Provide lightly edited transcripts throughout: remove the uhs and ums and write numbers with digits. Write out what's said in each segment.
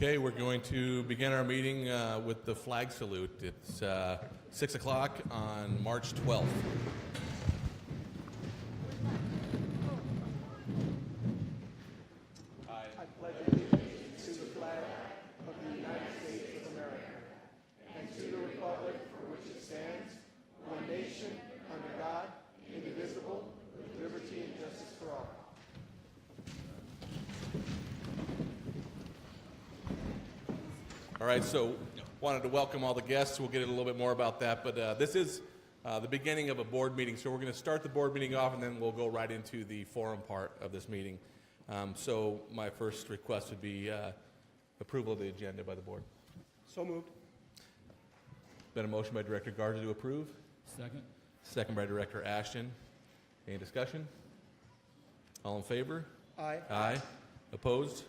Okay, we're going to begin our meeting with the flag salute. It's 6 o'clock on March 12th. I pledge allegiance to the flag of the United States of America and to the republic for which it stands, one nation, under God, indivisible, with liberty and justice for all. All right, so wanted to welcome all the guests. We'll get a little bit more about that, but this is the beginning of a board meeting. So we're going to start the board meeting off, and then we'll go right into the forum part of this meeting. So my first request would be approval of the agenda by the board. So moved. Been a motion by Director Garza to approve. Second. Second by Director Ashton. Any discussion? All in favor? Aye. Aye. Opposed?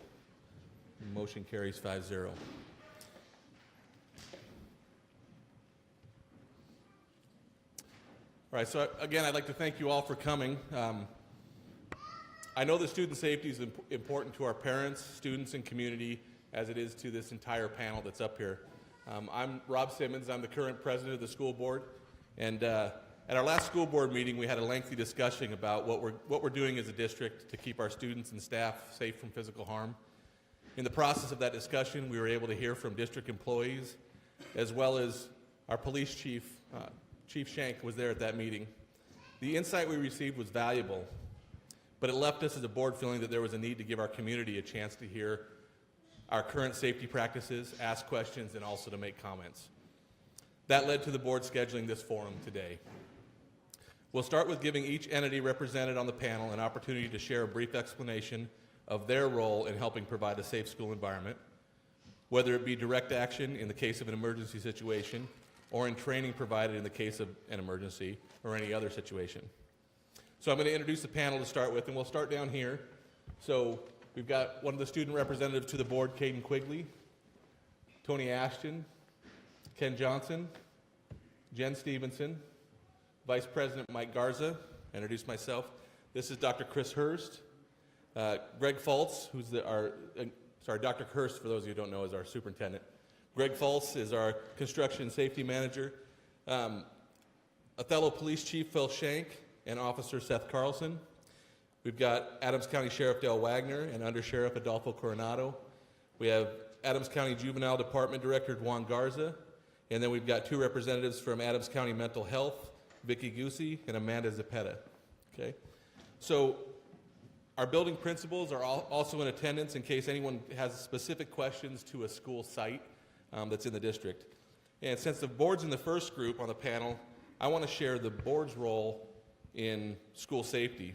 Motion carries 5-0. All right, so again, I'd like to thank you all for coming. I know that student safety is important to our parents, students, and community as it is to this entire panel that's up here. I'm Rob Simmons. I'm the current president of the school board. And at our last school board meeting, we had a lengthy discussion about what we're doing as a district to keep our students and staff safe from physical harm. In the process of that discussion, we were able to hear from district employees, as well as our police chief, Chief Shank was there at that meeting. The insight we received was valuable, but it left us as a board feeling that there was a need to give our community a chance to hear our current safety practices, ask questions, and also to make comments. That led to the board scheduling this forum today. We'll start with giving each entity represented on the panel an opportunity to share a brief explanation of their role in helping provide a safe school environment, whether it be direct action in the case of an emergency situation or in training provided in the case of an emergency or any other situation. So I'm going to introduce the panel to start with, and we'll start down here. So we've got one of the student representatives to the board, Caden Quigley, Tony Ashton, Ken Johnson, Jen Stevenson, Vice President Mike Garza. Introduce myself. This is Dr. Chris Hurst. Greg Fultz, who's Dr. Hurst, for those of you who don't know, is our superintendent. Greg Fultz is our construction safety manager. Othello Police Chief Phil Shank and Officer Seth Carlson. We've got Adams County Sheriff Dale Wagner and Under Sheriff Adolfo Coronado. We have Adams County Juvenile Department Director Juan Garza. And then we've got two representatives from Adams County Mental Health, Vicky Gucci and Amanda Zepeda. Okay? So our building principals are also in attendance in case anyone has specific questions to a school site that's in the district. And since the board's in the first group on the panel, I want to share the board's role in school safety.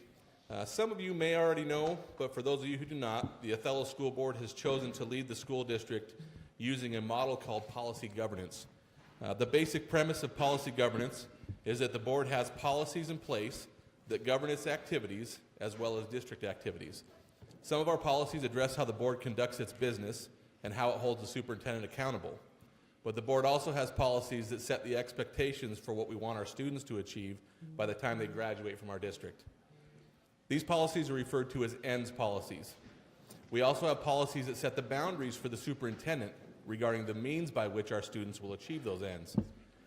Some of you may already know, but for those of you who do not, the Othello School Board has chosen to lead the school district using a model called policy governance. The basic premise of policy governance is that the board has policies in place that govern its activities as well as district activities. Some of our policies address how the board conducts its business and how it holds the superintendent accountable. But the board also has policies that set the expectations for what we want our students to achieve by the time they graduate from our district. These policies are referred to as ends policies. We also have policies that set the boundaries for the superintendent regarding the means by which our students will achieve those ends.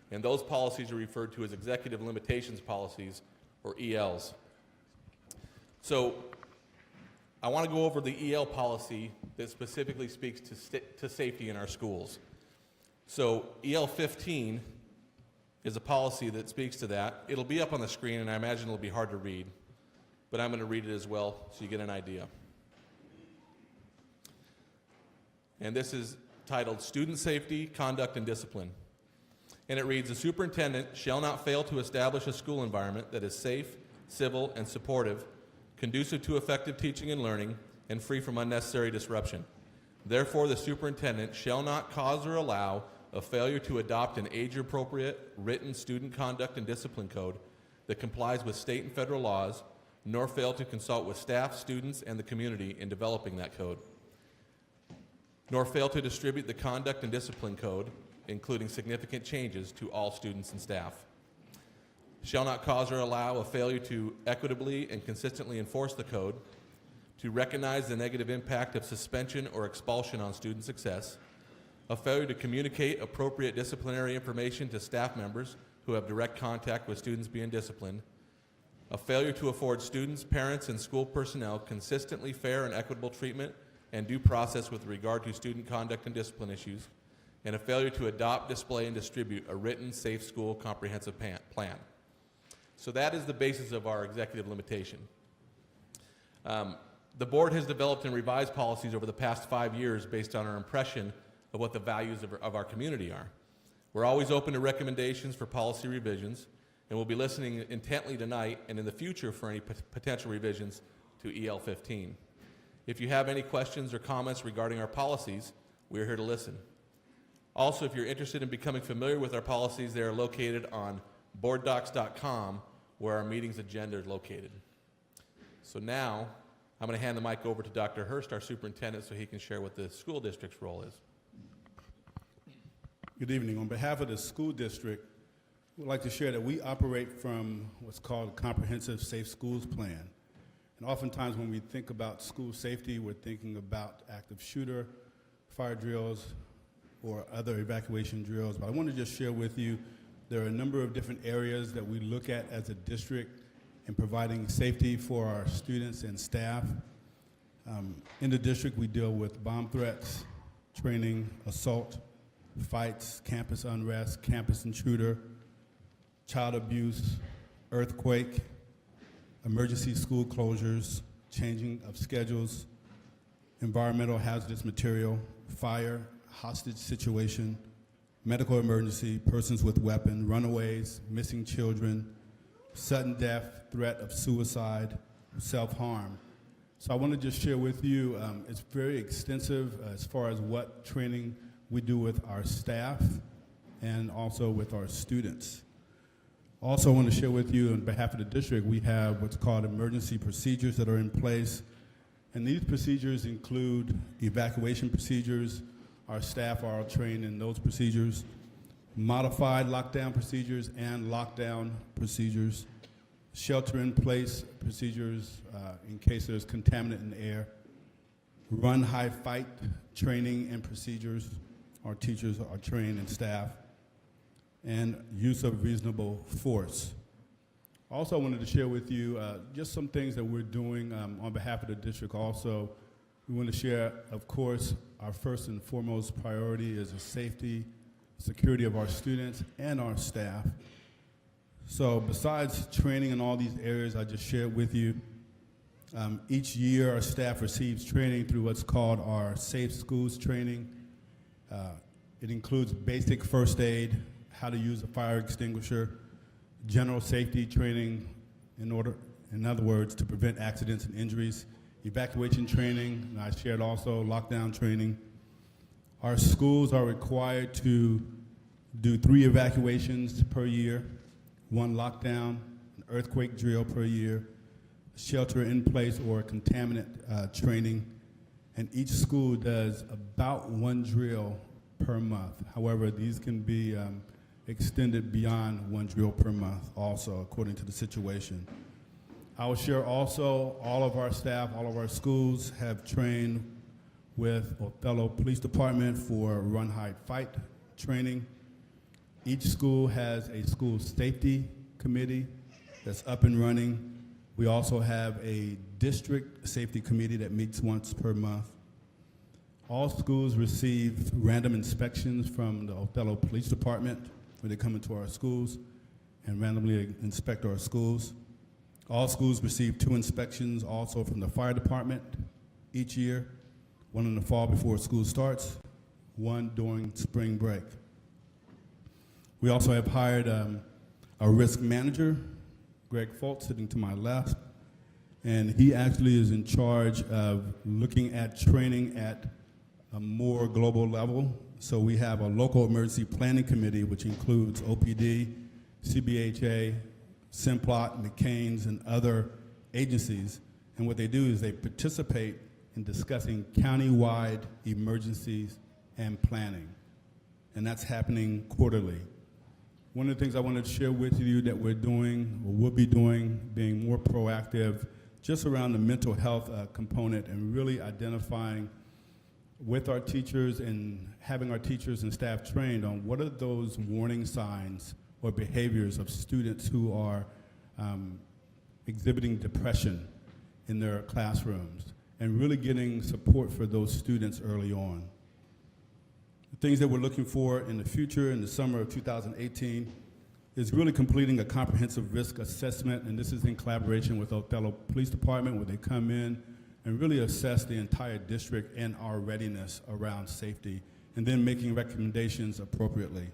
And those policies are referred to as executive limitations policies, or ELs. So I want to go over the EL policy that specifically speaks to safety in our schools. So EL 15 is a policy that speaks to that. It'll be up on the screen, and I imagine it'll be hard to read, but I'm going to read it as well so you get an idea. And this is titled Student Safety, Conduct, and Discipline. And it reads, the superintendent shall not fail to establish a school environment that is safe, civil, and supportive, conducive to effective teaching and learning, and free from unnecessary disruption. Therefore, the superintendent shall not cause or allow a failure to adopt an age-appropriate written student conduct and discipline code that complies with state and federal laws, nor fail to consult with staff, students, and the community in developing that code, nor fail to distribute the conduct and discipline code, including significant changes to all students and staff. Shall not cause or allow a failure to equitably and consistently enforce the code, to recognize the negative impact of suspension or expulsion on student success, a failure to communicate appropriate disciplinary information to staff members who have direct contact with students being disciplined, a failure to afford students, parents, and school personnel consistently fair and equitable treatment and due process with regard to student conduct and discipline issues, and a failure to adopt, display, and distribute a written, safe school comprehensive plan. So that is the basis of our executive limitation. The board has developed and revised policies over the past 5 years based on our impression of what the values of our community are. We're always open to recommendations for policy revisions, and we'll be listening intently tonight and in the future for any potential revisions to EL 15. If you have any questions or comments regarding our policies, we're here to listen. Also, if you're interested in becoming familiar with our policies, they are located on boarddocs.com, where our meeting's agenda is located. So now, I'm going to hand the mic over to Dr. Hurst, our superintendent, so he can share what the school district's role is. Good evening. On behalf of the school district, we'd like to share that we operate from what's called a Comprehensive Safe Schools Plan. And oftentimes when we think about school safety, we're thinking about active shooter, fire drills, or other evacuation drills. But I want to just share with you, there are a number of different areas that we look at as a district in providing safety for our students and staff. In the district, we deal with bomb threats, training, assault, fights, campus unrest, campus intruder, child abuse, earthquake, emergency school closures, changing of schedules, environmental hazardous material, fire, hostage situation, medical emergency, persons with weapon, runaways, missing children, sudden death, threat of suicide, self-harm. So I want to just share with you, it's very extensive as far as what training we do with our staff and also with our students. Also, I want to share with you on behalf of the district, we have what's called emergency procedures that are in place. And these procedures include evacuation procedures. Our staff are trained in those procedures, modified lockdown procedures and lockdown procedures, shelter-in-place procedures in case there's contaminant in the air, run, hide, fight training and procedures. Our teachers are trained and staff, and use of reasonable force. Also, I wanted to share with you just some things that we're doing on behalf of the district. Also, we want to share, of course, our first and foremost priority is the safety, security of our students and our staff. So besides training in all these areas I just shared with you, each year our staff receives training through what's called our Safe Schools training. It includes basic first aid, how to use a fire extinguisher, general safety training in other words, to prevent accidents and injuries, evacuation training, and I shared also lockdown training. Our schools are required to do 3 evacuations per year, 1 lockdown, an earthquake drill per year, shelter in place or contaminant training, and each school does about 1 drill per month. However, these can be extended beyond 1 drill per month also, according to the situation. I will share also all of our staff, all of our schools have trained with Othello Police Department for run, hide, fight training. Each school has a school safety committee that's up and running. We also have a district safety committee that meets once per month. All schools receive random inspections from the Othello Police Department when they come into our schools and randomly inspect our schools. All schools receive 2 inspections also from the fire department each year, 1 in the fall before school starts, 1 during spring break. We also have hired a risk manager, Greg Foltz, sitting to my left, and he actually is in charge of looking at training at a more global level. So we have a local emergency planning committee, which includes OPD, CBHA, Simplot, McCain's, and other agencies. And what they do is they participate in discussing county-wide emergencies and planning. And that's happening quarterly. One of the things I wanted to share with you that we're doing, or will be doing, being more proactive just around the mental health component and really identifying with our teachers and having our teachers and staff trained on what are those warning signs or behaviors of students who are exhibiting depression in their classrooms, and really getting support for those students early on. The things that we're looking for in the future, in the summer of 2018, is really completing a comprehensive risk assessment, and this is in collaboration with Othello Police Department, where they come in and really assess the entire district and our readiness around safety, and then making recommendations appropriately.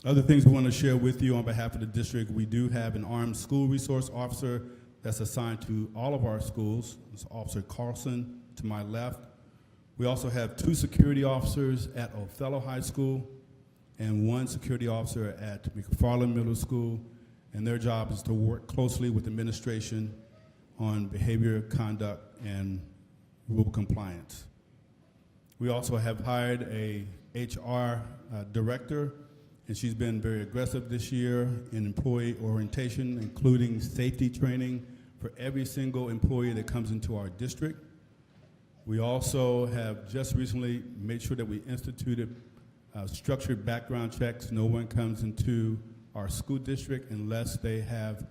Other things we want to share with you on behalf of the district: we do have an armed school resource officer that's assigned to all of our schools. It's Officer Carlson to my left. We also have 2 security officers at Othello High School and 1 security officer at McFarland Middle School, and their job is to work closely with administration on behavior, conduct, and rule compliance. We also have hired a HR director, and she's been very aggressive this year in employee orientation, including safety training for every single employee that comes into our district. We also have just recently made sure that we instituted structured background checks. No one comes into our school district unless they have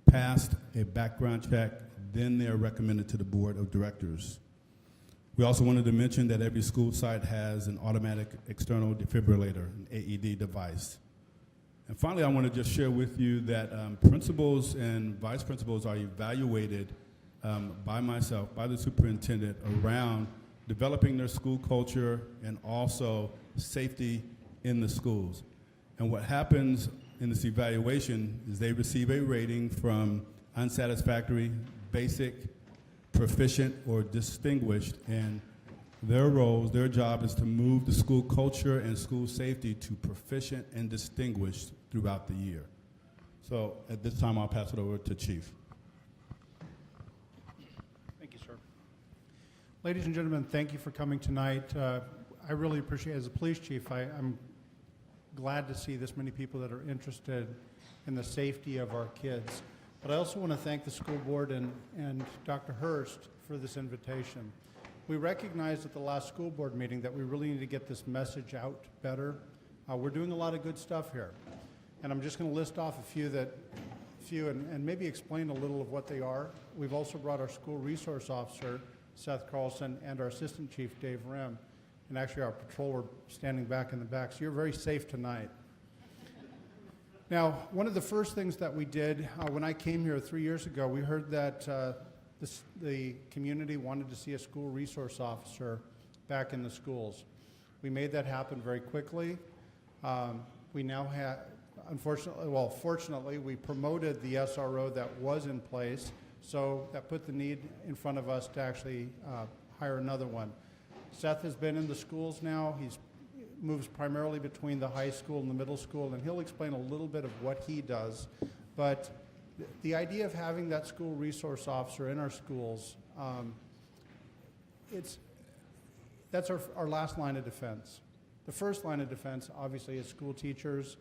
passed a background check, then they're recommended to the board of directors. We also wanted to mention that every school site has an automatic external defibrillator, an AED device. And finally, I want to just share with you that principals and vice principals are evaluated by myself, by the superintendent, around developing their school culture and also safety in the schools. And what happens in this evaluation is they receive a rating from unsatisfactory, basic, proficient, or distinguished, and their roles, their job is to move the school culture and school safety to proficient and distinguished throughout the year. So at this time, I'll pass it over to Chief. Thank you, sir. Ladies and gentlemen, thank you for coming tonight. I really appreciate, as a police chief, I'm glad to see this many people that are interested in the safety of our kids. But I also want to thank the school board and Dr. Hurst for this invitation. We recognized at the last school board meeting that we really need to get this message out better. We're doing a lot of good stuff here. And I'm just going to list off a few and maybe explain a little of what they are. We've also brought our school resource officer, Seth Carlson, and our assistant chief, Dave Rim. And actually our patroller standing back in the back. So you're very safe tonight. Now, one of the first things that we did when I came here 3 years ago, we heard that the community wanted to see a school resource officer back in the schools. We made that happen very quickly. We now have, fortunately, we promoted the SRO that was in place, so that put the need in front of us to actually hire another one. Seth has been in the schools now. He moves primarily between the high school and the middle school, and he'll explain a little bit of what he does. But the idea of having that school resource officer in our schools, that's our last line of defense. The first line of defense, obviously, is school teachers,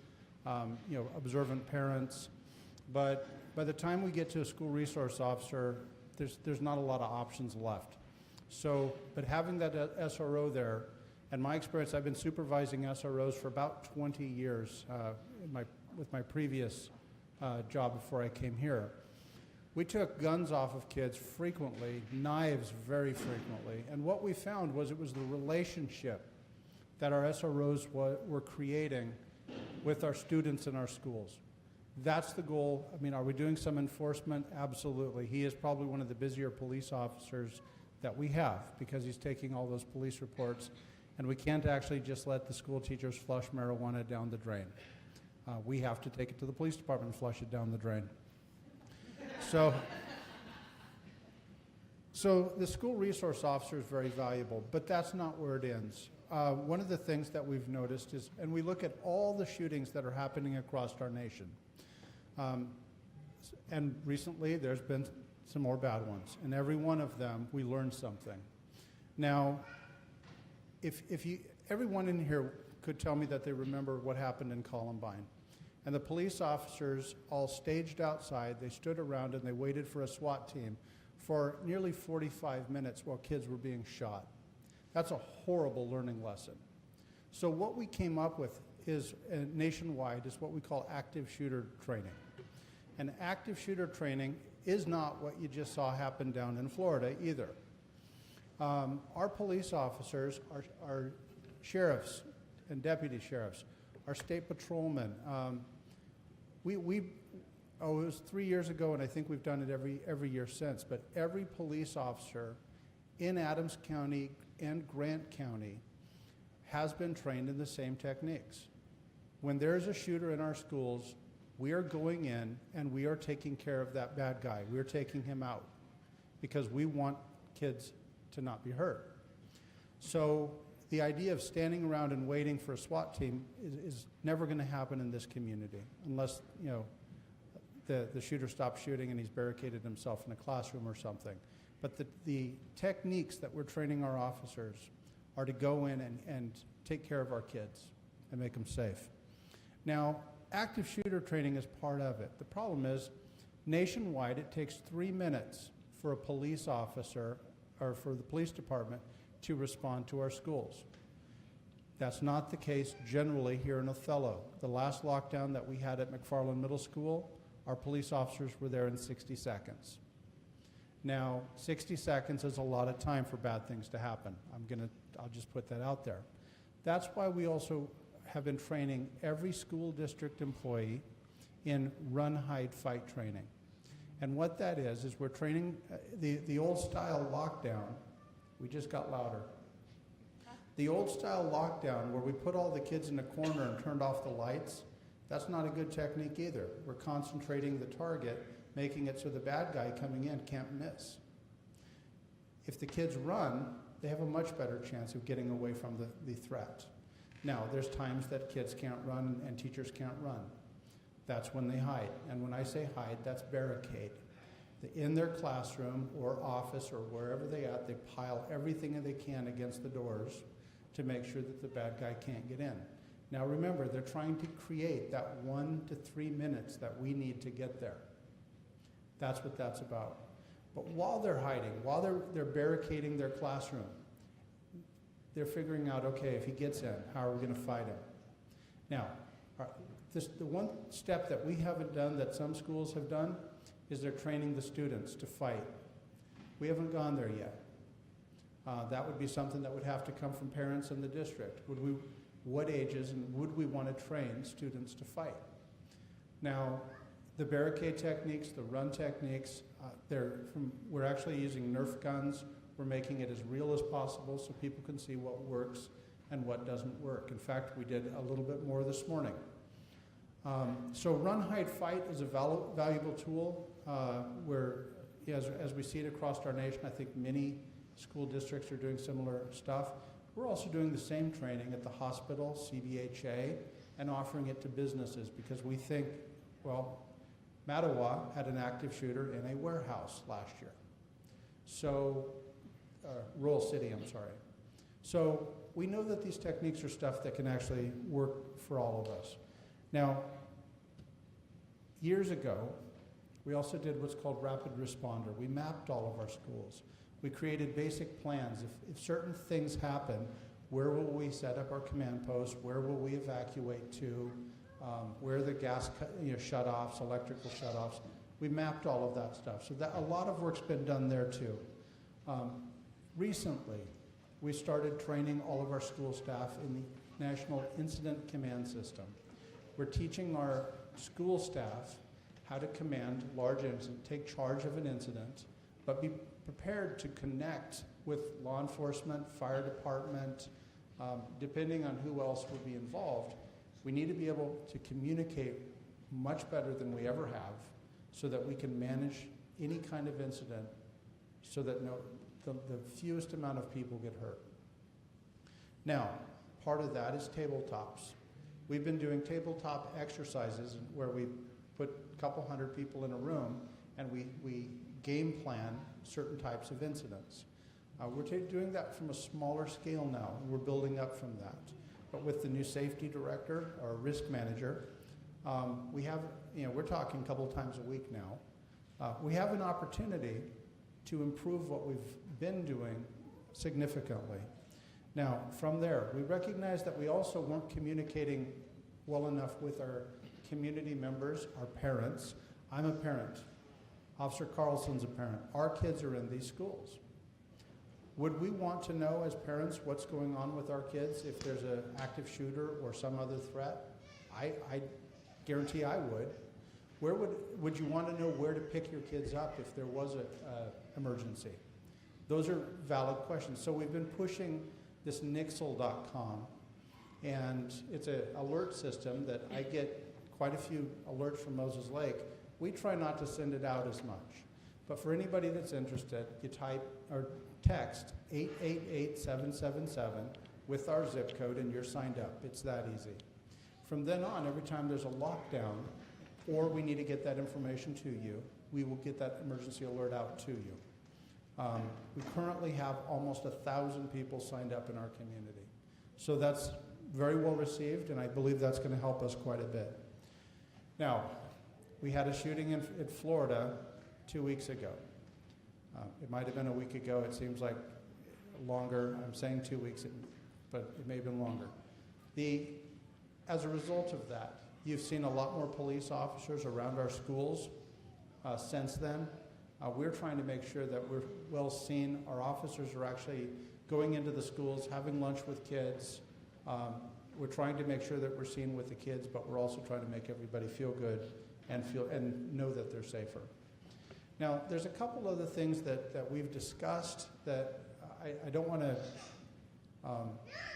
observant parents. But by the time we get to a school resource officer, there's not a lot of options left. So, but having that SRO there, and my experience, I've been supervising SROs for about 20 years with my previous job before I came here. We took guns off of kids frequently, knives very frequently, and what we found was it was the relationship that our SROs were creating with our students in our schools. That's the goal. I mean, are we doing some enforcement? Absolutely. He is probably one of the busier police officers that we have because he's taking all those police reports, and we can't actually just let the school teachers flush marijuana down the drain. We have to take it to the police department and flush it down the drain. So the school resource officer is very valuable, but that's not where it ends. One of the things that we've noticed is, and we look at all the shootings that are happening across our nation, and recently there's been some more bad ones, and every one of them we learned something. Now, if everyone in here could tell me that they remember what happened in Columbine, And the police officers all staged outside. They stood around and they waited for a SWAT team for nearly 45 minutes while kids were being shot. That's a horrible learning lesson. So what we came up with is nationwide is what we call active shooter training. And active shooter training is not what you just saw happen down in Florida either. Our police officers, our sheriffs and deputy sheriffs, our state patrolmen, it was 3 years ago, and I think we've done it every year since, but every police officer in Adams County and Grant County has been trained in the same techniques. When there's a shooter in our schools, we are going in and we are taking care of that bad guy. We're taking him out because we want kids to not be hurt. So the idea of standing around and waiting for a SWAT team is never going to happen in this community unless, you know, the shooter stops shooting and he's barricaded himself in a classroom or something. But the techniques that we're training our officers are to go in and take care of our kids and make them safe. Now, active shooter training is part of it. The problem is, nationwide, it takes 3 minutes for a police officer or for the police department to respond to our schools. That's not the case generally here in Othello. The last lockdown that we had at McFarland Middle School, our police officers were there in 60 seconds. Now, 60 seconds is a lot of time for bad things to happen. I'll just put that out there. That's why we also have been training every school district employee in run, hide, fight training. And what that is we're training the old style lockdown. We just got louder. The old style lockdown where we put all the kids in a corner and turned off the lights, that's not a good technique either. We're concentrating the target, making it so the bad guy coming in can't miss. If the kids run, they have a much better chance of getting away from the threat. Now, there's times that kids can't run and teachers can't run. That's when they hide. And when I say hide, that's barricade. In their classroom or office or wherever they at, they pile everything that they can against the doors to make sure that the bad guy can't get in. Now remember, they're trying to create that 1 to 3 minutes that we need to get there. That's what that's about. But while they're hiding, while they're barricading their classroom, they're figuring out, okay, if he gets in, how are we going to fight him? Now, the one step that we haven't done that some schools have done is they're training the students to fight. We haven't gone there yet. That would be something that would have to come from parents in the district. What ages and would we want to train students to fight? Now, the barricade techniques, the run techniques, we're actually using Nerf guns. We're making it as real as possible so people can see what works and what doesn't work. In fact, we did a little bit more this morning. So run, hide, fight is a valuable tool where, as we see it across our nation, I think many school districts are doing similar stuff. We're also doing the same training at the hospital, CBHA, and offering it to businesses because we think, well, Mattawa had an active shooter in a warehouse last year. So, Rural City, I'm sorry. So we know that these techniques are stuff that can actually work for all of us. Now, years ago, we also did what's called rapid responder. We mapped all of our schools. We created basic plans. If certain things happen, where will we set up our command posts? Where will we evacuate to? Where are the gas shutoffs, electrical shutoffs? We mapped all of that stuff. So a lot of work's been done there too. Recently, we started training all of our school staff in the National Incident Command System. We're teaching our school staff how to command large incidents, take charge of an incident, but be prepared to connect with law enforcement, fire department, depending on who else would be involved. We need to be able to communicate much better than we ever have so that we can manage any kind of incident so that the fewest amount of people get hurt. Now, part of that is tabletops. We've been doing tabletop exercises where we put a couple hundred people in a room and we game plan certain types of incidents. We're doing that from a smaller scale now. We're building up from that. But with the new safety director or risk manager, We have, we're talking a couple of times a week now. We have an opportunity to improve what we've been doing significantly. Now, from there, we recognize that we also weren't communicating well enough with our community members, our parents. I'm a parent. Officer Carlson's a parent. Our kids are in these schools. Would we want to know as parents what's going on with our kids if there's an active shooter or some other threat? I guarantee I would. Where would you want to know where to pick your kids up if there was an emergency? Those are valid questions. So we've been pushing this nixle.com, and it's an alert system that I get quite a few alerts from Moses Lake. We try not to send it out as much. But for anybody that's interested, you type or text 888-777 with our zip code and you're signed up. It's that easy. From then on, every time there's a lockdown or we need to get that information to you, we will get that emergency alert out to you. We currently have almost 1,000 people signed up in our community. So that's very well received, and I believe that's going to help us quite a bit. Now, we had a shooting in Florida 2 weeks ago. It might have been a week ago. It seems like longer. I'm saying 2 weeks, but it may have been longer. As a result of that, you've seen a lot more police officers around our schools since then. We're trying to make sure that we're well seen. Our officers are actually going into the schools, having lunch with kids. We're trying to make sure that we're seen with the kids, but we're also trying to make everybody feel good and know that they're safer. Now, there's a couple other things that we've discussed that I don't want to.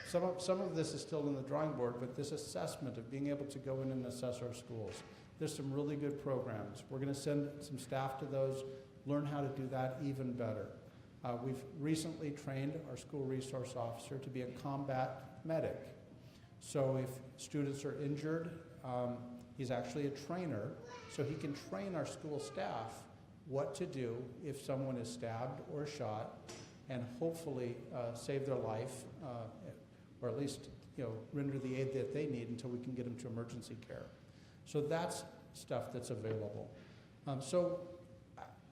Some of this is still in the drawing board, but this assessment of being able to go in and assess our schools. There's some really good programs. We're going to send some staff to those, learn how to do that even better. We've recently trained our school resource officer to be a combat medic. So if students are injured, he's actually a trainer, so he can train our school staff what to do if someone is stabbed or shot, and hopefully save their life, or at least render the aid that they need until we can get them to emergency care. So that's stuff that's available.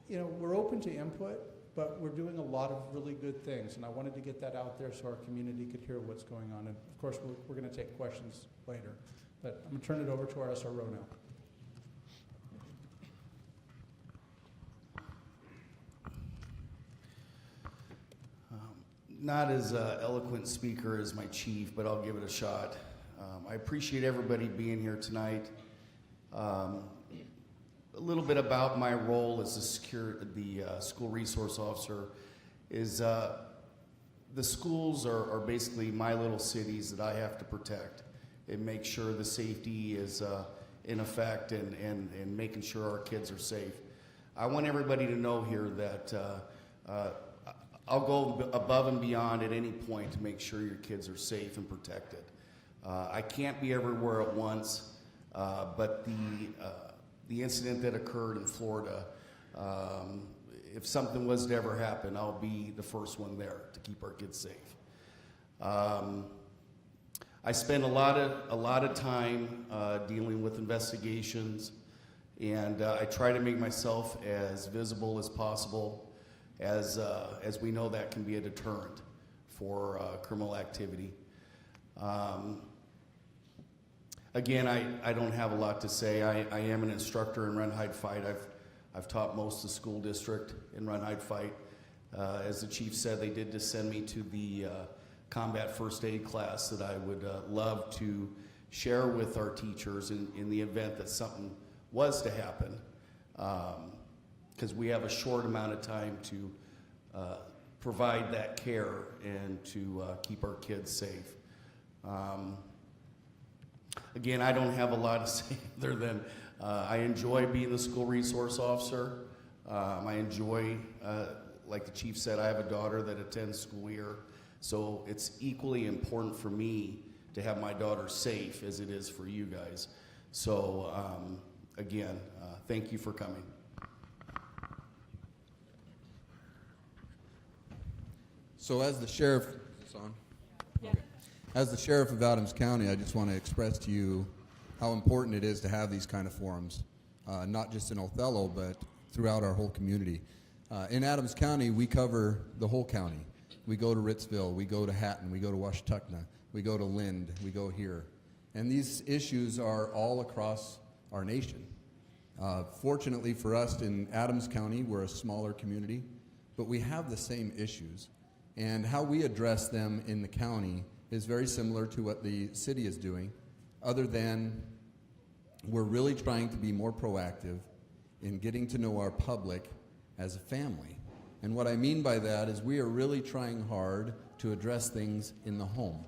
We're open to input, but we're doing a lot of really good things, and I wanted to get that out there so our community could hear what's going on. And of course, we're going to take questions later, but I'm going to turn it over to our SRO now. Not as an eloquent speaker as my chief, but I'll give it a shot. I appreciate everybody being here tonight. A little bit about my role as the school resource officer is the schools are basically my little cities that I have to protect and make sure the safety is in effect and making sure our kids are safe. I want everybody to know here that I'll go above and beyond at any point to make sure your kids are safe and protected. I can't be everywhere at once, but the incident that occurred in Florida, if something was to ever happen, I'll be the first one there to keep our kids safe. I spend a lot of time dealing with investigations, and I try to make myself as visible as possible, as we know that can be a deterrent for criminal activity. Again, I don't have a lot to say. I am an instructor in Run-Hide Fight. I've taught most of the school district in Run-Hide Fight. As the chief said, they did just send me to the combat first aid class that I would love to share with our teachers in the event that something was to happen, because we have a short amount of time to provide that care and to keep our kids safe. Again, I don't have a lot to say other than I enjoy being the school resource officer. I enjoy, like the chief said, I have a daughter that attends school here, so it's equally important for me to have my daughter safe as it is for you guys. So again, thank you for coming. So as the sheriff, is this on? Okay. As the sheriff of Adams County, I just want to express to you how important it is to have these kind of forums, not just in Othello, but throughout our whole community. In Adams County, we cover the whole county. We go to Ritzville, we go to Hatton, we go to Washtuckna, we go to Lind, we go here. And these issues are all across our nation. Fortunately for us in Adams County, we're a smaller community, but we have the same issues. And how we address them in the county is very similar to what the city is doing, other than we're really trying to be more proactive in getting to know our public as a family. And what I mean by that is we are really trying hard to address things in the home.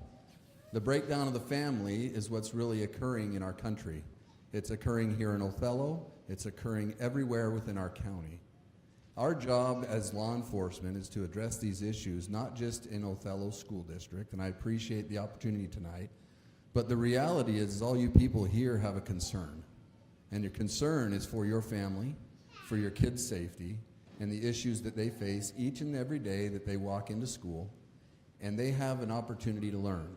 The breakdown of the family is what's really occurring in our country. It's occurring here in Othello. It's occurring everywhere within our county. Our job as law enforcement is to address these issues, not just in Othello School District, and I appreciate the opportunity tonight, but the reality is all you people here have a concern. And your concern is for your family, for your kids' safety, and the issues that they face each and every day that they walk into school, and they have an opportunity to learn.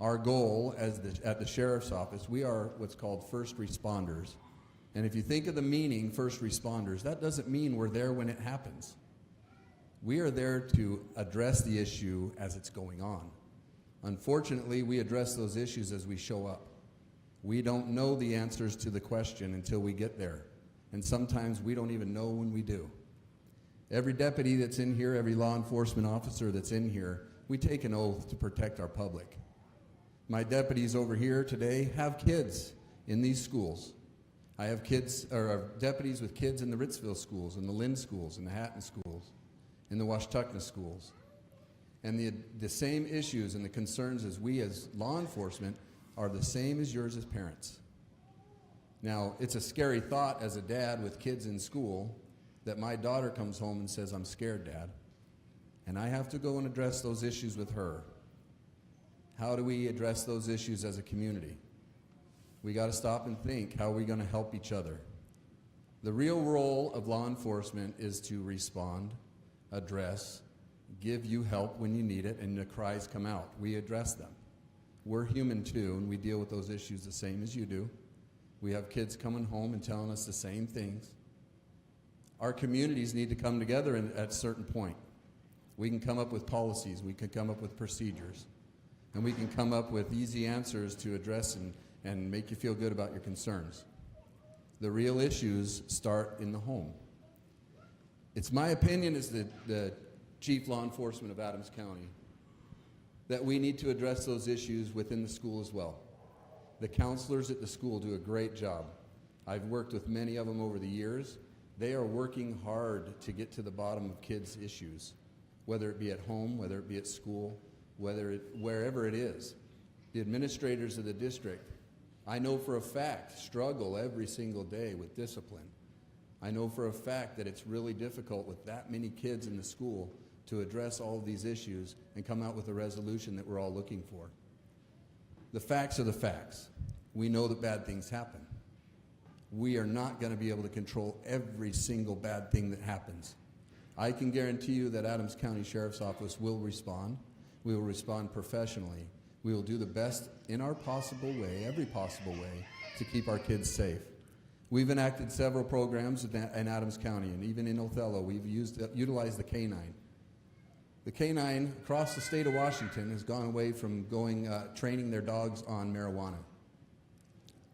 Our goal at the Sheriff's Office, we are what's called first responders. And if you think of the meaning, first responders, that doesn't mean we're there when it happens. We are there to address the issue as it's going on. Unfortunately, we address those issues as we show up. We don't know the answers to the question until we get there. And sometimes we don't even know when we do. Every deputy that's in here, every law enforcement officer that's in here, we take an oath to protect our public. My deputies over here today have kids in these schools. I have kids, or deputies with kids in the Ritzville schools, in the Lind schools, in the Hatton schools, in the Washtuckna schools. And the same issues and the concerns as we as law enforcement are the same as yours as parents. Now, it's a scary thought as a dad with kids in school that my daughter comes home and says, "I'm scared, Dad." And I have to go and address those issues with her. How do we address those issues as a community? We got to stop and think, how are we going to help each other? The real role of law enforcement is to respond, address, give you help when you need it, and the cries come out. We address them. We're human too, and we deal with those issues the same as you do. We have kids coming home and telling us the same things. Our communities need to come together at a certain point. We can come up with policies, we can come up with procedures, and we can come up with easy answers to address and make you feel good about your concerns. The real issues start in the home. It's my opinion as the Chief Law Enforcement of Adams County that we need to address those issues within the school as well. The counselors at the school do a great job. I've worked with many of them over the years. They are working hard to get to the bottom of kids' issues, whether it be at home, whether it be at school, wherever it is. The administrators of the district, I know for a fact, struggle every single day with discipline. I know for a fact that it's really difficult with that many kids in the school to address all of these issues and come out with a resolution that we're all looking for. The facts are the facts. We know that bad things happen. We are not going to be able to control every single bad thing that happens. I can guarantee you that Adams County Sheriff's Office will respond. We will respond professionally. We will do the best in our possible way, every possible way, to keep our kids safe. We've enacted several programs in Adams County, and even in Othello, we've utilized the K-9. The K-9 across the state of Washington has gone away from training their dogs on marijuana.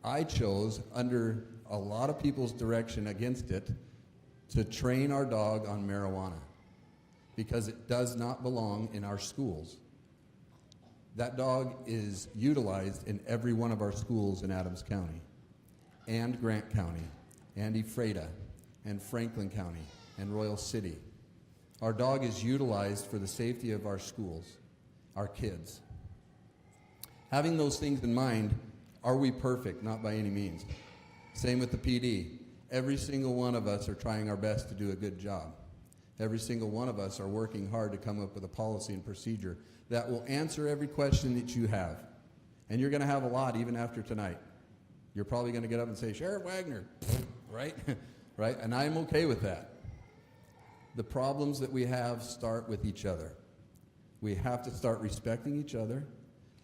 I chose, under a lot of people's direction against it, to train our dog on marijuana because it does not belong in our schools. That dog is utilized in every one of our schools in Adams County, and Grant County, and Ephrata, and Franklin County, and Royal City. Our dog is utilized for the safety of our schools, our kids. Having those things in mind, are we perfect? Not by any means. Same with the PD. Every single one of us are trying our best to do a good job. Every single one of us are working hard to come up with a policy and procedure that will answer every question that you have. And you're going to have a lot even after tonight. You're probably going to get up and say, "Sheriff Wagner," right? Right? And I'm okay with that. The problems that we have start with each other. We have to start respecting each other.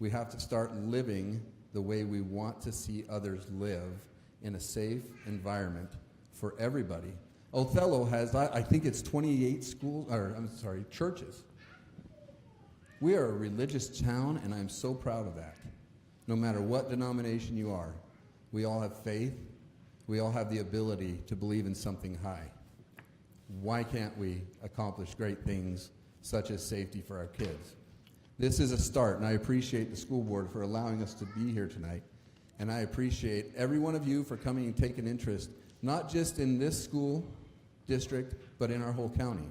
We have to start living the way we want to see others live in a safe environment for everybody. Othello has, I think it's 28 churches. We are a religious town, and I'm so proud of that. No matter what denomination you are, we all have faith. We all have the ability to believe in something high. Why can't we accomplish great things such as safety for our kids? This is a start, and I appreciate the school board for allowing us to be here tonight. And I appreciate every one of you for coming and taking interest, not just in this school district, but in our whole county.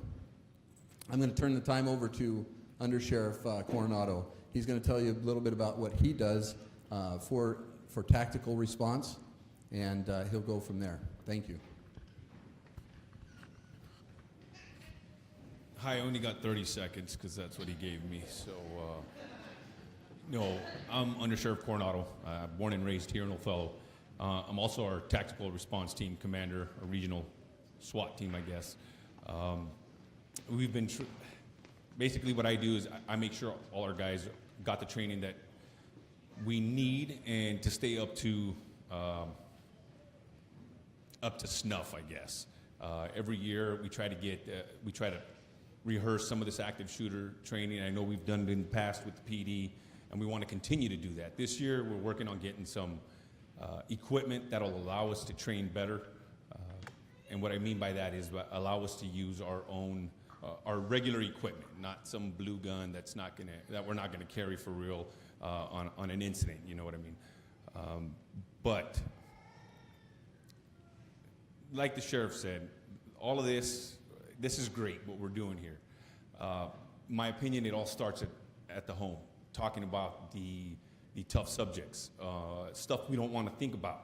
I'm going to turn the time over to Under Sheriff Coronado. He's going to tell you a little bit about what he does for tactical response, and he'll go from there. Thank you. Hi, I only got 30 seconds because that's what he gave me. So, no, I'm Under Sheriff Coronado, born and raised here in Othello. I'm also our tactical response team commander, a regional SWAT team, I guess. We've been, basically what I do is I make sure all our guys got the training that we need and to stay up to snuff, I guess. Every year we try to rehearse some of this active shooter training. I know we've done it in the past with the PD, and we want to continue to do that. This year we're working on getting some equipment that'll allow us to train better. And what I mean by that is allow us to use our own, our regular equipment, not some blue gun that we're not gonna carry for real on an incident, you know what I mean? But like the sheriff said, all of this is great, what we're doing here. My opinion, it all starts at the home, talking about the tough subjects, stuff we don't want to think about.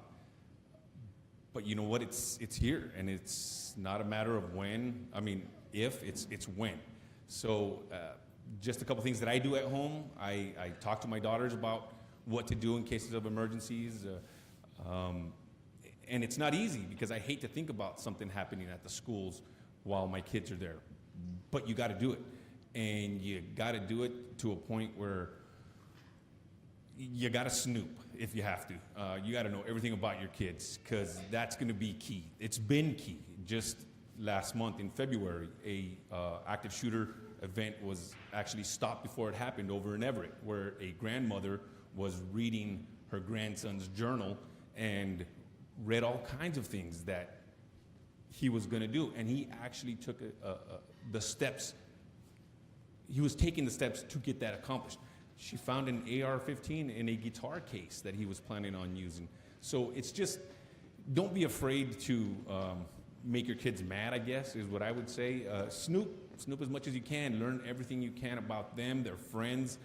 But you know what, it's here, and it's not a matter of when, if, it's when. So just a couple things that I do at home. I talk to my daughters about what to do in cases of emergencies. And it's not easy because I hate to think about something happening at the schools while my kids are there. But you gotta do it. And you gotta do it to a point where you gotta snoop if you have to. You gotta know everything about your kids, because that's gonna be key. It's been key. Just last month in February, a active shooter event was actually stopped before it happened over in Everett, where a grandmother was reading her grandson's journal and read all kinds of things that he was gonna do. And he actually took the steps. He was taking the steps to get that accomplished. She found an AR-15 in a guitar case that he was planning on using. So it's just, don't be afraid to make your kids mad, I guess, is what I would say. Snoop as much as you can. Learn everything you can about them, their friends.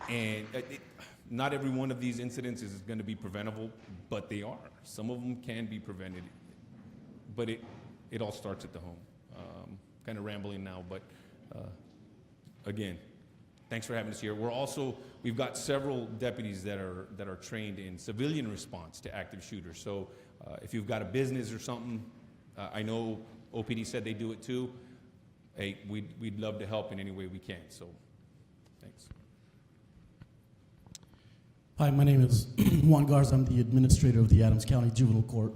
And not every one of these incidents is going to be preventable, but they are. Some of them can be prevented, but it all starts at the home. Kind of rambling now, but again, thanks for having us here. We've got several deputies that are trained in civilian response to active shooters. So if you've got a business or something, I know OPD said they do it too. Hey, we'd love to help in any way we can. So, thanks. Hi, my name is Juan Garza. I'm the administrator of the Adams County Juvenile Court.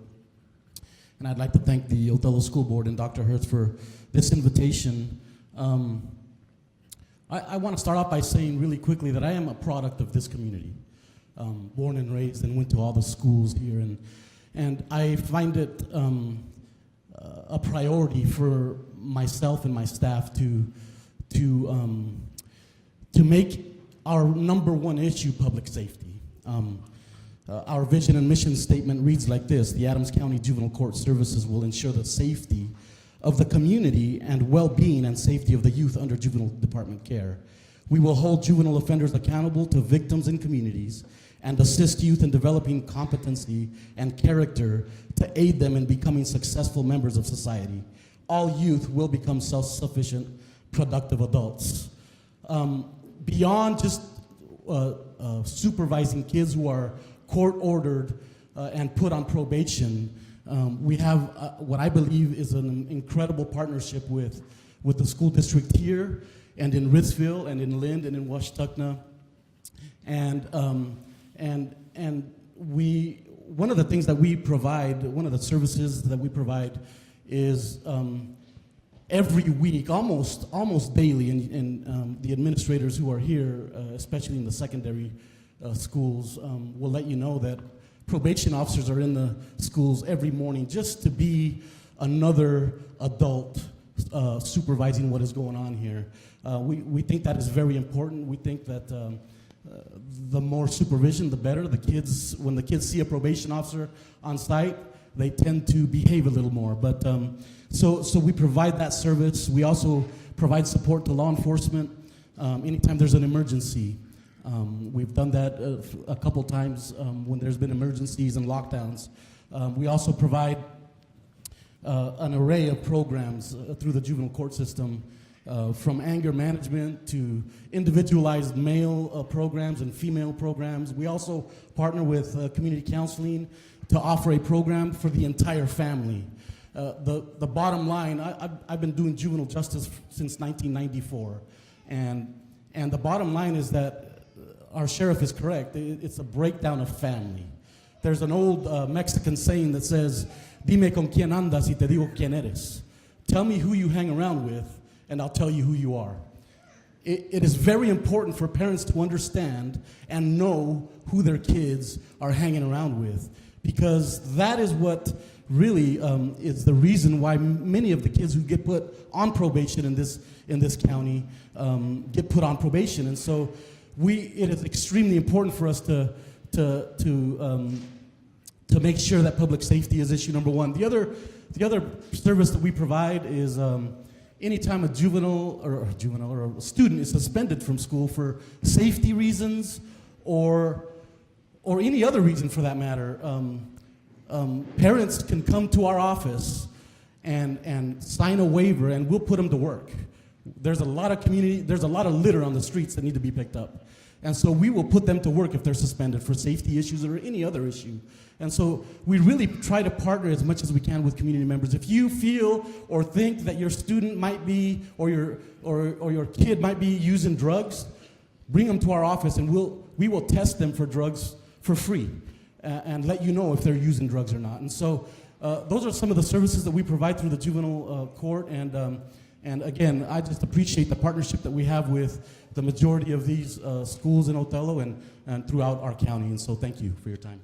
And I'd like to thank the Othello School Board and Dr. Hertz for this invitation. I want to start off by saying really quickly that I am a product of this community. Born and raised and went to all the schools here. And I find it a priority for myself and my staff to make our number one issue public safety. Our vision and mission statement reads like this: the Adams County Juvenile Court Services will ensure the safety of the community and well-being and safety of the youth under juvenile department care. We will hold juvenile offenders accountable to victims and communities and assist youth in developing competency and character to aid them in becoming successful members of society. All youth will become self-sufficient, productive adults. Beyond just supervising kids who are court-ordered and put on probation, we have what I believe is an incredible partnership with the school district here and in Ritzville and in Lind and in Washtenaw. And and one of the things that we provide, one of the services that we provide is every week, almost daily, and the administrators who are here, especially in the secondary schools, will let you know that probation officers are in the schools every morning just to be another adult supervising what is going on here. We think that is very important. We think that the more supervision, the better. When the kids see a probation officer on site, they tend to behave a little more. But so we provide that service. We also provide support to law enforcement anytime there's an emergency. We've done that a couple times when there's been emergencies and lockdowns. We also provide an array of programs through the juvenile court system, from anger management to individualized male programs and female programs. We also partner with community counseling to offer a program for the entire family. The bottom line, I've been doing juvenile justice since 1994, and the bottom line is that our sheriff is correct. It's a breakdown of family. There's an old Mexican saying that says, "Dime con quién andas y te digo quién eres." Tell me who you hang around with, and I'll tell you who you are. It is very important for parents to understand and know who their kids are hanging around with, because that is what really is the reason why many of the kids who get put on probation in this county get put on probation. And so it is extremely important for us to make sure that public safety is issue number one. The other service that we provide is anytime a juvenile or a student is suspended from school for safety reasons or any other reason for that matter, parents can come to our office and sign a waiver, and we'll put them to work. There's a lot of litter on the streets that need to be picked up. And so we will put them to work if they're suspended for safety issues or any other issue. And so we really try to partner as much as we can with community members. If you feel or think that your student might be, or your kid might be using drugs, bring them to our office, and we will test them for drugs for free and let you know if they're using drugs or not. And so those are some of the services that we provide through the juvenile court. And again, I just appreciate the partnership that we have with the majority of these schools in Othello and throughout our county. And so thank you for your time.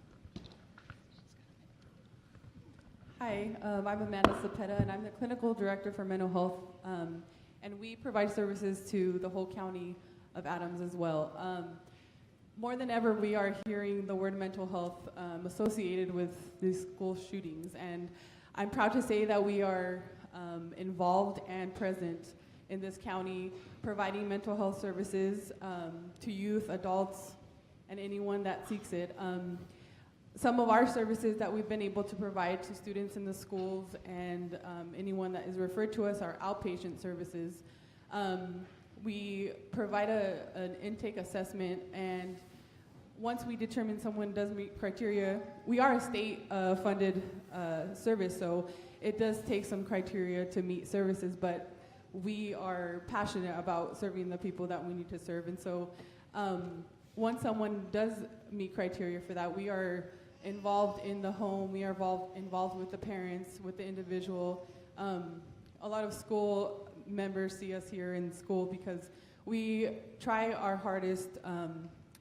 Hi, I'm Amanda Cepeda, and I'm the Clinical Director for Mental Health. And we provide services to the whole county of Adams as well. More than ever, we are hearing the word mental health associated with these school shootings. And I'm proud to say that we are involved and present in this county, providing mental health services to youth, adults, and anyone that seeks it. Some of our services that we've been able to provide to students in the schools and anyone that is referred to us are outpatient services. We provide an intake assessment, and once we determine someone does meet criteria, we are a state-funded service, so it does take some criteria to meet services, but we are passionate about serving the people that we need to serve. And so once someone does meet criteria for that, we are involved in the home, we are involved with the parents, with the individual. A lot of school members see us here in school because we try our hardest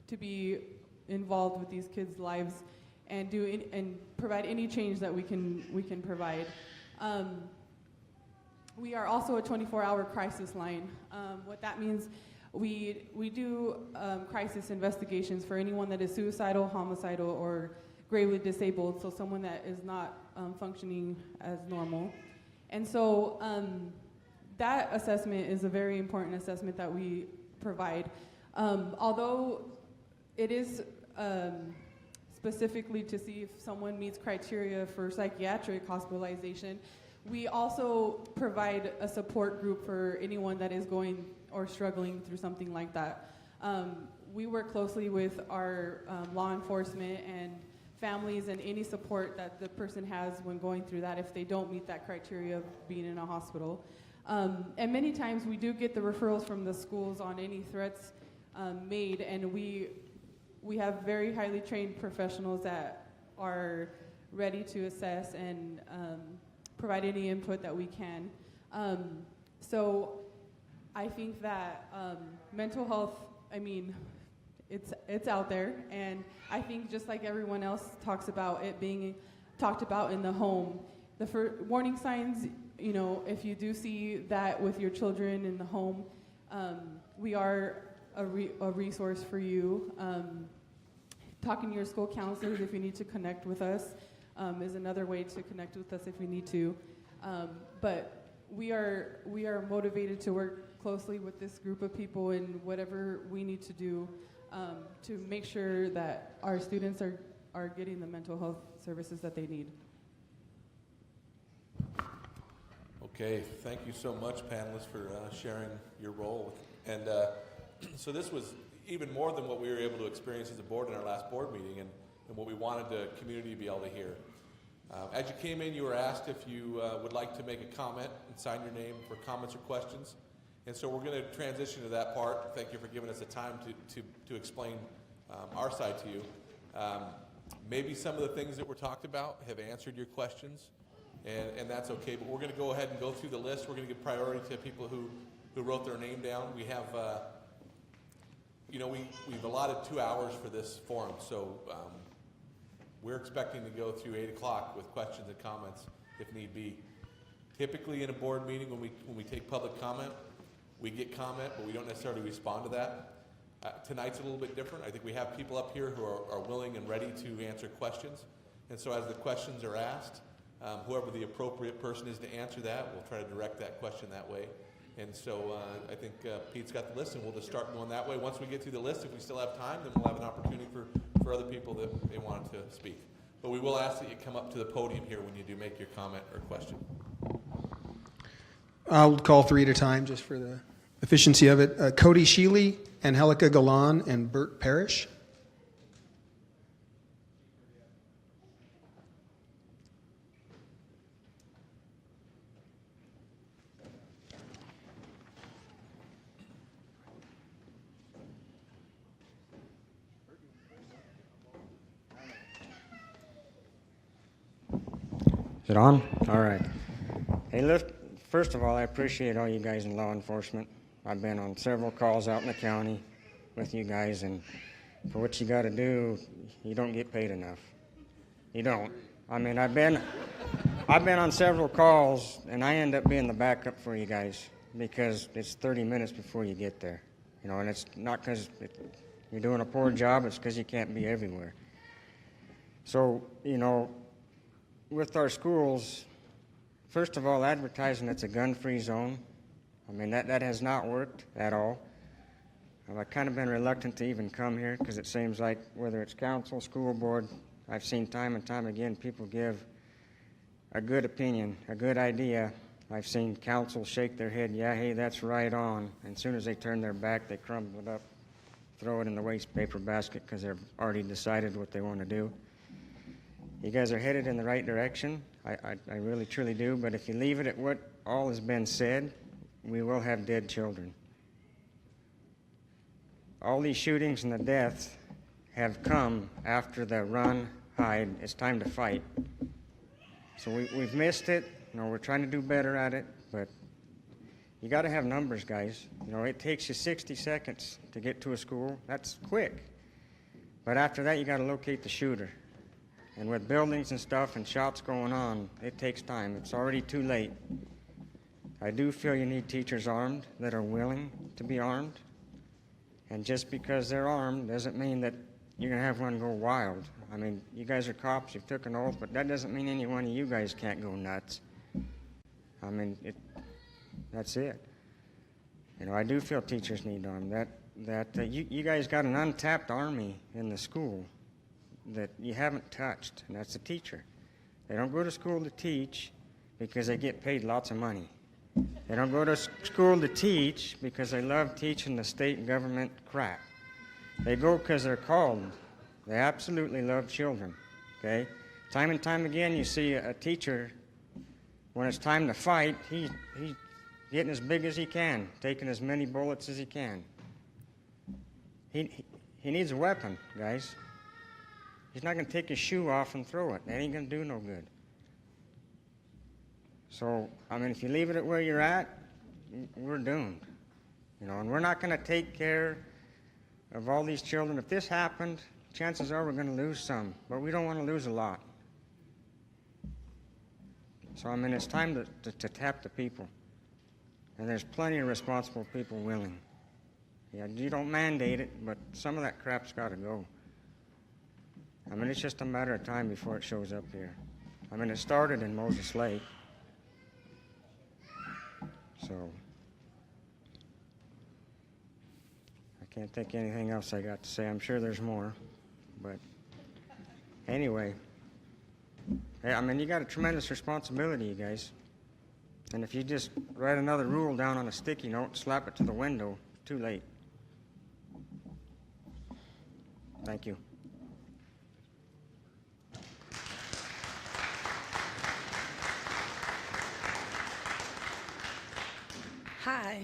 to be involved with these kids' lives and provide any change that we can provide. We are also a 24-hour crisis line. What that means, we do crisis investigations for anyone that is suicidal, homicidal, or gravely disabled, so someone that is not functioning as normal. And so that assessment is a very important assessment that we provide. Although it is specifically to see if someone meets criteria for psychiatric hospitalization, we also provide a support group for anyone that is going or struggling through something like that. We work closely with our law enforcement and families and any support that the person has when going through that if they don't meet that criteria of being in a hospital. And many times we do get the referrals from the schools on any threats made, and we we have very highly trained professionals that are ready to assess and provide any input that we can. So I think that mental health, I mean, it's out there, and I think just like everyone else talks about it being talked about in the home, the warning signs, you know, if you do see that with your children in the home, we are a resource for you. Talking to your school counselors if you need to connect with us is another way to connect with us if you need to. But we are motivated to work closely with this group of people in whatever we need to do to make sure that our students are getting the mental health services that they need. Okay, thank you so much, panelists, for sharing your role. And so this was even more than what we were able to experience as a board in our last board meeting, and what we wanted the community to be able to hear. As you came in, you were asked if you would like to make a comment and sign your name for comments or questions. And so we're going to transition to that part. Thank you for giving us the time to explain our side to you. Maybe some of the things that were talked about have answered your questions, and that's okay. But we're going to go ahead and go through the list. We're going to give priority to people who wrote their name down. We have, we've allotted 2 hours for this forum, so we're expecting to go through 8 o'clock with questions and comments if need be. Typically in a board meeting when we take public comment, we get comment, but we don't necessarily respond to that. Tonight's a little bit different. I think we have people up here who are willing and ready to answer questions. And so as the questions are asked, whoever the appropriate person is to answer that, we'll try to direct that question that way. And so I think Pete's got the list, and we'll just start going that way. Once we get through the list, if we still have time, then we'll have an opportunity for other people that they wanted to speak. But we will ask that you come up to the podium here when you do make your comment or question. I'll call 3 at a time just for the efficiency of it. Cody Sheely, Angelica Galan, and Bert Parrish. Is it on? All right. Hey, first of all, I appreciate all you guys in law enforcement. I've been on several calls out in the county with you guys, and for what you got to do, you don't get paid enough. You don't. I mean, I've been on several calls, and I end up being the backup for you guys because it's 30 minutes before you get there. You know, and it's not because you're doing a poor job, it's because you can't be everywhere. So, you know, with our schools, first of all, advertising it's a gun-free zone. I mean, that has not worked at all. I've kind of been reluctant to even come here because it seems like whether it's council, school board, I've seen time and time again people give a good opinion, a good idea. I've seen council shake their head, yeah, hey, that's right on. And as soon as they turn their back, they crumble it up, throw it in the waste paper basket because they've already decided what they want to do. You guys are headed in the right direction. I really, truly do. But if you leave it at what all has been said, we will have dead children. All these shootings and the deaths have come after the run, hide, it's time to fight. So we've missed it. You know, we're trying to do better at it, but you got to have numbers, guys. You know, it takes you 60 seconds to get to a school. That's quick. But after that, you got to locate the shooter. And with buildings and stuff and shots going on, it takes time. It's already too late. I do feel you need teachers armed that are willing to be armed. And just because they're armed doesn't mean that you're going to have one go wild. I mean, you guys are cops, you've took an oath, but that doesn't mean any one of you guys can't go nuts. I mean, that's it. You know, I do feel teachers need armed. You guys got an untapped army in the school that you haven't touched, and that's the teacher. They don't go to school to teach because they get paid lots of money. They don't go to school to teach because they love teaching the state and government crap. They go because they're called. They absolutely love children, okay? Time and time again, you see a teacher, when it's time to fight, he's getting as big as he can, taking as many bullets as he can. He he needs a weapon, guys. He's not going to take his shoe off and throw it. That ain't going to do no good. So, I mean, if you leave it at where you're at, we're doomed. You know, and we're not going to take care of all these children. If this happened, chances are we're going to lose some, but we don't want to lose a lot. So, I mean, it's time to tap the people. And there's plenty of responsible people willing. Yeah, you don't mandate it, but some of that crap's got to go. I mean, it's just a matter of time before it shows up here. I mean, it started in Moses Lake. So, I can't think of anything else I got to say. I'm sure there's more. But anyway, hey, I mean, you got a tremendous responsibility, you guys. And if you just write another rule down on a sticky note, slap it to the window, too late. Thank you. Hi.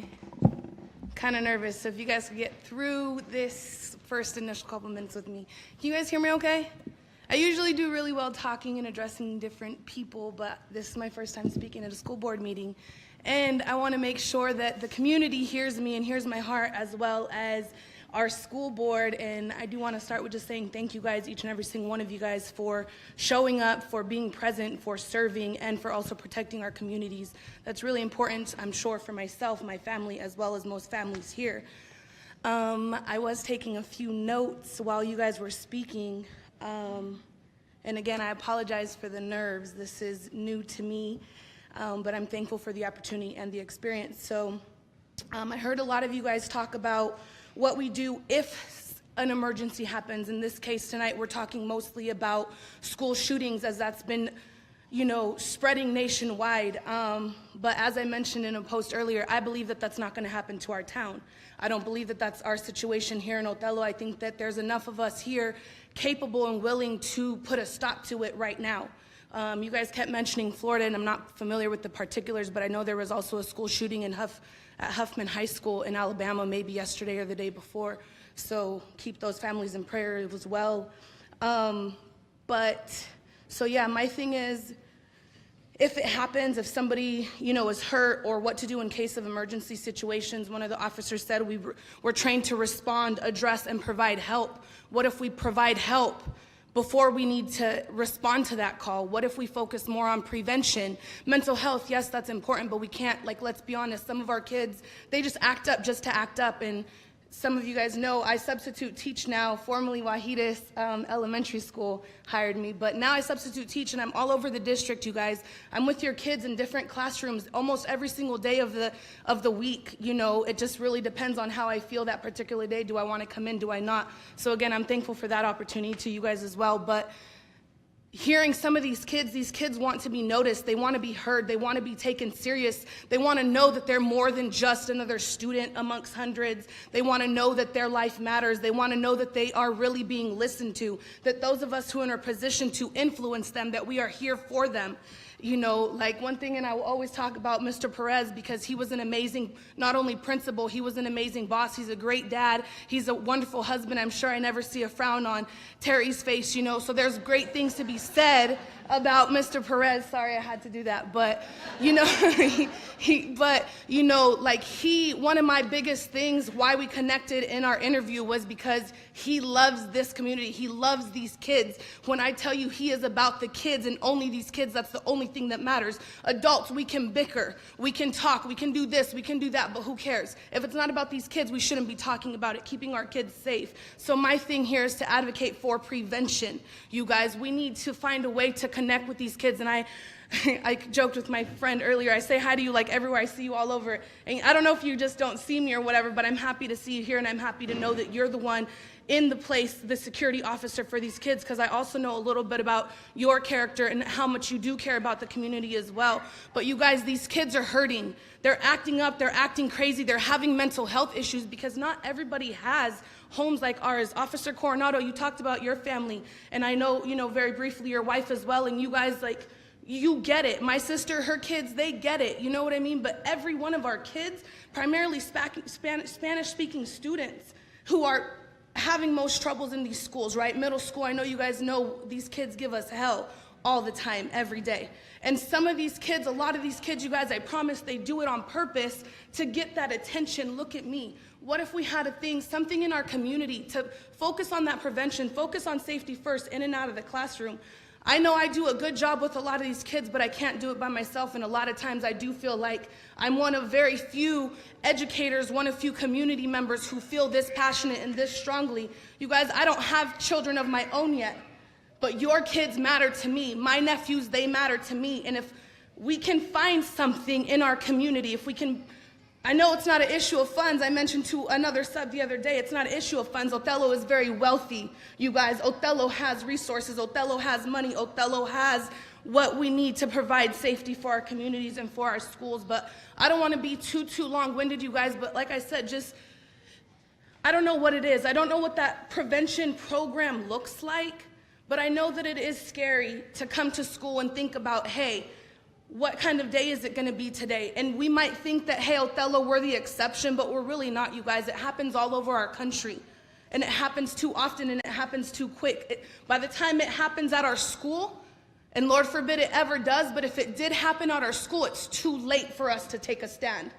Kind of nervous, so if you guys could get through this first initial couple minutes with me. Can you guys hear me okay? I usually do really well talking and addressing different people, but this is my first time speaking at a school board meeting. And I want to make sure that the community hears me and hears my heart, as well as our school board. And I do want to start with just saying thank you guys, each and every single one of you guys, for showing up, for being present, for serving, and for also protecting our communities. That's really important, I'm sure, for myself, my family, as well as most families here. I was taking a few notes while you guys were speaking. And again, I apologize for the nerves. This is new to me, but I'm thankful for the opportunity and the experience. So I heard a lot of you guys talk about what we do if an emergency happens. In this case tonight, we're talking mostly about school shootings, as that's been, you know, spreading nationwide. But as I mentioned in a post earlier, I believe that that's not going to happen to our town. I don't believe that that's our situation here in Othello. I think that there's enough of us here capable and willing to put a stop to it right now. You guys kept mentioning Florida, and I'm not familiar with the particulars, but I know there was also a school shooting in at Huffman High School in Alabama, maybe yesterday or the day before. So keep those families in prayer as well. So yeah, my thing is, if it happens, if somebody, you know, is hurt, or what to do in case of emergency situations. One of the officers said we're trained to respond, address, and provide help. What if we provide help before we need to respond to that call? What if we focus more on prevention? Mental health, yes, that's important, but we can't, like, let's be honest, some of our kids, they just act up just to act up. And some of you guys know I substitute teach now. Formerly Wajidas Elementary School hired me, but now I substitute teach, and I'm all over the district, you guys. I'm with your kids in different classrooms almost every single day of the week. You know, it just really depends on how I feel that particular day. Do I want to come in? Do I not? So again, I'm thankful for that opportunity to you guys as well. But hearing some of these kids want to be noticed. They want to be heard. They want to be taken serious. They want to know that they're more than just another student amongst hundreds. They want to know that their life matters. They want to know that they are really being listened to, that those of us who are in a position to influence them, that we are here for them. You know, like one thing, and I will always talk about Mr. Perez, because he was an amazing, not only principal, he was an amazing boss. He's a great dad. He's a wonderful husband. I'm sure I never see a frown on Terry's face, you know. So there's great things to be said about Mr. Perez. Sorry, I had to do that. But, you know, one of my biggest things why we connected in our interview was because he loves this community. He loves these kids. When I tell you he is about the kids and only these kids, that's the only thing that matters. Adults, we can bicker, we can talk, we can do this, we can do that, but who cares? If it's not about these kids, we shouldn't be talking about it, keeping our kids safe. So my thing here is to advocate for prevention. You guys, we need to find a way to connect with these kids. And I joked with my friend earlier. I say hi to you like everywhere. I see you all over. And I don't know if you just don't see me or whatever, but I'm happy to see you here, and I'm happy to know that you're the one in the place, the security officer for these kids, because I also know a little bit about your character and how much you do care about the community as well. But you guys, these kids are hurting. They're acting up. They're acting crazy. They're having mental health issues because not everybody has homes like ours. Officer Coronado, you talked about your family, and I know, you know, very briefly your wife as well, and you guys, like, you get it. My sister, her kids, they get it. You know what I mean? But every one of our kids, primarily Spanish-speaking students who are having most troubles in these schools, right? Middle school, I know you guys know these kids give us hell all the time, every day. And some of these kids, a lot of these kids, you guys, I promise they do it on purpose to get that attention. Look at me. What if we had something in our community to focus on that prevention, focus on safety first, in and out of the classroom? I know I do a good job with a lot of these kids, but I can't do it by myself, and a lot of times I do feel like I'm one of very few educators, one of few community members who feel this passionate and this strongly. You guys, I don't have children of my own yet, but your kids matter to me. My nephews, they matter to me, and if we can find something in our community, if we can, I know it's not an issue of funds. I mentioned to another sub the other day, it's not an issue of funds. Othello is very wealthy, you guys. Othello has resources. Othello has money. Othello has what we need to provide safety for our communities and for our schools. But I don't want to be too long-winded, you guys. But like I said, I don't know what it is. I don't know what that prevention program looks like. But I know that it is scary to come to school and think about, hey, what kind of day is it going to be today? And we might think that, hey, Othello, we're the exception, but we're really not, you guys. It happens all over our country. And it happens too often, and it happens too quick. By the time it happens at our school, and Lord forbid it ever does, but if it did happen at our school, it's too late for us to take a stand.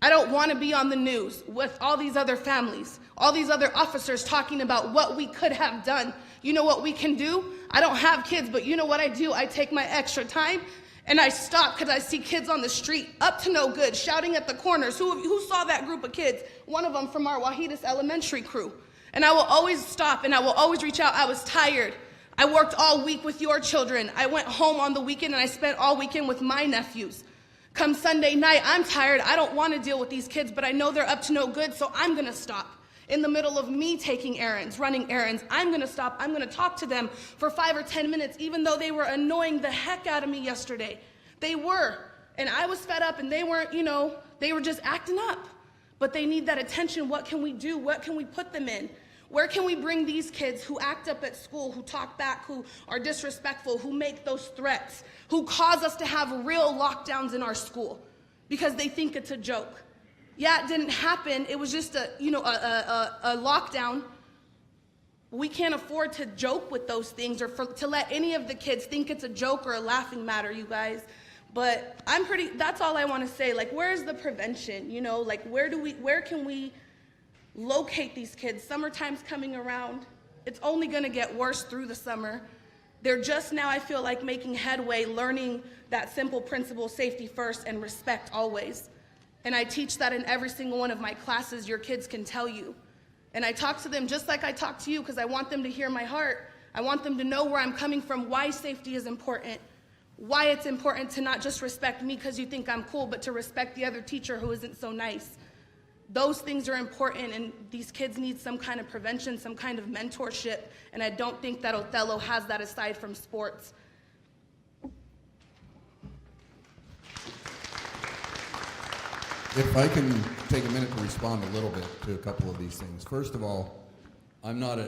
I don't want to be on the news with all these other families, all these other officers talking about what we could have done. You know what we can do? I don't have kids, but you know what I do? I take my extra time and I stop because I see kids on the street up to no good, shouting at the corners. Who saw that group of kids? One of them from our Wajitas Elementary crew. And I will always stop and I will always reach out. I was tired. I worked all week with your children. I went home on the weekend and I spent all weekend with my nephews. Come Sunday night, I'm tired. I don't want to deal with these kids, but I know they're up to no good, so I'm going to stop. In the middle of me taking errands, running errands, I'm going to stop. I'm going to talk to them for 5 or 10 minutes, even though they were annoying the heck out of me yesterday. They were. And I was fed up, and they weren't, they were just acting up. But they need that attention. What can we do? What can we put them in? Where can we bring these kids who act up at school, who talk back, who are disrespectful, who make those threats, who cause us to have real lockdowns in our school because they think it's a joke? Yeah, it didn't happen. It was just a lockdown. We can't afford to joke with those things or to let any of the kids think it's a joke or a laughing matter, you guys. But that's all I want to say. Like, where's the prevention? Where can we locate these kids? Summertime's coming around. It's only going to get worse through the summer. They're just now, I feel like, making headway, learning that simple principle, safety first and respect always. And I teach that in every single one of my classes. Your kids can tell you. And I talk to them just like I talk to you because I want them to hear my heart. I want them to know where I'm coming from, why safety is important, why it's important to not just respect me because you think I'm cool, but to respect the other teacher who isn't so nice. Those things are important, and these kids need some kind of prevention, some kind of mentorship, and I don't think that Othello has that aside from sports. If I can take a minute to respond a little bit to a couple of these things. First of all, I'm not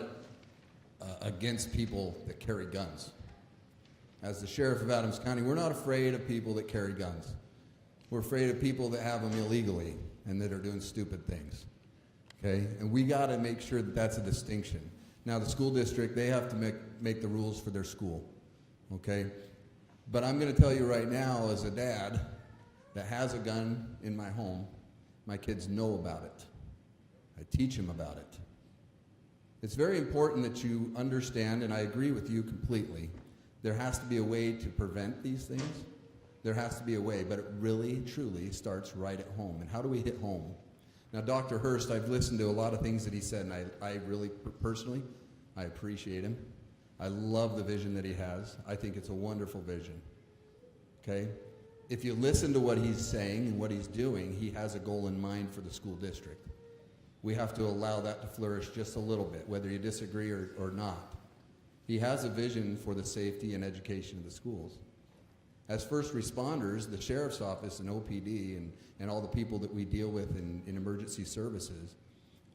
against people that carry guns. As the sheriff of Adams County, we're not afraid of people that carry guns. We're afraid of people that have them illegally and that are doing stupid things, okay? And we got to make sure that that's a distinction. Now, the school district, they have to make the rules for their school, okay? But I'm going to tell you right now, as a dad that has a gun in my home, my kids know about it. I teach them about it. It's very important that you understand, and I agree with you completely, there has to be a way to prevent these things. There has to be a way, but it really, truly starts right at home. And how do we hit home? Now, Dr. Hurst, I've listened to a lot of things that he said, and I really, personally, I appreciate him. I love the vision that he has. I think it's a wonderful vision, okay? If you listen to what he's saying and what he's doing, he has a goal in mind for the school district. We have to allow that to flourish just a little bit, whether you disagree or not. He has a vision for the safety and education of the schools. As first responders, the sheriff's office and OPD and all the people that we deal with in emergency services,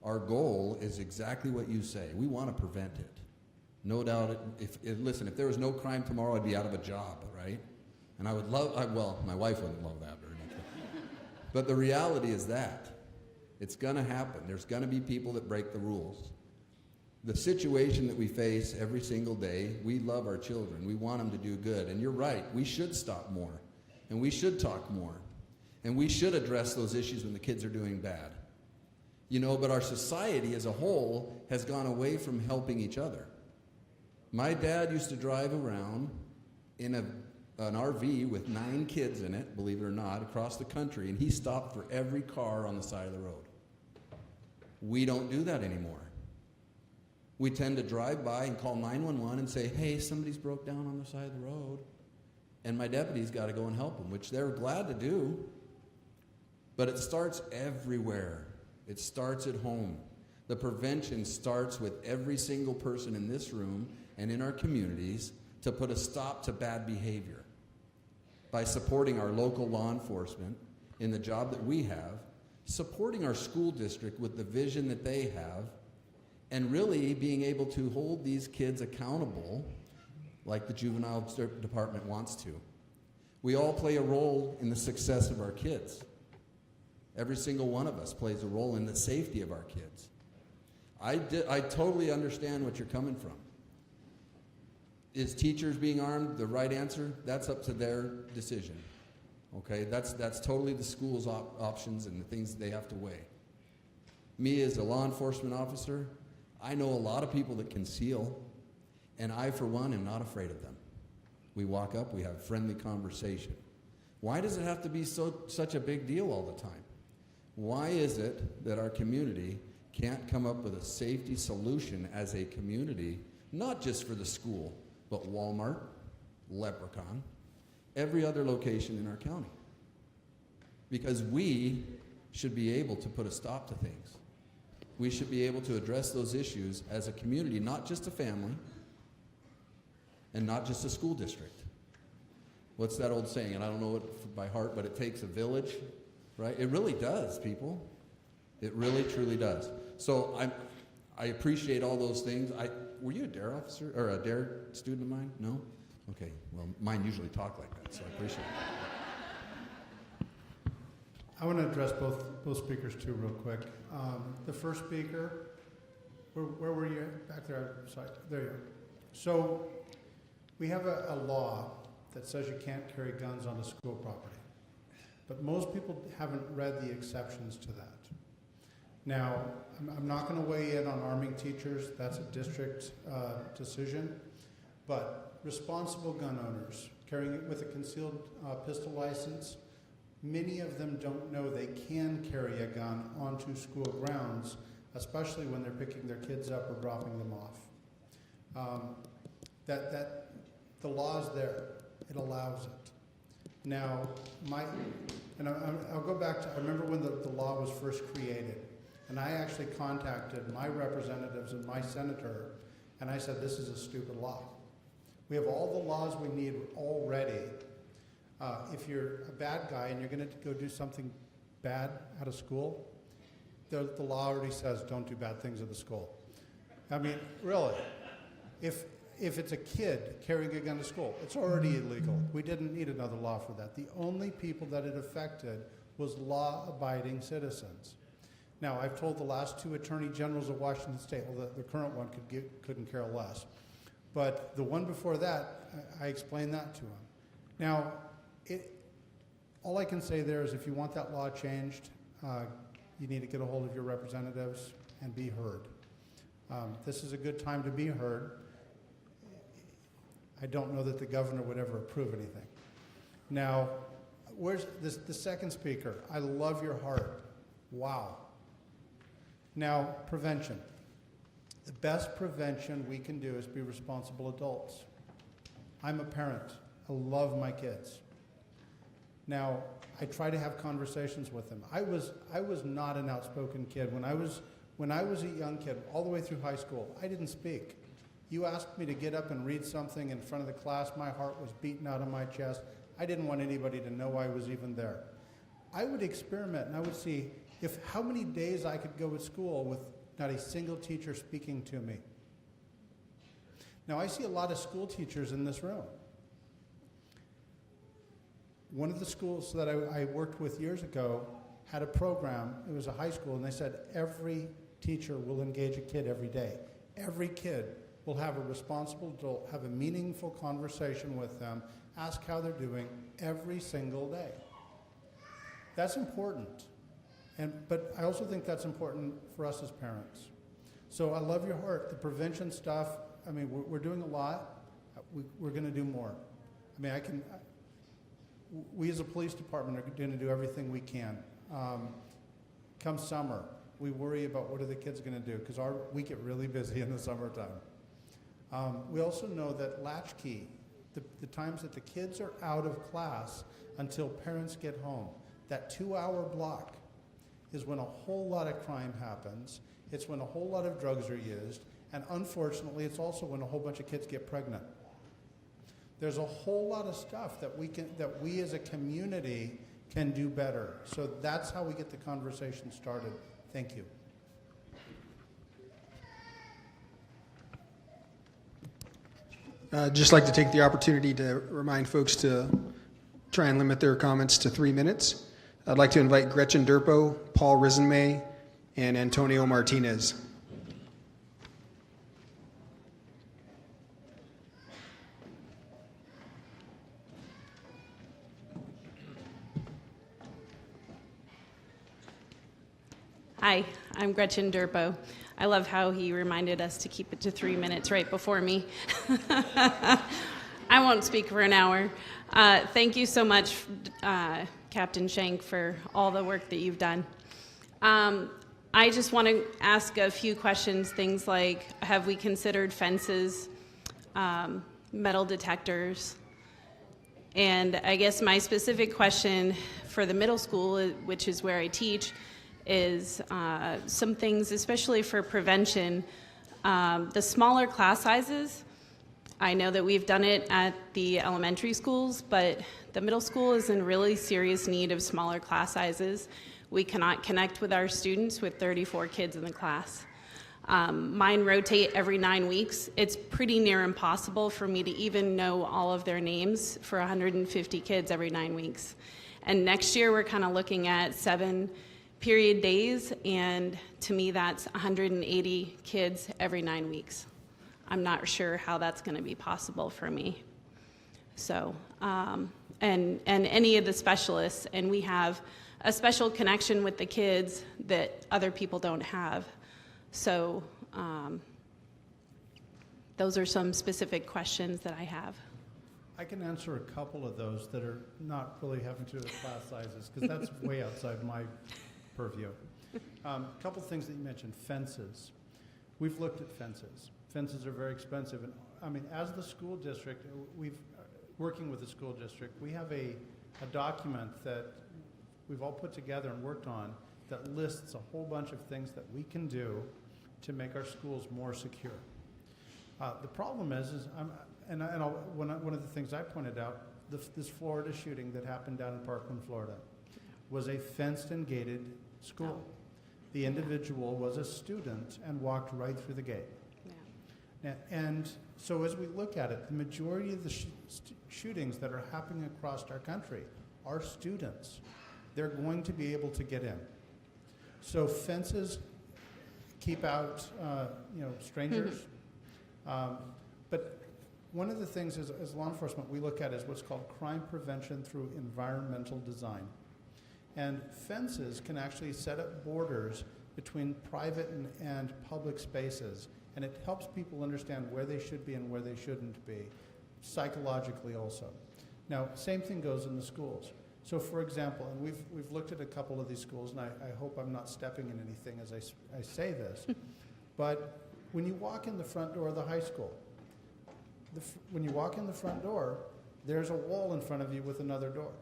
our goal is exactly what you say. We want to prevent it. No doubt, listen, if there was no crime tomorrow, I'd be out of a job, right? And I would well, my wife wouldn't love that very much. But the reality is that it's going to happen. There's going to be people that break the rules. The situation that we face every single day, we love our children. We want them to do good. And you're right, we should stop more. And we should talk more. And we should address those issues when the kids are doing bad. You know, but our society as a whole has gone away from helping each other. My dad used to drive around in an RV with 9 kids in it, believe it or not, across the country, and he stopped for every car on the side of the road. We don't do that anymore. We tend to drive by and call 911 and say, hey, somebody's broke down on the side of the road, and my deputy's got to go and help them, which they're glad to do. But it starts everywhere. It starts at home. The prevention starts with every single person in this room and in our communities to put a stop to bad behavior by supporting our local law enforcement in the job that we have, supporting our school district with the vision that they have, and really being able to hold these kids accountable like the juvenile department wants to. We all play a role in the success of our kids. Every single one of us plays a role in the safety of our kids. I totally understand what you're coming from. Is teachers being armed the right answer? That's up to their decision. Okay, that's totally the school's options and the things they have to weigh. Me as a law enforcement officer, I know a lot of people that conceal, and I, for one, am not afraid of them. We walk up, we have friendly conversation. Why does it have to be such a big deal all the time? Why is it that our community can't come up with a safety solution as a community, not just for the school, but Walmart, Leprechaun, every other location in our county? Because we should be able to put a stop to things. We should be able to address those issues as a community, not just a family, and not just a school district. What's that old saying? And I don't know it by heart, but it takes a village, right? It really does, people. It really, truly does. So I appreciate all those things. Were you a DARE officer or a DARE student of mine? No? Okay. Well, mine usually talk like that, so I appreciate it. I want to address both speakers too real quick. The first speaker, where were you? Back there, sorry, there you are. So we have a law that says you can't carry guns onto school property. But most people haven't read the exceptions to that. Now, I'm not going to weigh in on arming teachers. That's a district decision. But responsible gun owners carrying it with a concealed pistol license, many of them don't know they can carry a gun onto school grounds, especially when they're picking their kids up or dropping them off. The law is there. It allows it. Now, I'll go back to, I remember when the law was first created, and I actually contacted my representatives and my senator, and I said, this is a stupid law. We have all the laws we need already. If you're a bad guy and you're going to go do something bad out of school, the law already says don't do bad things at the school. I mean, really, if it's a kid carrying a gun to school, it's already illegal. We didn't need another law for that. The only people that it affected was law-abiding citizens. Now, I've told the last 2 attorney generals of Washington State, well, the current one couldn't care less. But the one before that, I explained that to him. Now, all I can say there is if you want that law changed, you need to get a hold of your representatives and be heard. This is a good time to be heard. I don't know that the governor would ever approve anything. Now, where's the second speaker? I love your heart. Wow. Now, prevention. The best prevention we can do is be responsible adults. I'm a parent. I love my kids. Now, I try to have conversations with them. I was not an outspoken kid. When I was a young kid, all the way through high school, I didn't speak. You asked me to get up and read something in front of the class, my heart was beating out of my chest. I didn't want anybody to know I was even there. I would experiment and I would see how many days I could go to school with not a single teacher speaking to me. Now, I see a lot of school teachers in this room. One of the schools that I worked with years ago had a program. It was a high school, and they said every teacher will engage a kid every day. every kid will have a responsible adult, have a meaningful conversation with them, ask how they're doing every single day. That's important. But I also think that's important for us as parents. So I love your heart. The prevention stuff, I mean, we're doing a lot. We're going to do more. I mean, we as a police department are going to do everything we can. Come summer, we worry about what are the kids going to do, because we get really busy in the summertime. We also know that latchkey, the times that the kids are out of class until parents get home, that 2-hour block is when a whole lot of crime happens. It's when a whole lot of drugs are used, and unfortunately, it's also when a whole bunch of kids get pregnant. There's a whole lot of stuff that we as a community can do better. So that's how we get the conversation started. Thank you. Just like to take the opportunity to remind folks to try and limit their comments to 3 minutes. I'd like to invite Gretchen Durpo, Paul Risenmay, and Antonio Martinez. Hi, I'm Gretchen Durpo. I love how he reminded us to keep it to 3 minutes right before me. I won't speak for an hour. Thank you so much, Captain Shank, for all the work that you've done. I just want to ask a few questions, things like, have we considered fences, metal detectors? And I guess my specific question for the middle school, which is where I teach, is some things, especially for prevention. The smaller class sizes, I know that we've done it at the elementary schools, but the middle school is in really serious need of smaller class sizes. We cannot connect with our students with 34 kids in the class. Mine rotate every 9 weeks. It's pretty near impossible for me to even know all of their names for 150 kids every 9 weeks. And next year, we're kind of looking at 7 period days, and to me, that's 180 kids every 9 weeks. I'm not sure how that's going to be possible for me. So, and any of the specialists, and we have a special connection with the kids that other people don't have. So, those are some specific questions that I have. I can answer a couple of those that are not really having to do with class sizes, because that's way outside my purview. A couple things that you mentioned, fences. We've looked at fences. Fences are very expensive. And I mean, as the school district, working with the school district, we have a document that we've all put together and worked on that lists a whole bunch of things that we can do to make our schools more secure. The problem is one of the things I pointed out, this Florida shooting that happened down in Parkland, Florida, was a fenced and gated school. The individual was a student and walked right through the gate. Yeah. And so as we look at it, the majority of the shootings that are happening across our country are students. They're going to be able to get in. So fences keep out, strangers. But one of the things as law enforcement we look at is what's called crime prevention through environmental design. And fences can actually set up borders between private and public spaces, and it helps people understand where they should be and where they shouldn't be, psychologically also. Now, same thing goes in the schools. So for example, and we've looked at a couple of these schools, and I hope I'm not stepping in anything as I say this, but when you walk in the front door of the high school, when you walk in the front door, there's a wall in front of you with another door.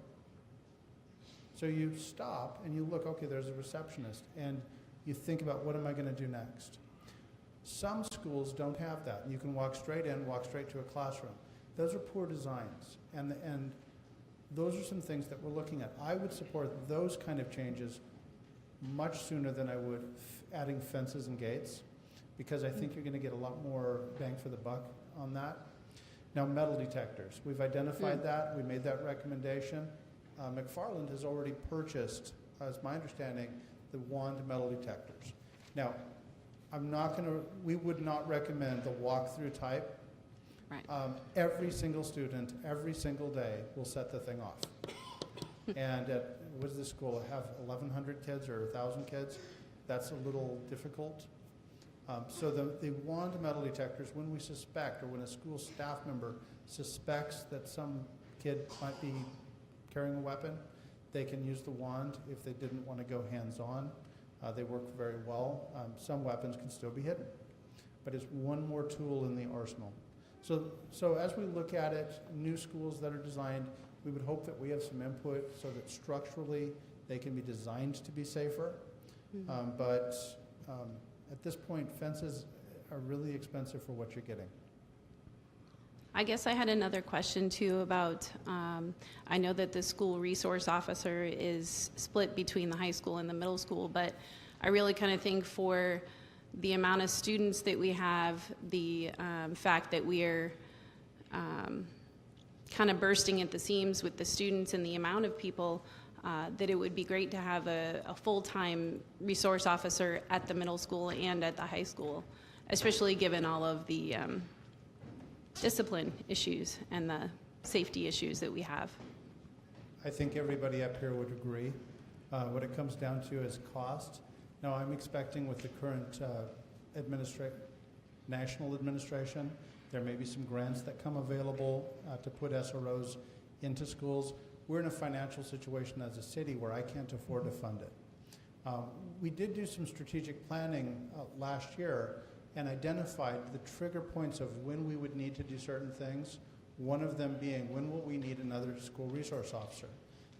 So you stop and you look, okay, there's a receptionist, and you think about, what am I going to do next? Some schools don't have that. You can walk straight in, walk straight to a classroom. Those are poor designs, and those are some things that we're looking at. I would support those kind of changes much sooner than I would adding fences and gates, because I think you're going to get a lot more bang for the buck on that. Now, metal detectors. We've identified that. We made that recommendation. McFarland has already purchased, as my understanding, the wand metal detectors. Now, we would not recommend the walkthrough type. Right. Every single student, every single day will set the thing off. And what does this school have, 1,100 kids or 1,000 kids? That's a little difficult. So the wand metal detectors, when we suspect, or when a school staff member suspects that some kid might be carrying a weapon, they can use the wand if they didn't want to go hands-on. They work very well. Some weapons can still be hidden, but it's one more tool in the arsenal. So as we look at it, new schools that are designed, we would hope that we have some input so that structurally they can be designed to be safer. Mm-hmm. But at this point, fences are really expensive for what you're getting. I guess I had another question too about, I know that the school resource officer is split between the high school and the middle school, but I really kind of think for the amount of students that we have, the fact that we are kind of bursting at the seams with the students and the amount of people, that it would be great to have a full-time resource officer at the middle school and at the high school, especially given all of the discipline issues and the safety issues that we have. I think everybody up here would agree. What it comes down to is cost. Now, I'm expecting with the current national administration, there may be some grants that come available to put SROs into schools. We're in a financial situation as a city where I can't afford to fund it. We did do some strategic planning last year and identified the trigger points of when we would need to do certain things, one of them being when will we need another school resource officer.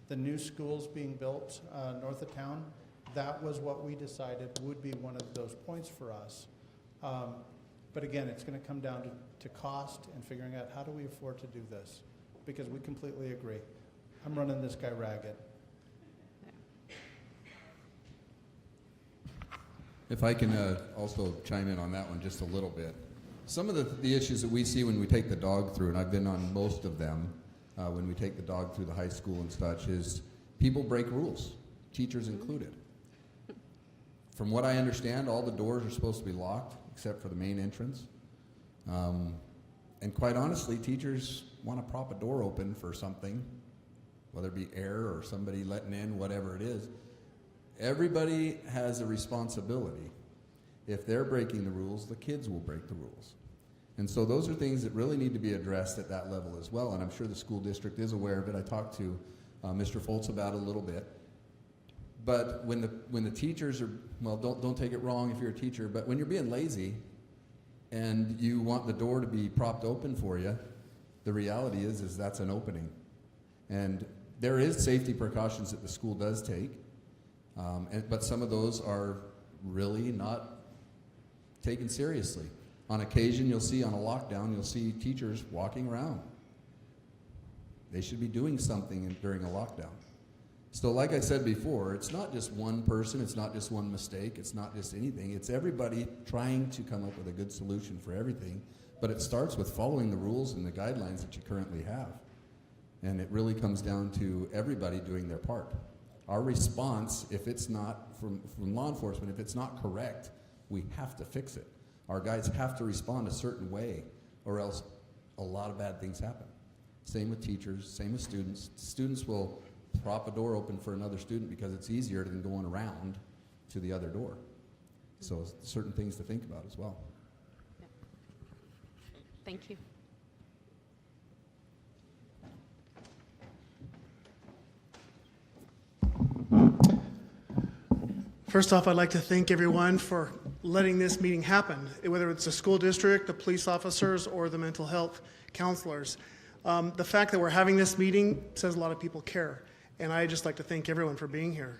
The new schools being built north of town, that was what we decided would be one of those points for us. But again, it's going to come down to cost and figuring out how do we afford to do this, because we completely agree. I'm running this guy ragged. If I can also chime in on that one just a little bit. Some of the issues that we see when we take the dog through, and I've been on most of them, when we take the dog through the high school and such, is people break rules, teachers included. From what I understand, all the doors are supposed to be locked except for the main entrance. And quite honestly, teachers want to prop a door open for something, whether it be air or somebody letting in, whatever it is. Everybody has a responsibility. If they're breaking the rules, the kids will break the rules. And so those are things that really need to be addressed at that level as well, and I'm sure the school district is aware of it. I talked to Mr. Foltz about it a little bit. But when the teachers are, well, don't take it wrong if you're a teacher, but when you're being lazy and you want the door to be propped open for you, the reality is that's an opening. And there is safety precautions that the school does take, but some of those are really not taken seriously. On occasion, you'll see on a lockdown, you'll see teachers walking around. They should be doing something during a lockdown. So like I said before, it's not just one person, it's not just one mistake, it's not just anything, it's everybody trying to come up with a good solution for everything, but it starts with following the rules and the guidelines that you currently have. And it really comes down to everybody doing their part. Our response, if it's not, from law enforcement, if it's not correct, we have to fix it. Our guys have to respond a certain way, or else a lot of bad things happen. Same with teachers, same with students. Students will prop a door open for another student because it's easier than going around to the other door. So certain things to think about as well. Yeah. Thank you. First off, I'd like to thank everyone for letting this meeting happen, whether it's the school district, the police officers, or the mental health counselors. The fact that we're having this meeting says a lot of people care, and I'd just like to thank everyone for being here.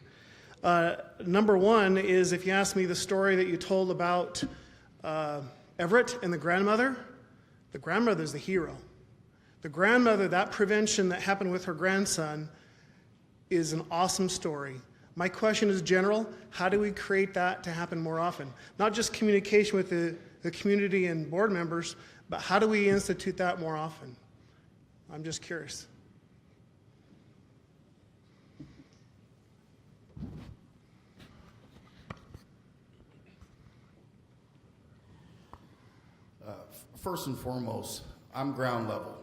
Number one is, if you ask me the story that you told about Everett and the grandmother's the hero. The grandmother, that prevention that happened with her grandson is an awesome story. My question is general: how do we create that to happen more often? Not just communication with the community and board members, but how do we institute that more often? I'm just curious. First and foremost, I'm ground level,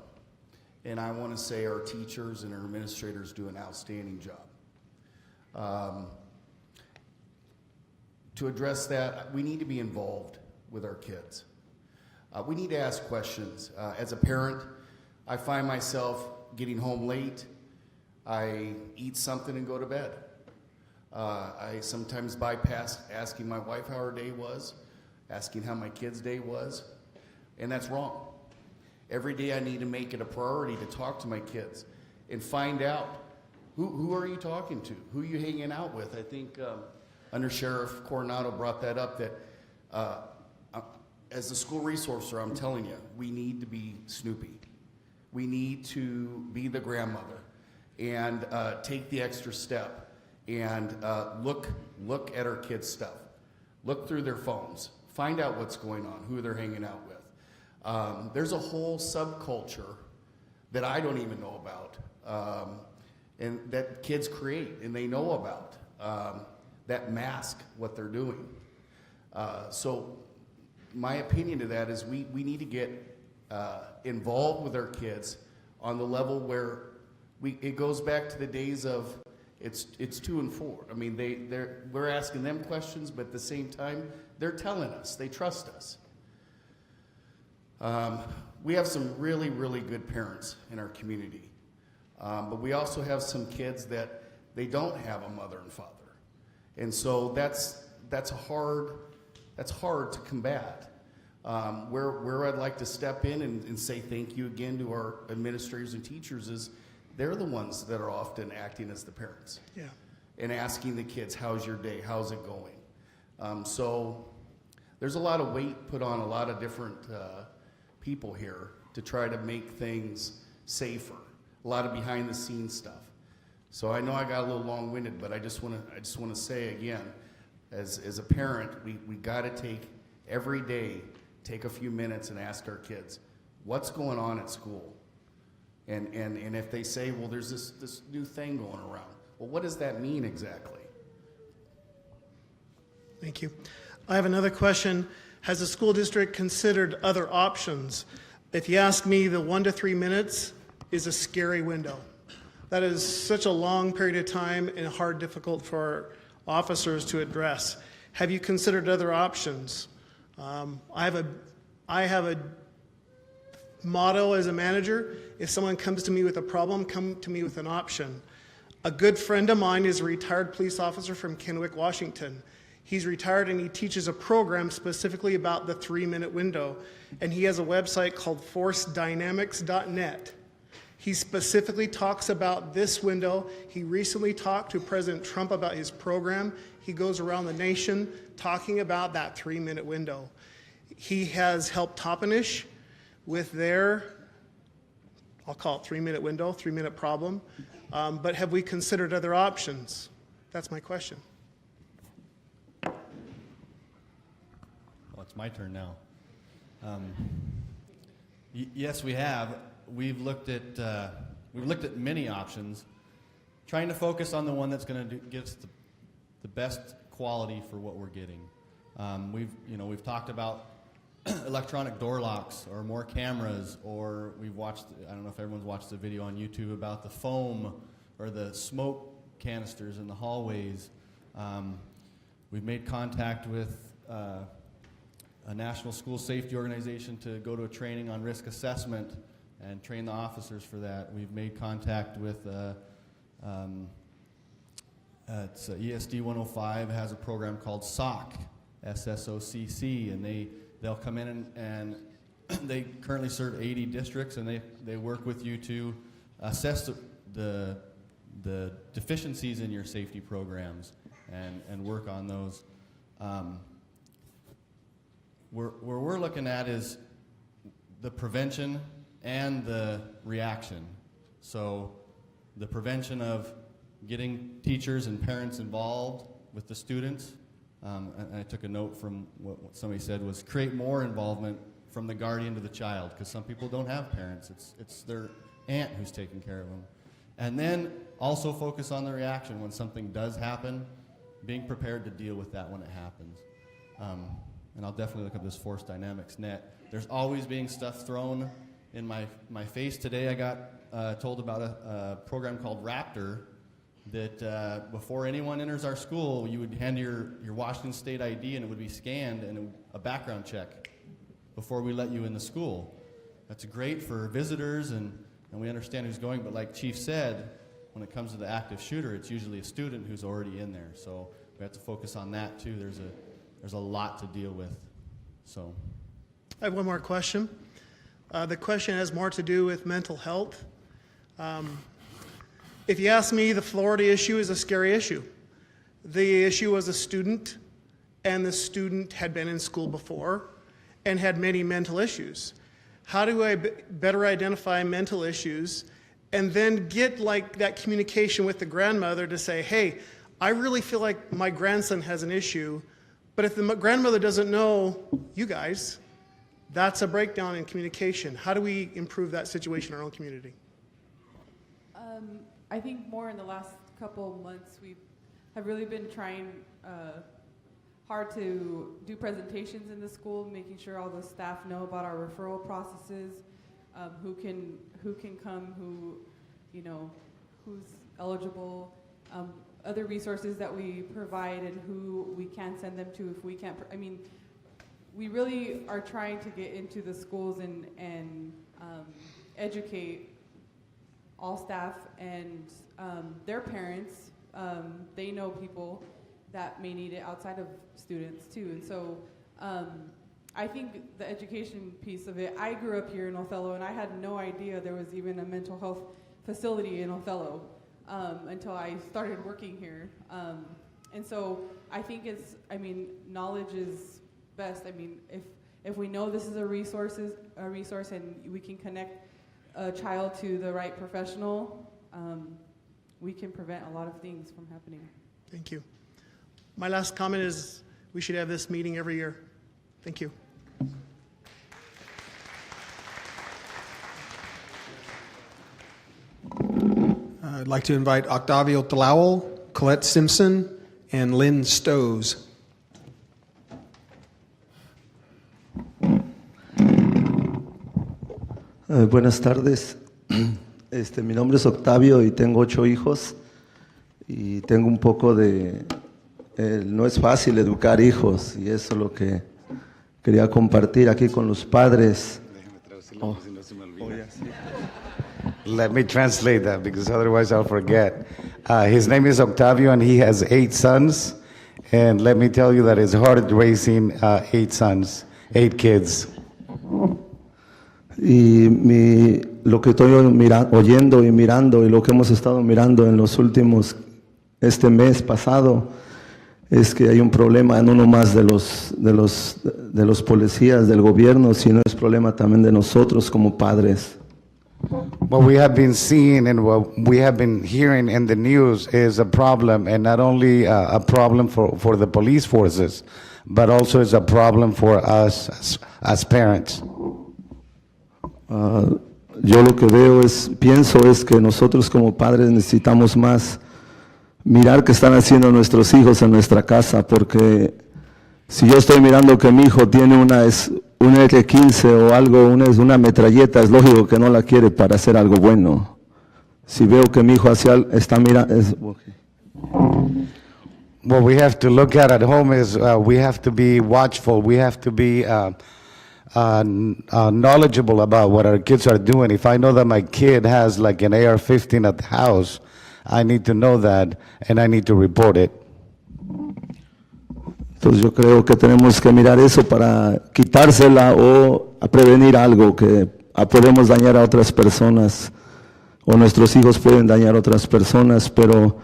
and I want to say our teachers and our administrators do an outstanding job. To address that, we need to be involved with our kids. We need to ask questions. As a parent, I find myself getting home late. I eat something and go to bed. I sometimes bypass asking my wife how her day was, asking how my kid's day was, and that's wrong. Every day I need to make it a priority to talk to my kids and find out who are you talking to, who are you hanging out with. I think Under Sheriff Coronado brought that up, that as the school resource officer, I'm telling you, we need to be Snoopy. We need to be the grandmother and take the extra step and look at our kids' stuff. Look through their phones. Find out what's going on, who they're hanging out with. There's a whole subculture that I don't even know about, and that kids create and they know about, that mask what they're doing. So my opinion to that is we need to get involved with our kids on the level where it goes back to the days of it's 2 and 4. I mean, we're asking them questions, but at the same time, they're telling us, they trust us. We have some really, really good parents in our community, but we also have some kids that they don't have a mother and father, and so that's hard to combat. Where I'd like to step in and say thank you again to our administrators and teachers is they're the ones that are often acting as the parents. Yeah. And asking the kids, how's your day? How's it going? So there's a lot of weight put on a lot of different people here to try to make things safer. A lot of behind the scenes stuff. So I know I got a little long-winded, but I just want to say again, as a parent, we got to take every day, take a few minutes and ask our kids, what's going on at school? And if they say, well, there's this new thing going around, well, what does that mean exactly? Thank you. I have another question. Has the school district considered other options? If you ask me, the 1 to 3 minutes is a scary window. That is such a long period of time and difficult for officers to address. Have you considered other options? I have a motto as a manager: if someone comes to me with a problem, come to me with an option. A good friend of mine is a retired police officer from Kennewick, Washington. He's retired and he teaches a program specifically about the 3-minute window. And he has a website called forcedynamics.net. He specifically talks about this window. He recently talked to President Trump about his program. He goes around the nation talking about that 3-minute window. He has helped Toppenish with their, I'll call it 3-minute window, 3-minute problem. But have we considered other options? That's my question. Well, it's my turn now. Yes, we have. We've looked at many options, trying to focus on the one that's going to give us the best quality for what we're getting. We've talked about electronic door locks or more cameras, or we've watched, I don't know if everyone's watched the video on YouTube about the foam or the smoke canisters in the hallways. We've made contact with a national school safety organization to go to a training on risk assessment and train the officers for that. We've made contact with ESD 105 has a program called SOCC, SSOCC, and they'll come in and they currently serve 80 districts, and they work with you to assess the deficiencies in your safety programs and work on those. Where we're looking at is the prevention and the reaction. So the prevention of getting teachers and parents involved with the students. And I took a note from what somebody said was create more involvement from the guardian to the child, because some people don't have parents. It's their aunt who's taking care of them. And then also focus on the reaction when something does happen, being prepared to deal with that when it happens. and I'll definitely look up this force dynamics net. There's always being stuff thrown in my face. Today I got told about a program called Raptor that before anyone enters our school, you would hand your Washington State ID and it would be scanned and a background check before we let you in the school. That's great for visitors and we understand who's going, but like Chief said, when it comes to the active shooter, it's usually a student who's already in there. So we have to focus on that too. There's a lot to deal with. So I have one more question. The question has more to do with mental health. If you ask me, the Florida issue is a scary issue. The issue was a student, and the student had been in school before and had many mental issues. How do I better identify mental issues and then get like that communication with the grandmother to say, hey, I really feel like my grandson has an issue, but if the grandmother doesn't know you guys, that's a breakdown in communication. How do we improve that situation in our own community? I think more in the last couple of months, we have really been trying hard to do presentations in the school, making sure all the staff know about our referral processes, who can come, who's eligible, other resources that we provide, and who we can send them to if we can't. We really are trying to get into the schools and educate all staff and their parents. They know people that may need it outside of students too. And so I think the education piece of it, I grew up here in Othello and I had no idea there was even a mental health facility in Othello until I started working here. And so I think knowledge is best. If we know this is a resource and we can connect a child to the right professional, we can prevent a lot of things from happening. Thank you. My last comment is we should have this meeting every year. Thank you. I'd like to invite Octavio Talawal, Colette Simpson, and Lynn Stows. Buenas tardes. Mi nombre es Octavio y tengo 8 hijos y tengo un poco de... no es fácil educar hijos y eso es lo que quería compartir aquí con los padres. Let me translate that because otherwise I'll forget. His name is Octavio and he has 8 sons. And let me tell you that it's hard raising 8 sons, 8 kids. Y lo que estoy oyendo y mirando y lo que hemos estado mirando en los últimos, este mes pasado, es que hay un problema no nomás de los policías, del gobierno, sino es problema también de nosotros como padres. What we have been seeing and what we have been hearing in the news is a problem, and not only a problem for the police forces, but also is a problem for us as parents. Yo lo que pienso es que nosotros como padres necesitamos más mirar qué están haciendo nuestros hijos en nuestra casa, porque si yo estoy mirando que mi hijo tiene un R15 o algo, una metralleta, es lógico que no la quiere para hacer algo bueno. Si veo que mi hijo está mirando... What we have to look at home is we have to be watchful. We have to be knowledgeable about what our kids are doing. If I know that my kid has like an AR-15 at the house, I need to know that and I need to report it. Entonces yo creo que tenemos que mirar eso para quitársela o a prevenir algo que podemos dañar a otras personas o nuestros hijos pueden dañar a otras personas, pero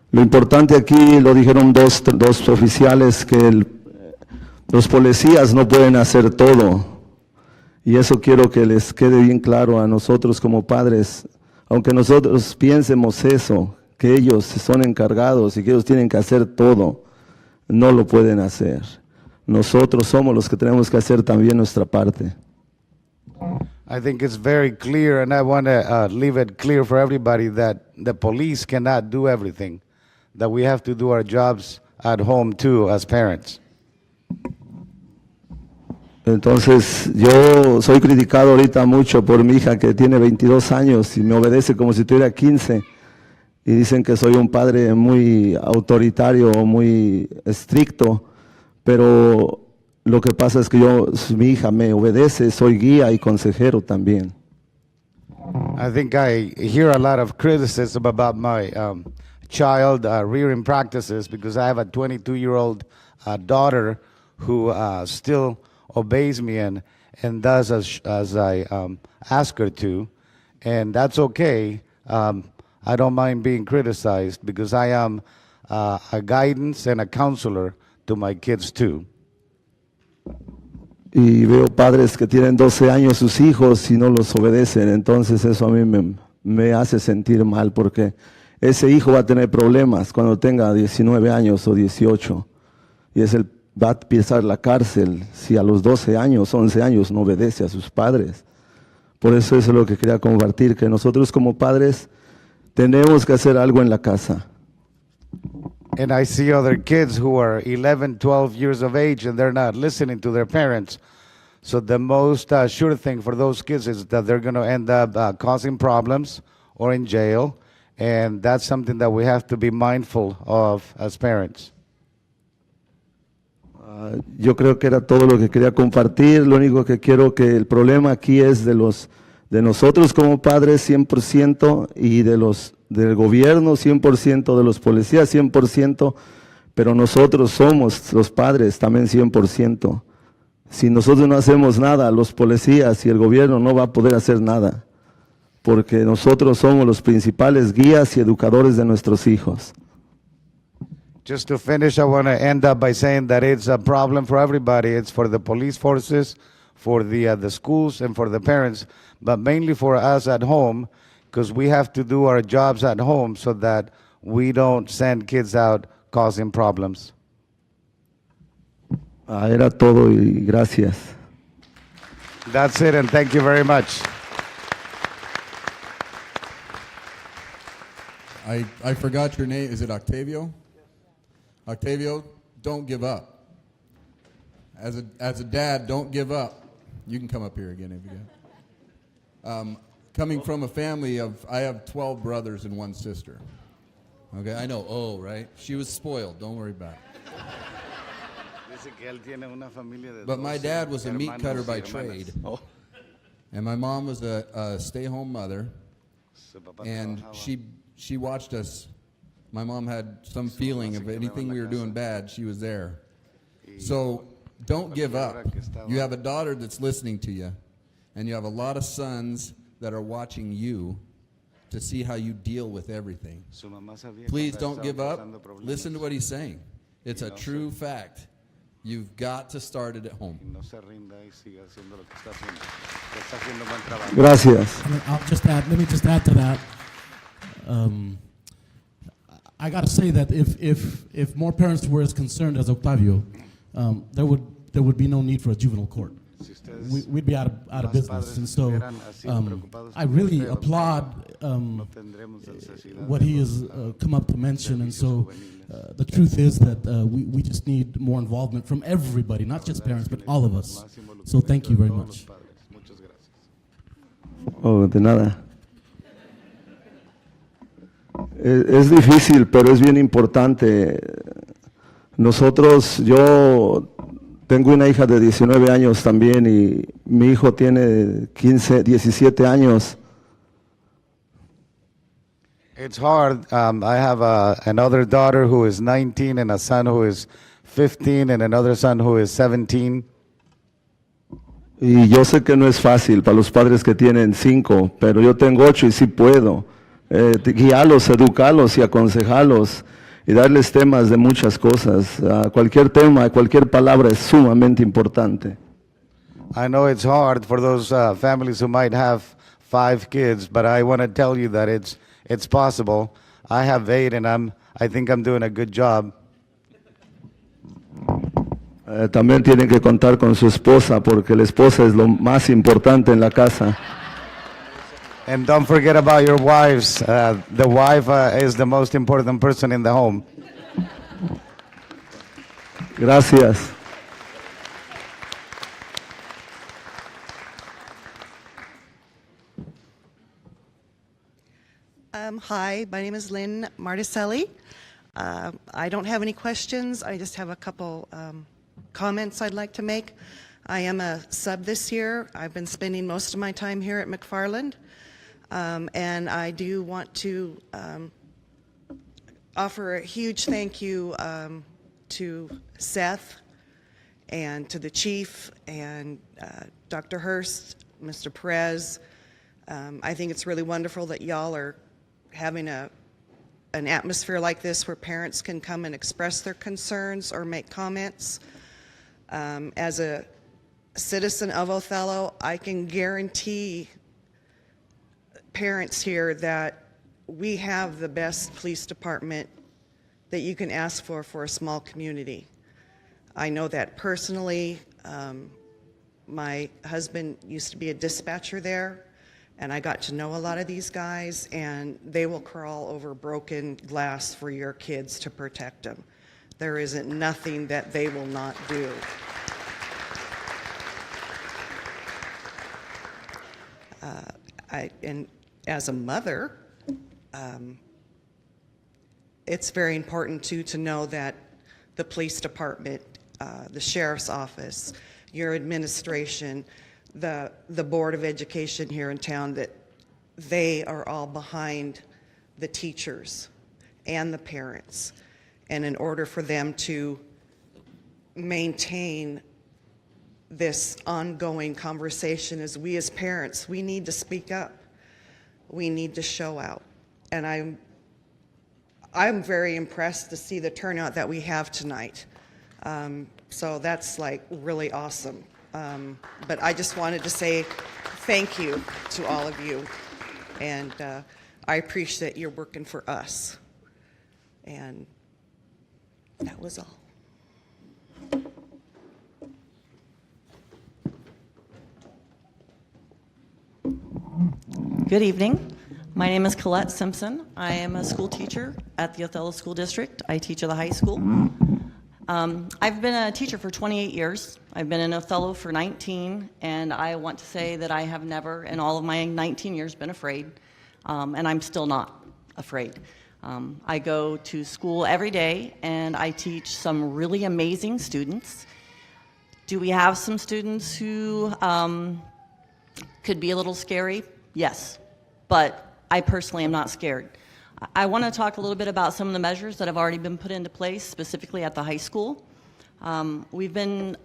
lo importante aquí, lo dijeron dos oficiales, que los policías no pueden hacer todo. Y eso quiero que les quede bien claro a nosotros como padres, aunque nosotros piensemos eso, que ellos son encargados y que ellos tienen que hacer todo, no lo pueden hacer. Nosotros somos los que tenemos que hacer también nuestra parte. I think it's very clear, and I want to leave it clear for everybody that the police cannot do everything, that we have to do our jobs at home too as parents. Entonces, yo soy criticado ahorita mucho por mi hija que tiene 22 años y me obedece como si tuviera 15. Y dicen que soy un padre muy autoritario, muy estricto, pero lo que pasa es que mi hija me obedece, soy guía y consejero también. I think I hear a lot of criticism about my child rearing practices because I have a 22-year-old daughter who still obeys me and does as I ask her to, and that's okay. I don't mind being criticized because I am a guidance and a counselor to my kids too. Y veo padres que tienen 12 años sus hijos y no los obedecen, entonces eso a mí me hace sentir mal porque ese hijo va a tener problemas cuando tenga 19 años o 18 y va a pisar la cárcel si a los 12 años, 11 años no obedece a sus padres. Por eso es lo que quería compartir, que nosotros como padres tenemos que hacer algo en la casa. And I see other kids who are 11, 12 years of age and they're not listening to their parents. So the most sure thing for those kids is that they're going to end up causing problems or in jail. And that's something that we have to be mindful of as parents. Yo creo que era todo lo que quería compartir. Lo único que quiero que el problema aquí es de nosotros como padres 100% y del gobierno 100%, de los policías 100%, pero nosotros somos los padres también 100%. Si nosotros no hacemos nada, los policías y el gobierno no va a poder hacer nada, porque nosotros somos los principales guías y educadores de nuestros hijos. Just to finish, I want to end up by saying that it's a problem for everybody. It's for the police forces, for the schools, and for the parents, but mainly for us at home, because we have to do our jobs at home so that we don't send kids out causing problems. Era todo y gracias. That's it, and thank you very much. I forgot your name. Is it Octavio? Octavio, don't give up. As a dad, don't give up. You can come up here again if you can. Coming from a family I have 12 brothers and 1 sister. Okay, I know, right? She was spoiled, don't worry about it. But my dad was a meat cutter by trade. And my mom was a stay-home mother. And she watched us. My mom had some feeling of anything we were doing bad, she was there. So don't give up. You have a daughter that's listening to you, and you have a lot of sons that are watching you to see how you deal with everything. Please don't give up. Listen to what he's saying. It's a true fact. You've got to start it at home. Gracias. Let me just add to that. I got to say that if more parents were as concerned as Octavio, there would be no need for a juvenile court. We'd be out of business. And so I really applaud what he has come up to mention. And so the truth is that we just need more involvement from everybody, not just parents, but all of us. So thank you very much. Oh, de nada. Es difícil, pero es bien importante. Yo tengo una hija de 19 años también y mi hijo tiene 17 años. It's hard. I have another daughter who is 19 and a son who is 15 and another son who is 17. Y yo sé que no es fácil para los padres que tienen 5, pero yo tengo 8 y sí puedo. Guiarlos, educarlos y aconsejarlos y darles temas de muchas cosas. Cualquier tema, cualquier palabra es sumamente importante. I know it's hard for those families who might have 5 kids, but I want to tell you that it's possible. I have 8 and I think I'm doing a good job. También tienen que contar con su esposa porque la esposa es lo más importante en la casa. And don't forget about your wives. The wife is the most important person in the home. Gracias. Hi, my name is Lynn Marticelli. I don't have any questions. I just have a couple comments I'd like to make. I am a sub this year. I've been spending most of my time here at McFarland. And I do want to offer a huge thank you to Seth and to the chief and Dr. Hurst, Mr. Perez. I think it's really wonderful that y'all are having an atmosphere like this where parents can come and express their concerns or make comments. As a citizen of Othello, I can guarantee parents here that we have the best police department that you can ask for a small community. I know that personally. My husband used to be a dispatcher there, and I got to know a lot of these guys, and they will crawl over broken glass for your kids to protect them. There isn't nothing that they will not do. And as a mother, it's very important too to know that the police department, the sheriff's office, your administration, the Board of Education here in town, that they are all behind the teachers and the parents. And in order for them to maintain this ongoing conversation, as we as parents, we need to speak up. We need to show out. And I'm very impressed to see the turnout that we have tonight. So that's like really awesome. But I just wanted to say thank you to all of you. And I appreciate that you're working for us. And that was all. Good evening. My name is Colette Simpson. I am a school teacher at the Othello School District. I teach at the high school. I've been a teacher for 28 years. I've been in Othello for 19, and I want to say that I have never, in all of my 19 years, been afraid, and I'm still not afraid. I go to school every day, and I teach some really amazing students. Do we have some students who could be a little scary? Yes, but I personally am not scared. I want to talk a little bit about some of the measures that have already been put into place, specifically at the high school. We've been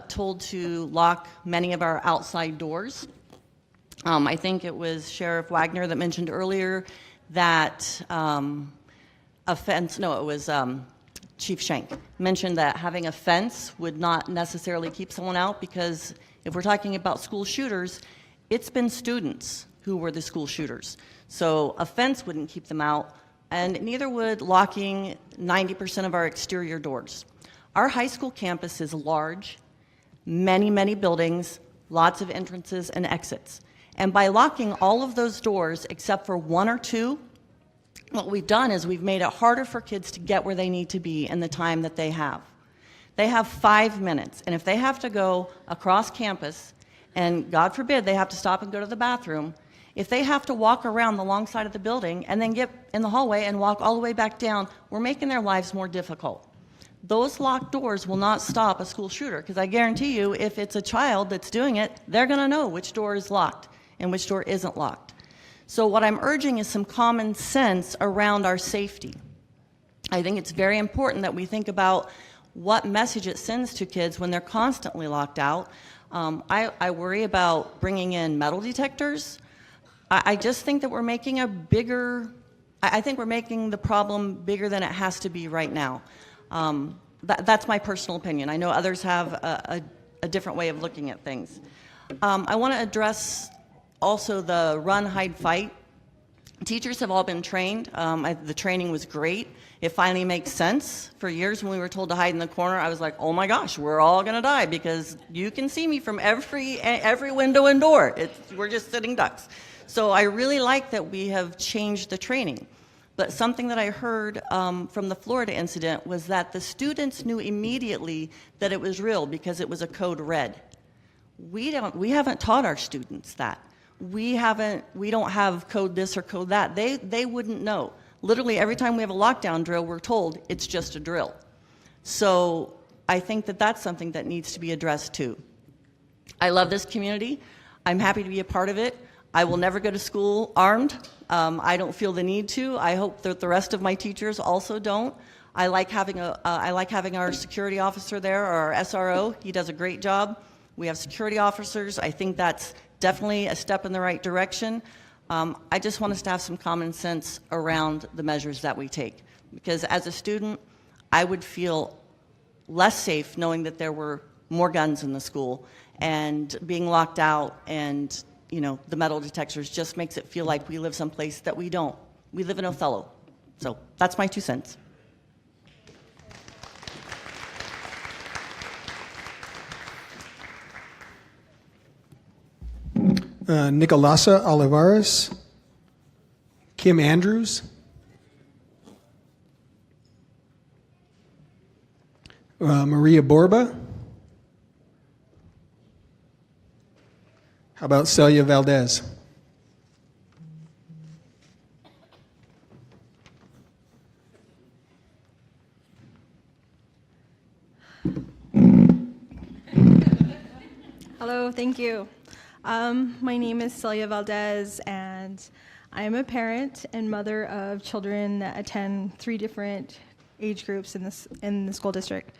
told to lock many of our outside doors. I think it was Sheriff Wagner that mentioned earlier that Chief Shank mentioned that having a fence would not necessarily keep someone out, because if we're talking about school shooters, it's been students who were the school shooters. So a fence wouldn't keep them out, and neither would locking 90% of our exterior doors. Our high school campus is large, many, many buildings, lots of entrances and exits. And by locking all of those doors except for one or two, what we've done is we've made it harder for kids to get where they need to be in the time that they have. They have 5 minutes, and if they have to go across campus, and God forbid they have to stop and go to the bathroom, if they have to walk around the long side of the building and then get in the hallway and walk all the way back down, we're making their lives more difficult. Those locked doors will not stop a school shooter, because I guarantee you, if it's a child that's doing it, they're going to know which door is locked and which door isn't locked. So what I'm urging is some common sense around our safety. I think it's very important that we think about what message it sends to kids when they're constantly locked out. I worry about bringing in metal detectors. I just think that we're making I think we're making the problem bigger than it has to be right now. That's my personal opinion. I know others have a different way of looking at things. I want to address also the run, hide, fight. Teachers have all been trained. The training was great. It finally makes sense. For years when we were told to hide in the corner, I was like, oh my gosh, we're all going to die because you can see me from every window and door. We're just sitting ducks. So I really like that we have changed the training. But something that I heard from the Florida incident was that the students knew immediately that it was real because it was a code red. We haven't taught our students that. we don't have code this or code that. They wouldn't know. Literally every time we have a lockdown drill, we're told it's just a drill. So I think that that's something that needs to be addressed too. I love this community. I'm happy to be a part of it. I will never go to school armed. I don't feel the need to. I hope that the rest of my teachers also don't. I like having our security officer there, or our SRO. He does a great job. We have security officers. I think that's definitely a step in the right direction. I just want us to have some common sense around the measures that we take. Because as a student, I would feel less safe knowing that there were more guns in the school, and being locked out, and the metal detectors just makes it feel like we live someplace that we don't. We live in Othello. So that's my 2 cents. Nicolasa Olivares, Kim Andrews, Maria Borba. How about Celia Valdez? Hello, thank you. My name is Celia Valdez, and I am a parent and mother of children that attend 3 different age groups in the school district.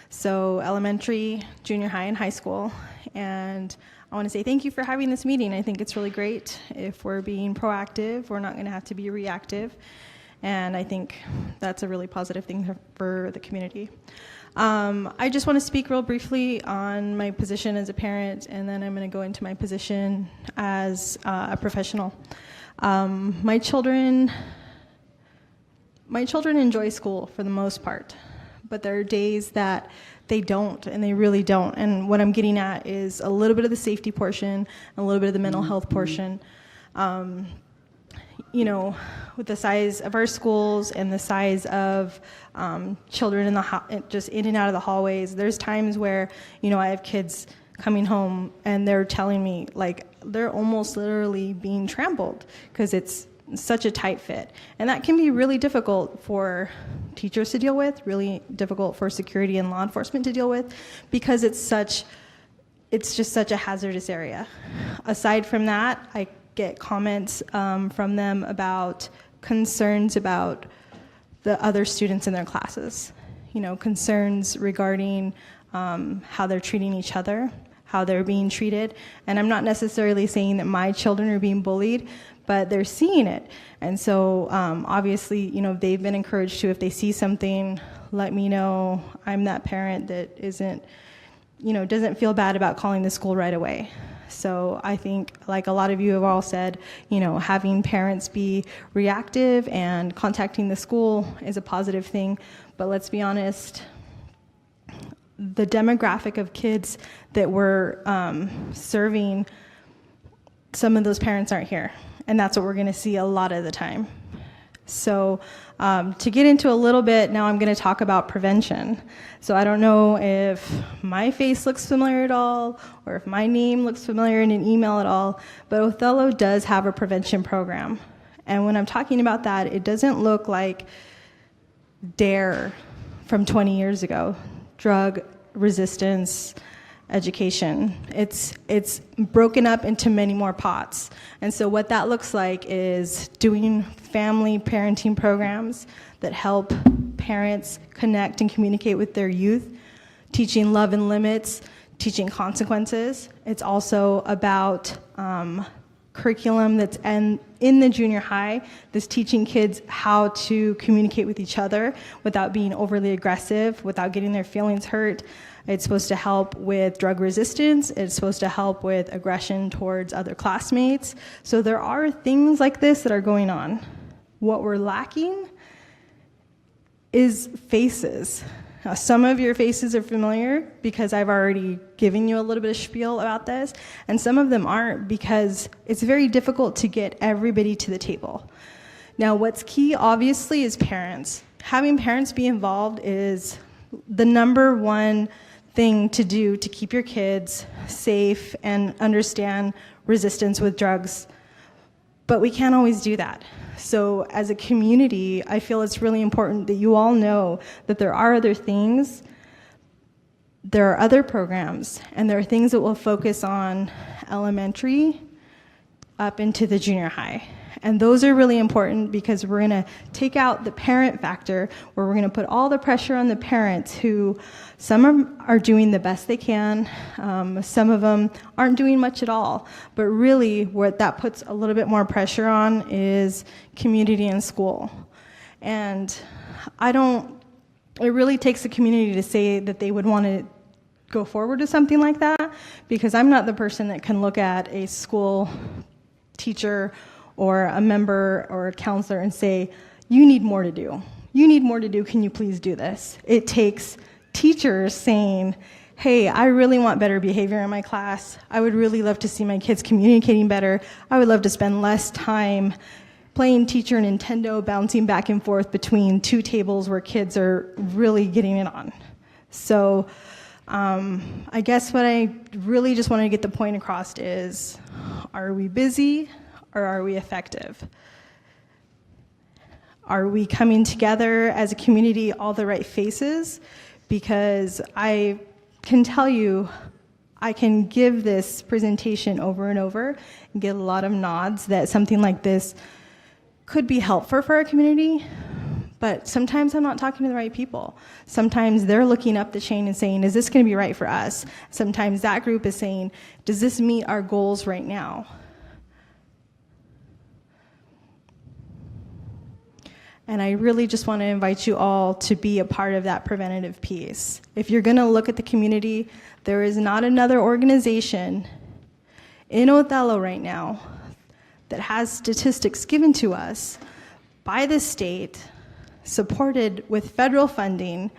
So elementary, junior high, and high school. And I want to say thank you for having this meeting. I think it's really great. If we're being proactive, we're not going to have to be reactive. And I think that's a really positive thing for the community. I just want to speak real briefly on my position as a parent, and then I'm going to go into my position as a professional. My children enjoy school for the most part, but there are days that they don't, and they really don't. And what I'm getting at is a little bit of the safety portion, a little bit of the mental health portion. With the size of our schools and the size of children just in and out of the hallways, there's times where, I have kids coming home and they're telling me, like, they're almost literally being trampled because it's such a tight fit. And that can be really difficult for teachers to deal with, really difficult for security and law enforcement to deal with, because it's just such a hazardous area. Aside from that, I get comments from them about concerns about the other students in their classes, concerns regarding how they're treating each other, how they're being treated. And I'm not necessarily saying that my children are being bullied, but they're seeing it. And so obviously, they've been encouraged to, if they see something, let me know. I'm that parent that doesn't feel bad about calling the school right away. So I think, like a lot of you have all said, having parents be reactive and contacting the school is a positive thing. But let's be honest, the demographic of kids that we're serving, some of those parents aren't here. And that's what we're going to see a lot of the time. So to get into a little bit, now I'm going to talk about prevention. So I don't know if my face looks familiar at all, or if my name looks familiar in an email at all, but Othello does have a prevention program. And when I'm talking about that, it doesn't look like DARE from 20 years ago, drug resistance education. It's broken up into many more pots. And so what that looks like is doing family parenting programs that help parents connect and communicate with their youth, teaching love and limits, teaching consequences. It's also about curriculum that's in the junior high that's teaching kids how to communicate with each other without being overly aggressive, without getting their feelings hurt. It's supposed to help with drug resistance. It's supposed to help with aggression towards other classmates. So there are things like this that are going on. What we're lacking is faces. Now, some of your faces are familiar because I've already given you a little bit of spiel about this, and some of them aren't because it's very difficult to get everybody to the table. Now, what's key, obviously, is parents. Having parents be involved is the number one thing to do to keep your kids safe and understand resistance with drugs. But we can't always do that. So as a community, I feel it's really important that you all know that there are other things, there are other programs, and there are things that will focus on elementary up into the junior high. And those are really important because we're going to take out the parent factor, where we're going to put all the pressure on the parents who, some are doing the best they can, some of them aren't doing much at all. But really what that puts a little bit more pressure on is community and school. And it really takes the community to say that they would want to go forward with something like that, because I'm not the person that can look at a school teacher or a member or a counselor and say, you need more to do. You need more to do, can you please do this? It takes teachers saying, hey, I really want better behavior in my class. I would really love to see my kids communicating better. I would love to spend less time playing teacher Nintendo, bouncing back and forth between two tables where kids are really getting it on. So I guess what I really just want to get the point across is, are we busy or are we effective? Are we coming together as a community, all the right faces? Because I can tell you, I can give this presentation over and over and get a lot of nods that something like this could be helpful for our community, but sometimes I'm not talking to the right people. Sometimes they're looking up the chain and saying, is this going to be right for us? Sometimes that group is saying, does this meet our goals right now? And I really just want to invite you all to be a part of that preventative piece. If you're going to look at the community, there is not another organization in Othello right now that has statistics given to us by the state, supported with federal funding,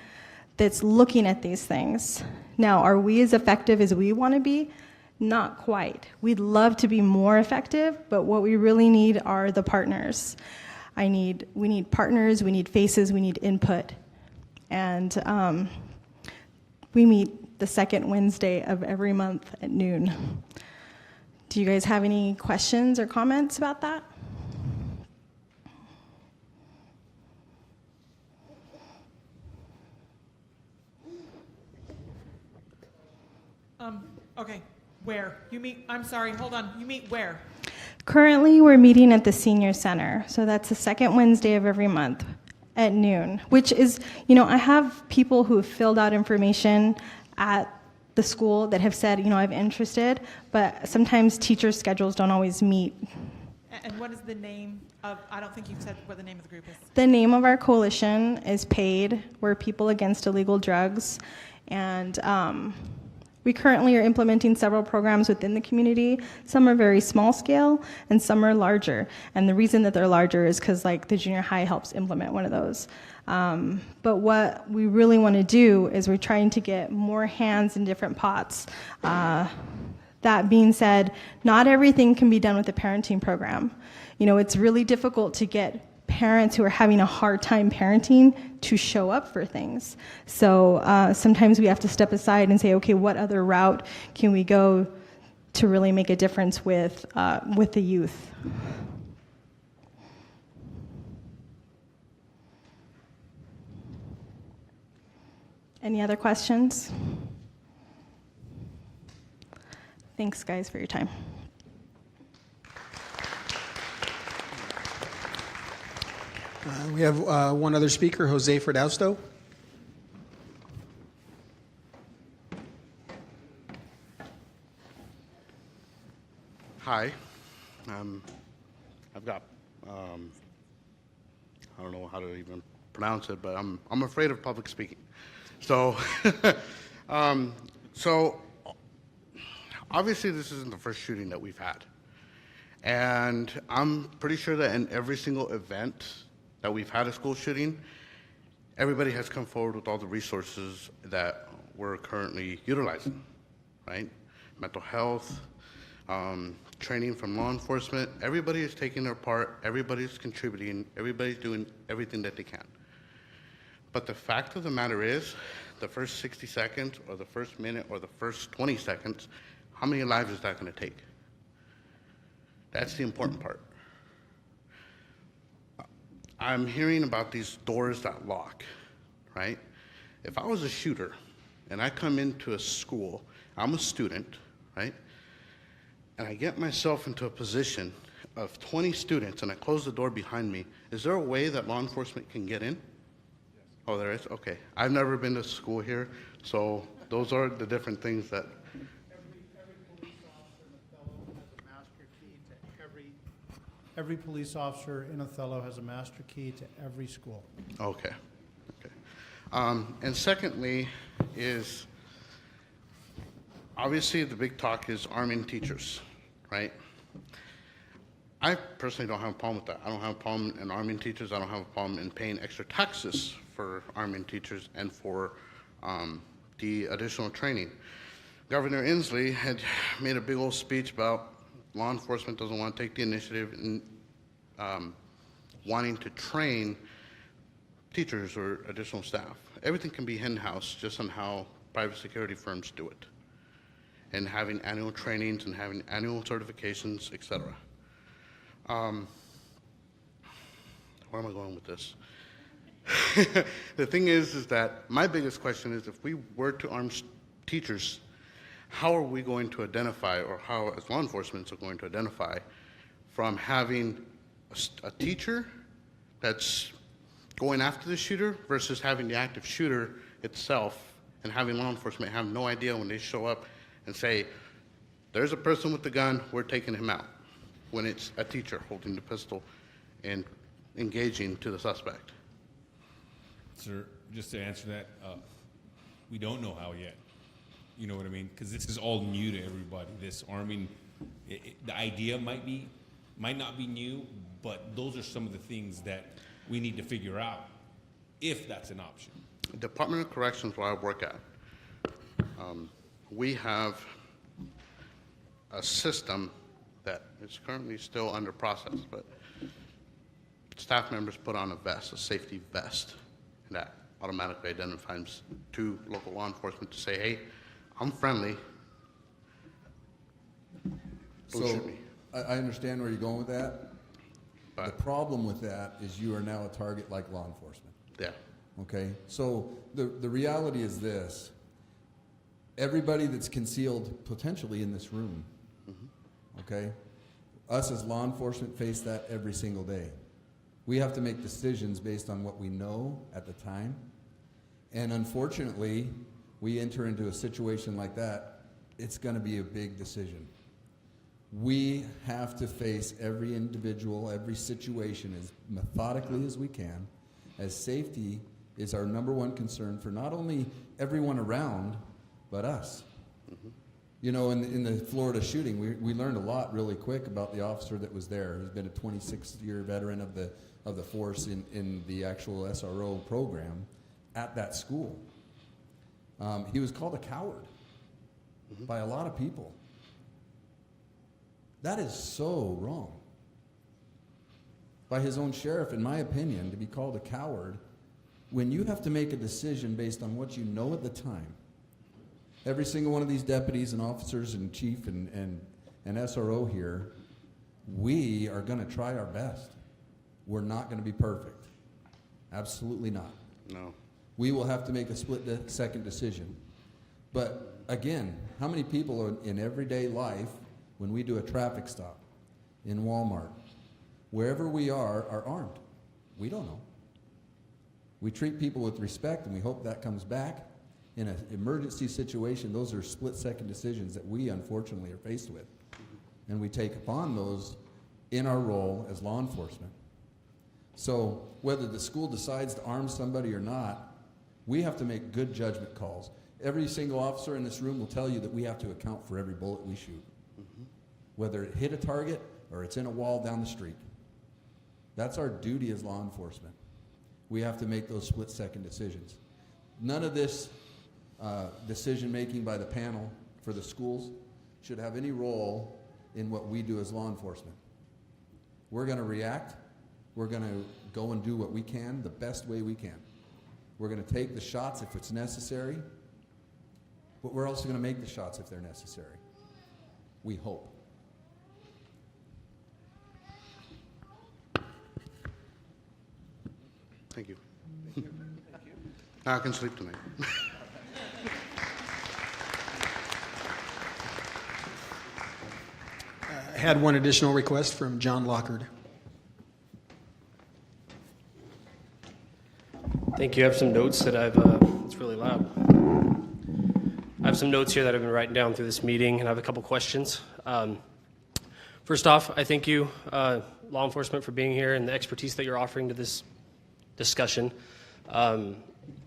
that's looking at these things. Now, are we as effective as we want to be? Not quite. We'd love to be more effective, but what we really need are the partners. We need partners, we need faces, we need input. And we meet the second Wednesday of every month at noon. Do you guys have any questions or comments about that? Okay, where? You meet, I'm sorry, hold on, you meet where? Currently, we're meeting at the Senior Center, so that's the second Wednesday of every month at noon, which is, I have people who have filled out information at the school that have said, I'm interested, but sometimes teachers' schedules don't always meet. And what is the name of, I don't think you've said what the name of the group is. The name of our coalition is PAID. We're People Against Illegal Drugs, and we currently are implementing several programs within the community. Some are very small scale and some are larger. And the reason that they're larger is because the junior high helps implement one of those. But what we really want to do is we're trying to get more hands in different pots. That being said, not everything can be done with a parenting program. It's really difficult to get parents who are having a hard time parenting to show up for things. So sometimes we have to step aside and say, okay, what other route can we go to really make a difference with the youth? Any other questions? Thanks, guys, for your time. We have one other speaker, Jose Ferdausto. Hi. I've got, I don't know how to even pronounce it, but I'm afraid of public speaking. So, so obviously this isn't the first shooting that we've had. And I'm pretty sure that in every single event that we've had a school shooting, everybody has come forward with all the resources that we're currently utilizing, right? Mental health, training from law enforcement. Everybody is taking their part, everybody's contributing, everybody's doing everything that they can. But the fact of the matter is the first 60 seconds or the first minute or the first 20 seconds, how many lives is that going to take? That's the important part. I'm hearing about these doors that lock, right? If I was a shooter and I come into a school, I'm a student, right? And I get myself into a position of 20 students and I close the door behind me, is there a way that law enforcement can get in? Yes. Oh, there is? Okay. I've never been to school here, so those are the different things that... Every police officer in Othello has a master key to every school. Okay. Okay. And secondly is, obviously the big talk is arming teachers, right? I personally don't have a problem with that. I don't have a problem in arming teachers. I don't have a problem in paying extra taxes for arming teachers and for the additional training. Governor Inslee had made a big old speech about law enforcement doesn't want to take the initiative in wanting to train teachers or additional staff. Everything can be in-house just on how private security firms do it, and having annual trainings and having annual certifications, etc. Where am I going with this? The thing is that my biggest question is, if we were to arm teachers, how are we going to identify, or how as law enforcement are going to identify from having a teacher that's going after the shooter versus having the active shooter itself, and having law enforcement have no idea when they show up and say, there's a person with the gun, we're taking him out, when it's a teacher holding the pistol and engaging to the suspect? Sir, just to answer that, we don't know how yet. You know what I mean? Because this is all new to everybody. This arming, the idea might not be new, but those are some of the things that we need to figure out, if that's an option. Department of Corrections, where I work at, we have a system that is currently still under process, but staff members put on a vest, a safety vest, and that automatically identifies to local law enforcement to say, hey, I'm friendly. Don't So shoot me. I understand where you're going with that. The problem with that is you are now a target like law enforcement. Yeah. Okay? So the reality is this. Everybody that's concealed potentially in this room, okay? Us as law enforcement face that every single day. We have to make decisions based on what we know at the time. And unfortunately, we enter into a situation like that, it's going to be a big decision. We have to face every individual, every situation as methodically as we can, as safety is our number one concern for not only everyone around, but us. You know, in the Florida shooting, we learned a lot really quick about the officer that was there. He's been a 26-year veteran of the force in the actual SRO program at that school. He was called a coward by a lot of people. That is so wrong. By his own sheriff, in my opinion, to be called a coward when you have to make a decision based on what you know at the time. Every single one of these deputies and officers and chief and SRO here, we are going to try our best. We're not going to be perfect. Absolutely not. No. We will have to make a split-second decision. But again, how many people are in everyday life, when we do a traffic stop, in Walmart, wherever we are armed? We don't know. We treat people with respect, and we hope that comes back. In an emergency situation, those are split-second decisions that we unfortunately are faced with. And we take upon those in our role as law enforcement. So whether the school decides to arm somebody or not, we have to make good judgment calls. Every single officer in this room will tell you that we have to account for every bullet we shoot, whether it hit a target or it's in a wall down the street. That's our duty as law enforcement. We have to make those split-second decisions. None of this decision-making by the panel for the schools should have any role in what we do as law enforcement. We're going to react. We're going to go and do what we can the best way we can. We're going to take the shots if it's necessary, but we're also going to make the shots if they're necessary. We hope. Thank you. Now I can sleep tonight. I had one additional request from John Lockard. Thank you. I have some notes that it's really loud. I have some notes here that I've been writing down through this meeting, and I have a couple questions. First off, I thank you, law enforcement, for being here and the expertise that you're offering to this discussion.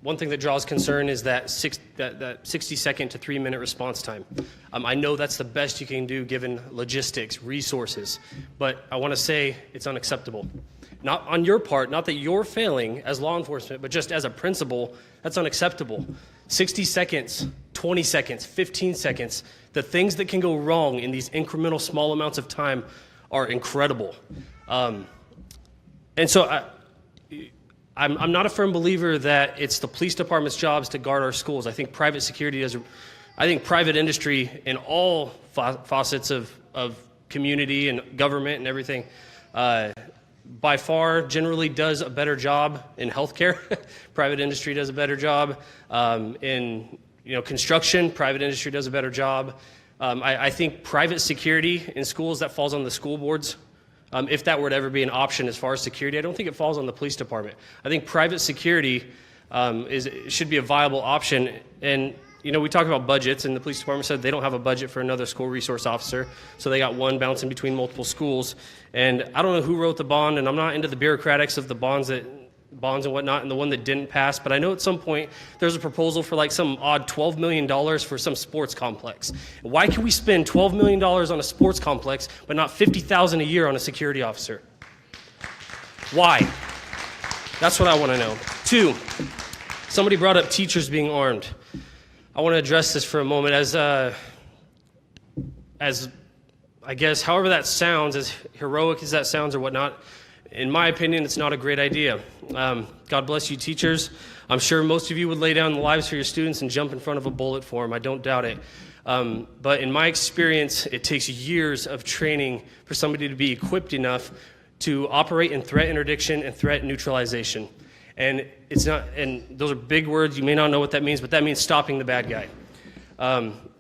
One thing that draws concern is that 60-second to 3-minute response time. I know that's the best you can do given logistics, resources, but I want to say it's unacceptable. Not on your part, not that you're failing as law enforcement, but just as a principal, that's unacceptable. 60 seconds, 20 seconds, 15 seconds, the things that can go wrong in these incremental small amounts of time are incredible. And so I'm not a firm believer that it's the police department's jobs to guard our schools. I think private security does. I think private industry in all facets of community and government and everything, by far, generally does a better job in healthcare. Private industry does a better job in construction. Private industry does a better job. I think private security in schools, that falls on the school boards. If that were to ever be an option as far as security, I don't think it falls on the police department. I think private security should be a viable option. And we talk about budgets, and the police department said they don't have a budget for another school resource officer, so they got one bouncing between multiple schools. And I don't know who wrote the bond, and I'm not into the bureaucratics of the bonds and whatnot, and the one that didn't pass, but I know at some point there's a proposal for like some odd $12 million for some sports complex. Why can we spend $12 million on a sports complex, but not $50,000 a year on a security officer? Why? That's what I want to know. 2, somebody brought up teachers being armed. I want to address this for a moment as I guess, however that sounds, as heroic as that sounds or whatnot. In my opinion, it's not a great idea. God bless you, teachers. I'm sure most of you would lay down the lives for your students and jump in front of a bullet for them. I don't doubt it. But in my experience, it takes years of training for somebody to be equipped enough to operate in threat interdiction and threat neutralization. And it's not, and those are big words. You may not know what that means, but that means stopping the bad guy.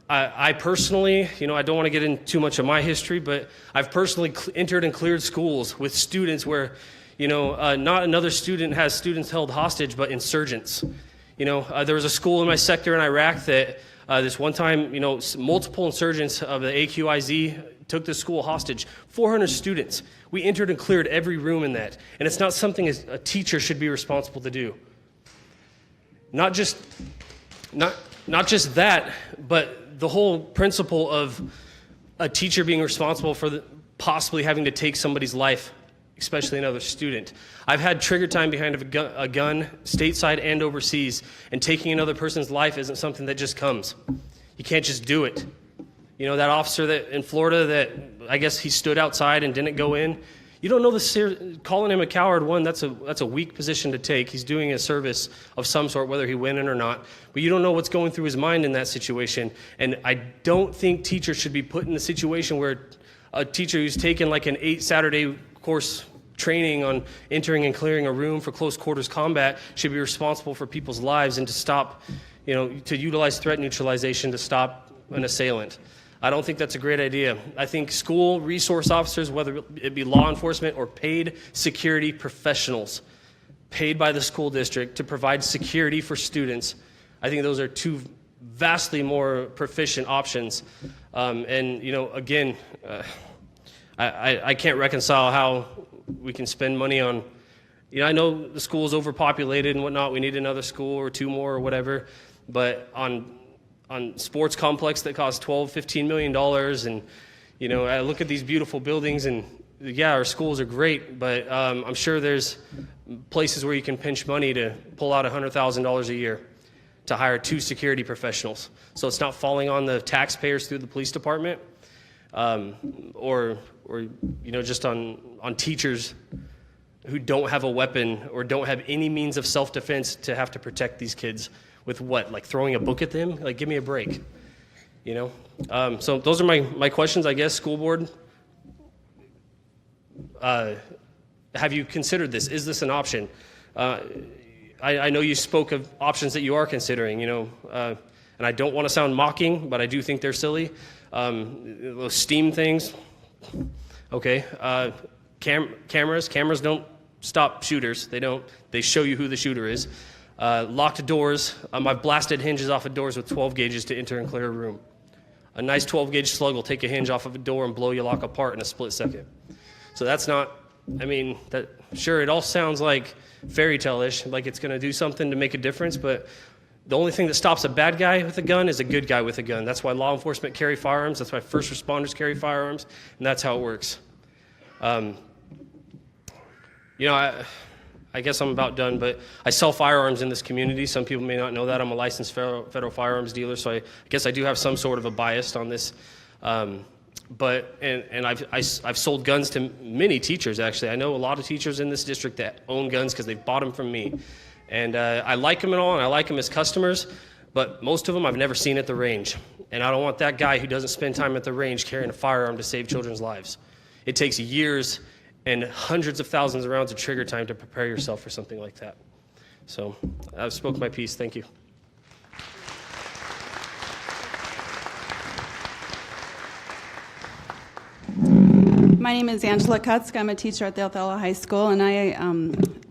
I personally, I don't want to get into too much of my history, but I've personally entered and cleared schools with students where, not another student has students held hostage, but insurgents. There was a school in my sector in Iraq that this one time, multiple insurgents of the AQIZ took the school hostage, 400 students. We entered and cleared every room in that. And it's not something a teacher should be responsible to do. Not just that, but the whole principle of a teacher being responsible for possibly having to take somebody's life, especially another student. I've had trigger time behind a gun, stateside and overseas, and taking another person's life isn't something that just comes. You can't just do it. That officer that in Florida that I guess he stood outside and didn't go in. You don't know calling him a coward. One, that's a weak position to take. He's doing a service of some sort, whether he went in or not. But you don't know what's going through his mind in that situation. And I don't think teachers should be put in a situation where a teacher who's taken like an 8-Saturday course training on entering and clearing a room for close quarters combat should be responsible for people's lives and to stop, to utilize threat neutralization to stop an assailant. I don't think that's a great idea. I think school resource officers, whether it be law enforcement or paid security professionals, paid by the school district to provide security for students, I think those are two vastly more proficient options. Again, I can't reconcile how we can spend money on, I know the school is overpopulated and whatnot. We need another school or 2 more or whatever, but on sports complex that costs $12-15 million, and I look at these beautiful buildings, and yeah, our schools are great, but I'm sure there's places where you can pinch money to pull out $100,000 a year to hire 2 security professionals, so it's not falling on the taxpayers through the police department, or just on teachers who don't have a weapon or don't have any means of self-defense to have to protect these kids with what, like throwing a book at them? Like, give me a break, you know? So those are my questions, I guess. School board, have you considered this? Is this an option? I know you spoke of options that you are considering, you know, and I don't want to sound mocking, but I do think they're silly. Those STEAM things, okay. Cameras don't stop shooters. They don't. They show you who the shooter is. Locked doors. I've blasted hinges off of doors with 12 gauges to enter and clear a room. A nice 12-gauge slug will take a hinge off of a door and blow your lock apart in a split second. So that's not, I mean, that sure, it all sounds like fairy tale-ish, like it's going to do something to make a difference, but the only thing that stops a bad guy with a gun is a good guy with a gun. That's why law enforcement carry firearms. That's why first responders carry firearms, and that's how it works. You know, I guess I'm about done, but I sell firearms in this community. Some people may not know that. I'm a licensed federal firearms dealer, so I guess I do have some sort of a bias on this. But I've sold guns to many teachers, actually. I know a lot of teachers in this district that own guns because they've bought them from me. And I like them and all, and I like them as customers, but most of them I've never seen at the range. And I don't want that guy who doesn't spend time at the range carrying a firearm to save children's lives. It takes years and hundreds of thousands of rounds of trigger time to prepare yourself for something like that. So I've spoken my piece. Thank you. My name is Angela Kutzk. I'm a teacher at the Othello High School, and I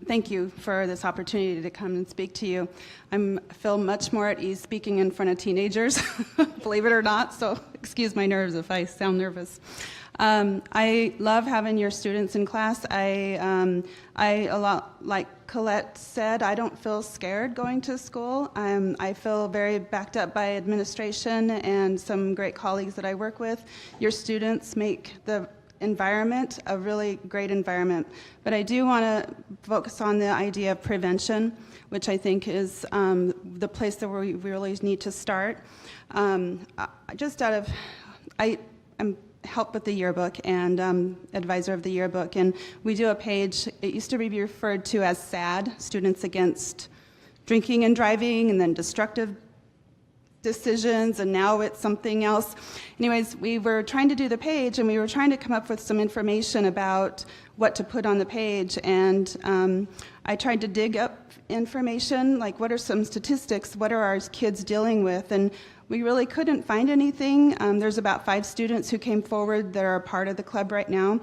thank you for this opportunity to come and speak to you. I feel much more at ease speaking in front of teenagers, believe it or not, so excuse my nerves if I sound nervous. I love having your students in class. A lot like Colette said, I don't feel scared going to school. I feel very backed up by administration and some great colleagues that I work with. Your students make the environment a really great environment. But I do want to focus on the idea of prevention, which I think is the place that we really need to start. I'm help with the yearbook and advisor of the yearbook, and we do a page. It used to be referred to as SAD, Students Against Drinking and Driving, and then destructive decisions, and now it's something else. Anyways, we were trying to do the page, and we were trying to come up with some information about what to put on the page, and I tried to dig up information, like what are some statistics, what are our kids dealing with, and we really couldn't find anything. There's about 5 students who came forward that are a part of the club right now.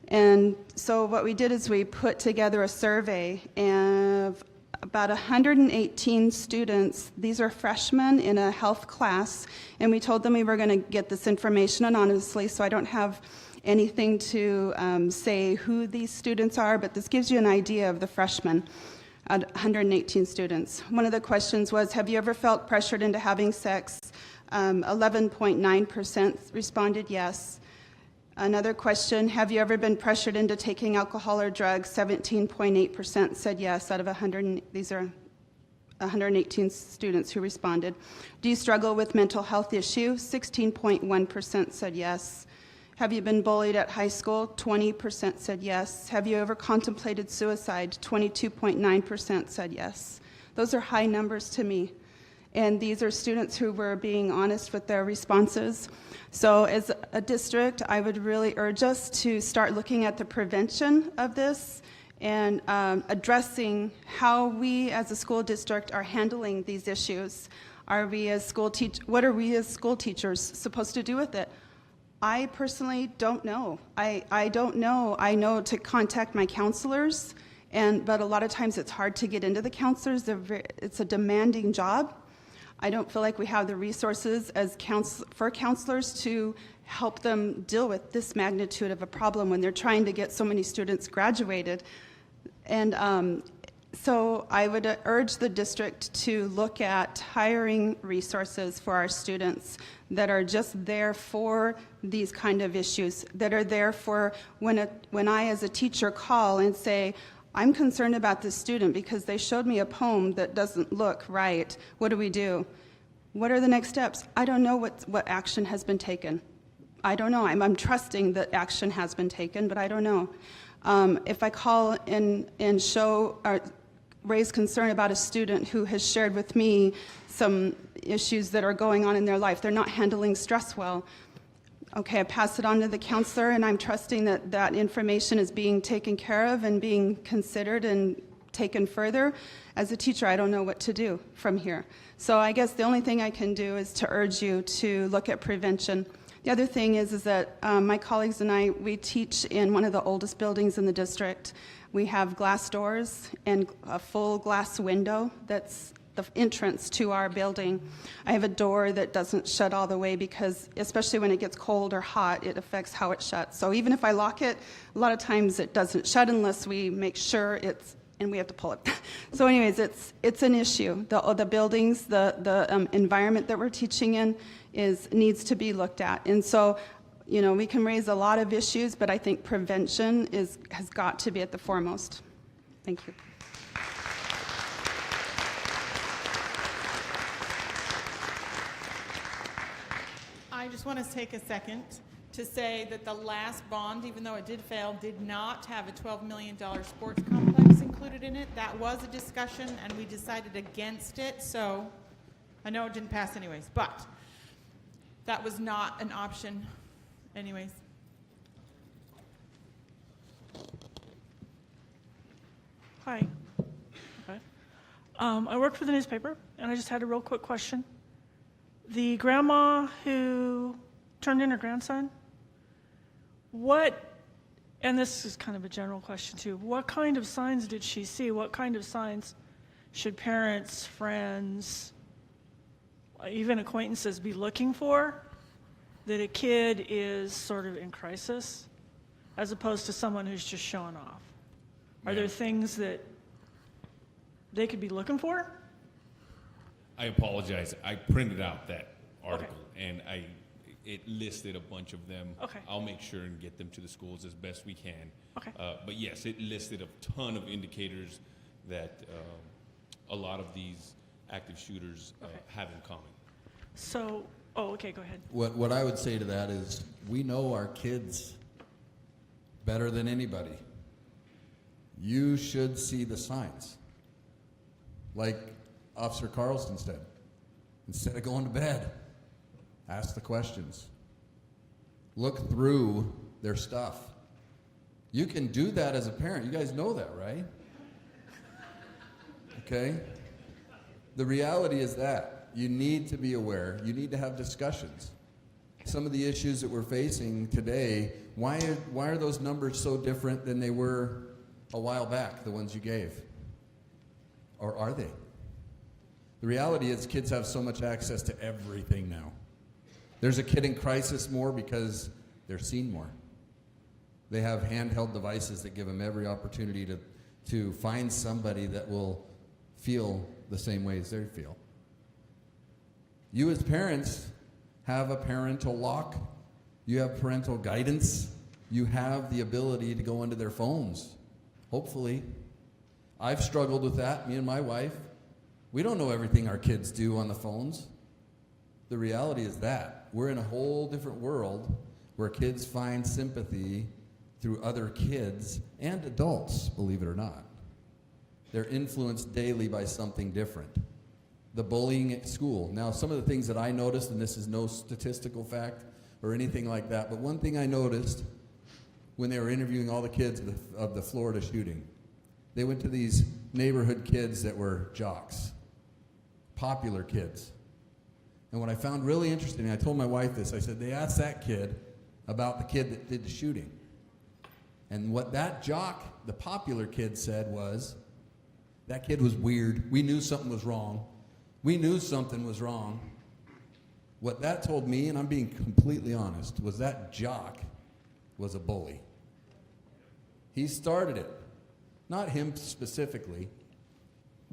And so what we did is we put together a survey of about 118 students. These are freshmen in a health class, and we told them we were going to get this information anonymously, so I don't have anything to say who these students are, but this gives you an idea of the freshmen. 118 students. One of the questions was, have you ever felt pressured into having sex? 11.9% responded yes. Another question, have you ever been pressured into taking alcohol or drugs? 17.8% said yes out of 100. These are 118 students who responded. Do you struggle with mental health issues? 16.1% said yes. Have you been bullied at high school? 20% said yes. Have you ever contemplated suicide? 22.9% said yes. Those are high numbers to me. And these are students who were being honest with their responses. So as a district, I would really urge us to start looking at the prevention of this and addressing how we as a school district are handling these issues. What are we as school teachers supposed to do with it? I personally don't know. I don't know. I know to contact my counselors, but a lot of times it's hard to get into the counselors. It's a demanding job. I don't feel like we have the resources for counselors to help them deal with this magnitude of a problem when they're trying to get so many students graduated. And so I would urge the district to look at hiring resources for our students that are just there for these kind of issues, that are there for when I as a teacher call and say, I'm concerned about this student because they showed me a poem that doesn't look right. What do we do? What are the next steps? I don't know what action has been taken. I don't know. I'm trusting that action has been taken, but I don't know. If I call and show or raise concern about a student who has shared with me some issues that are going on in their life, they're not handling stress well. Okay, I pass it on to the counselor, and I'm trusting that that information is being taken care of and being considered and taken further. As a teacher, I don't know what to do from here. So I guess the only thing I can do is to urge you to look at prevention. The other thing is that my colleagues and I, we teach in one of the oldest buildings in the district. We have glass doors and a full glass window that's the entrance to our building. I have a door that doesn't shut all the way because, especially when it gets cold or hot, it affects how it shuts. So even if I lock it, a lot of times it doesn't shut unless we make sure it's, and we have to pull it. So anyways, it's an issue. The buildings, the environment that we're teaching in needs to be looked at. And so, you know, we can raise a lot of issues, but I think prevention has got to be at the foremost. Thank you. I just want to take a second to say that the last bond, even though it did fail, did not have a $12 million sports complex included in it. That was a discussion, and we decided against it. So I know it didn't pass anyways, but that was not an option anyways. Hi. Okay. I work for the newspaper, and I just had a real quick question. The grandma who turned in her grandson, and this is kind of a general question too, what kind of signs did she see? What kind of signs should parents, friends, even acquaintances be looking for that a kid is sort of in crisis as opposed to someone who's just showing off? Are there things that they could be looking for? I apologize. I printed out that article, and it listed a bunch of them. Okay. I'll make sure and get them to the schools as best we can. Okay. But yes, it listed a ton of indicators that a lot of these active shooters have in common. So, okay, go ahead. What I would say to that is we know our kids better than anybody. You should see the signs. Like Officer Carlson said, instead of going to bed, ask the questions. Look through their stuff. You can do that as a parent. You guys know that, right? Okay? The reality is that you need to be aware. You need to have discussions. Some of the issues that we're facing today, why are those numbers so different than they were a while back, the ones you gave? Or are they? The reality is kids have so much access to everything now. There's a kid in crisis more because they're seen more. They have handheld devices that give them every opportunity to find somebody that will feel the same way as they feel. You as parents have a parental lock. You have parental guidance. You have the ability to go into their phones, hopefully. I've struggled with that, me and my wife. We don't know everything our kids do on the phones. The reality is that we're in a whole different world where kids find sympathy through other kids and adults, believe it or not. They're influenced daily by something different. The bullying at school. Now, some of the things that I noticed, and this is no statistical fact or anything like that, but one thing I noticed when they were interviewing all the kids of the Florida shooting, they went to these neighborhood kids that were jocks, popular kids. And what I found really interesting, I told my wife this, I said, they asked that kid about the kid that did the shooting. And what that jock, the popular kid, said was, that kid was weird. We knew something was wrong. We knew something was wrong. What that told me, and I'm being completely honest, was that jock was a bully. He started it. Not him specifically.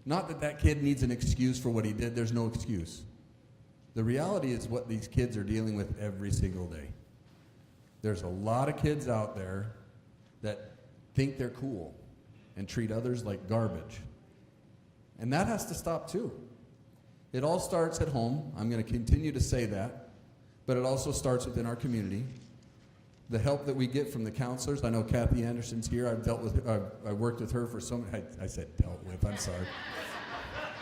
Not that that kid needs an excuse for what he did. There's no excuse. The reality is what these kids are dealing with every single day. There's a lot of kids out there that think they're cool and treat others like garbage. And that has to stop too. It all starts at home. I'm going to continue to say that. But it also starts within our community. the help that we get from the counselors. I know Kathy Anderson's here. I worked with her for so many, I said dealt with, I'm sorry.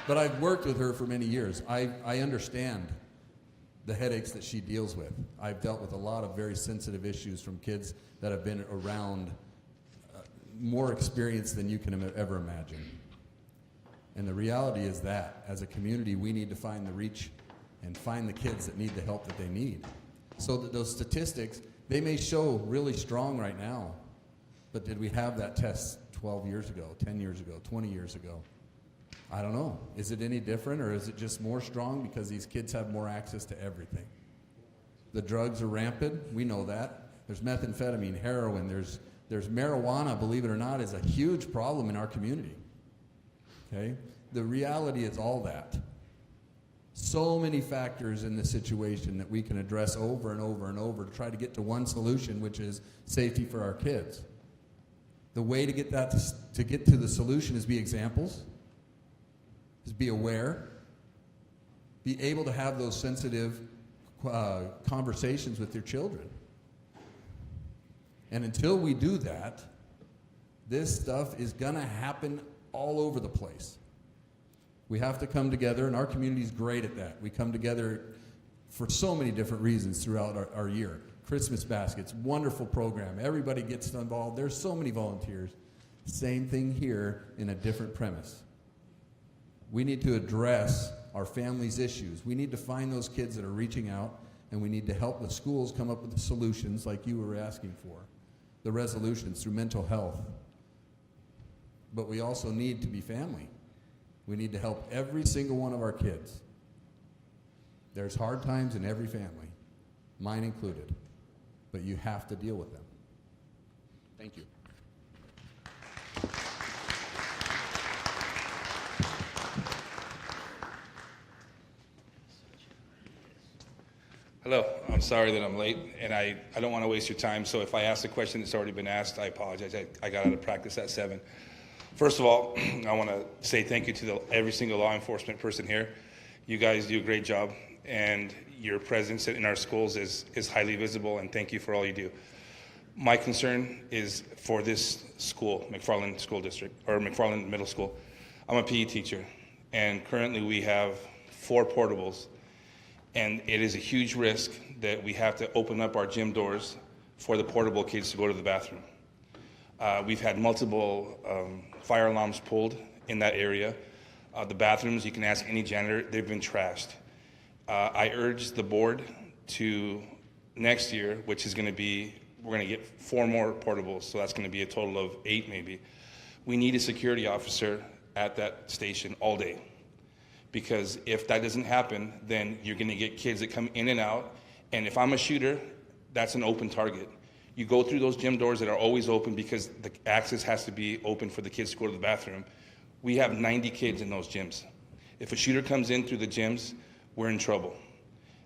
But I've worked with her for many years. I understand the headaches that she deals with. I've dealt with a lot of very sensitive issues from kids that have been around more experience than you can ever imagine. And the reality is that, as a community, we need to find the reach and find the kids that need the help that they need. So that those statistics, they may show really strong right now, but did we have that test 12 years ago, 10 years ago, 20 years ago? I don't know. Is it any different, or is it just more strong because these kids have more access to everything? The drugs are rampant. We know that. There's methamphetamine, heroin. There's marijuana, believe it or not, is a huge problem in our community. Okay? The reality is all that. So many factors in the situation that we can address over and over and over to try to get to one solution, which is safety for our kids. The way to get that to get to the solution is be examples, is be aware, be able to have those sensitive conversations with your children. And until we do that, this stuff is going to happen all over the place. We have to come together, and our community is great at that. We come together for so many different reasons throughout our year. Christmas baskets, wonderful program. Everybody gets involved. There's so many volunteers. Same thing here in a different premise. We need to address our families' issues. We need to find those kids that are reaching out, and we need to help the schools come up with the solutions like you were asking for, the resolutions through mental health. But we also need to be family. We need to help every single one of our kids. There's hard times in every family, mine included, but you have to deal with them. Thank you. Hello, I'm sorry that I'm late, and I don't want to waste your time, so if I ask a question that's already been asked, I apologize. I got out of practice at 7. First of all, I want to say thank you to every single law enforcement person here. You guys do a great job, and your presence in our schools is highly visible, and thank you for all you do. My concern is for this school, McFarland School District, or McFarland Middle School. I'm a PE teacher, and currently we have 4 portables, and it is a huge risk that we have to open up our gym doors for the portable kids to go to the bathroom. We've had multiple fire alarms pulled in that area. The bathrooms, you can ask any janitor, they've been trashed. I urge the board to next year, which is going to be, we're going to get 4 more portables, so that's going to be a total of 8 maybe. We need a security officer at that station all day. Because if that doesn't happen, then you're going to get kids that come in and out. And if I'm a shooter, that's an open target. You go through those gym doors that are always open because the access has to be open for the kids to go to the bathroom. We have 90 kids in those gyms. If a shooter comes in through the gyms, we're in trouble.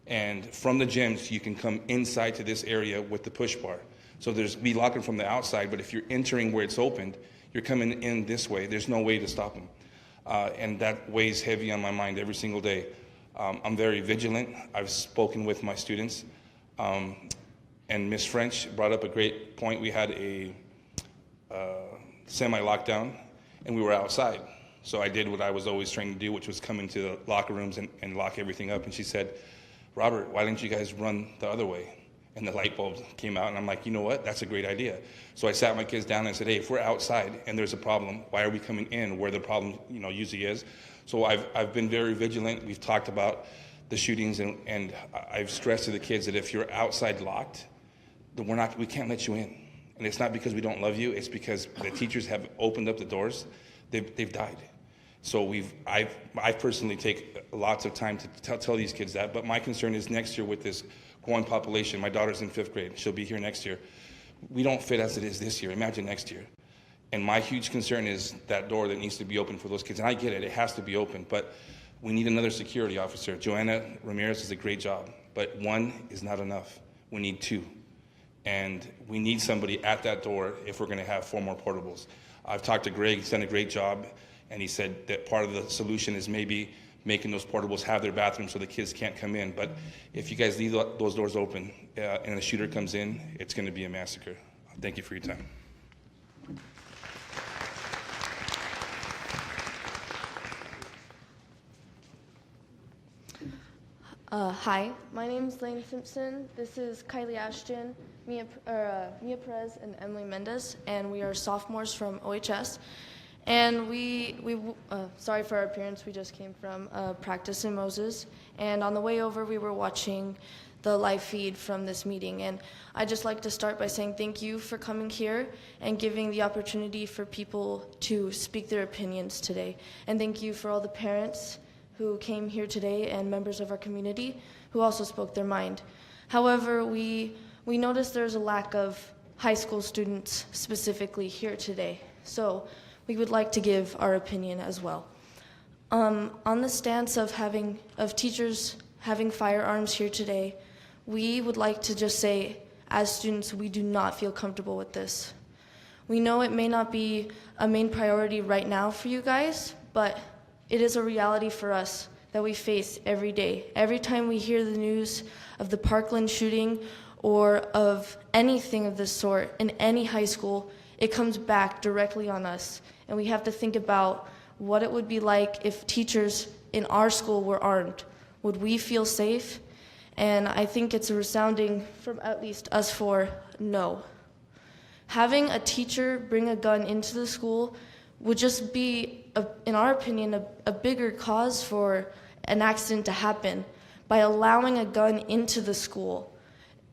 And from the gyms, you can come inside to this area with the push bar. So we lock them from the outside, but if you're entering where it's opened, you're coming in this way. There's no way to stop them. And that weighs heavy on my mind every single day. I'm very vigilant. I've spoken with my students. And Ms. French brought up a great point. We had a semi-lockdown, and we were outside. So I did what I was always trying to do, which was come into the locker rooms and lock everything up. And she said, Robert, why didn't you guys run the other way? And the light bulbs came out, and I'm like, you know what? That's a great idea. So I sat my kids down and said, hey, if we're outside and there's a problem, why are we coming in where the problem usually is? So I've been very vigilant. We've talked about the shootings, and I've stressed to the kids that if you're outside locked, then we can't let you in. And it's not because we don't love you, it's because the teachers have opened up the doors. They've died. So I personally take lots of time to tell these kids that, but my concern is next year with this growing population. My daughter's in 5th grade. She'll be here next year. We don't fit as it is this year. Imagine next year. And my huge concern is that door that needs to be open for those kids. And I get it. It has to be open. But we need another security officer. Joanna Ramirez does a great job. But 1 is not enough. We need 2. And we need somebody at that door if we're going to have 4 more portables. I've talked to Greg. He's done a great job. And he said that part of the solution is maybe making those portables have their bathrooms so the kids can't come in. But if you guys leave those doors open and a shooter comes in, it's going to be a massacre. Thank you for your time. Hi, my name is Lane Simpson. This is Kylie Ashton, Mia Perez, and Emily Mendez, and we are sophomores from OHS. And sorry for our appearance, we just came from practice in Moses. And on the way over, we were watching the live feed from this meeting. And I'd just like to start by saying thank you for coming here and giving the opportunity for people to speak their opinions today. And thank you for all the parents who came here today and members of our community who also spoke their mind. However, we noticed there's a lack of high school students specifically here today. So we would like to give our opinion as well. On the stance of teachers having firearms here today, we would like to just say, as students, we do not feel comfortable with this. We know it may not be a main priority right now for you guys, but it is a reality for us that we face every day. Every time we hear the news of the Parkland shooting or of anything of this sort in any high school, it comes back directly on us. And we have to think about what it would be like if teachers in our school were armed. Would we feel safe? And I think it's a resounding from at least us four, no. Having a teacher bring a gun into the school would just be, in our opinion, a bigger cause for an accident to happen. By allowing a gun into the school,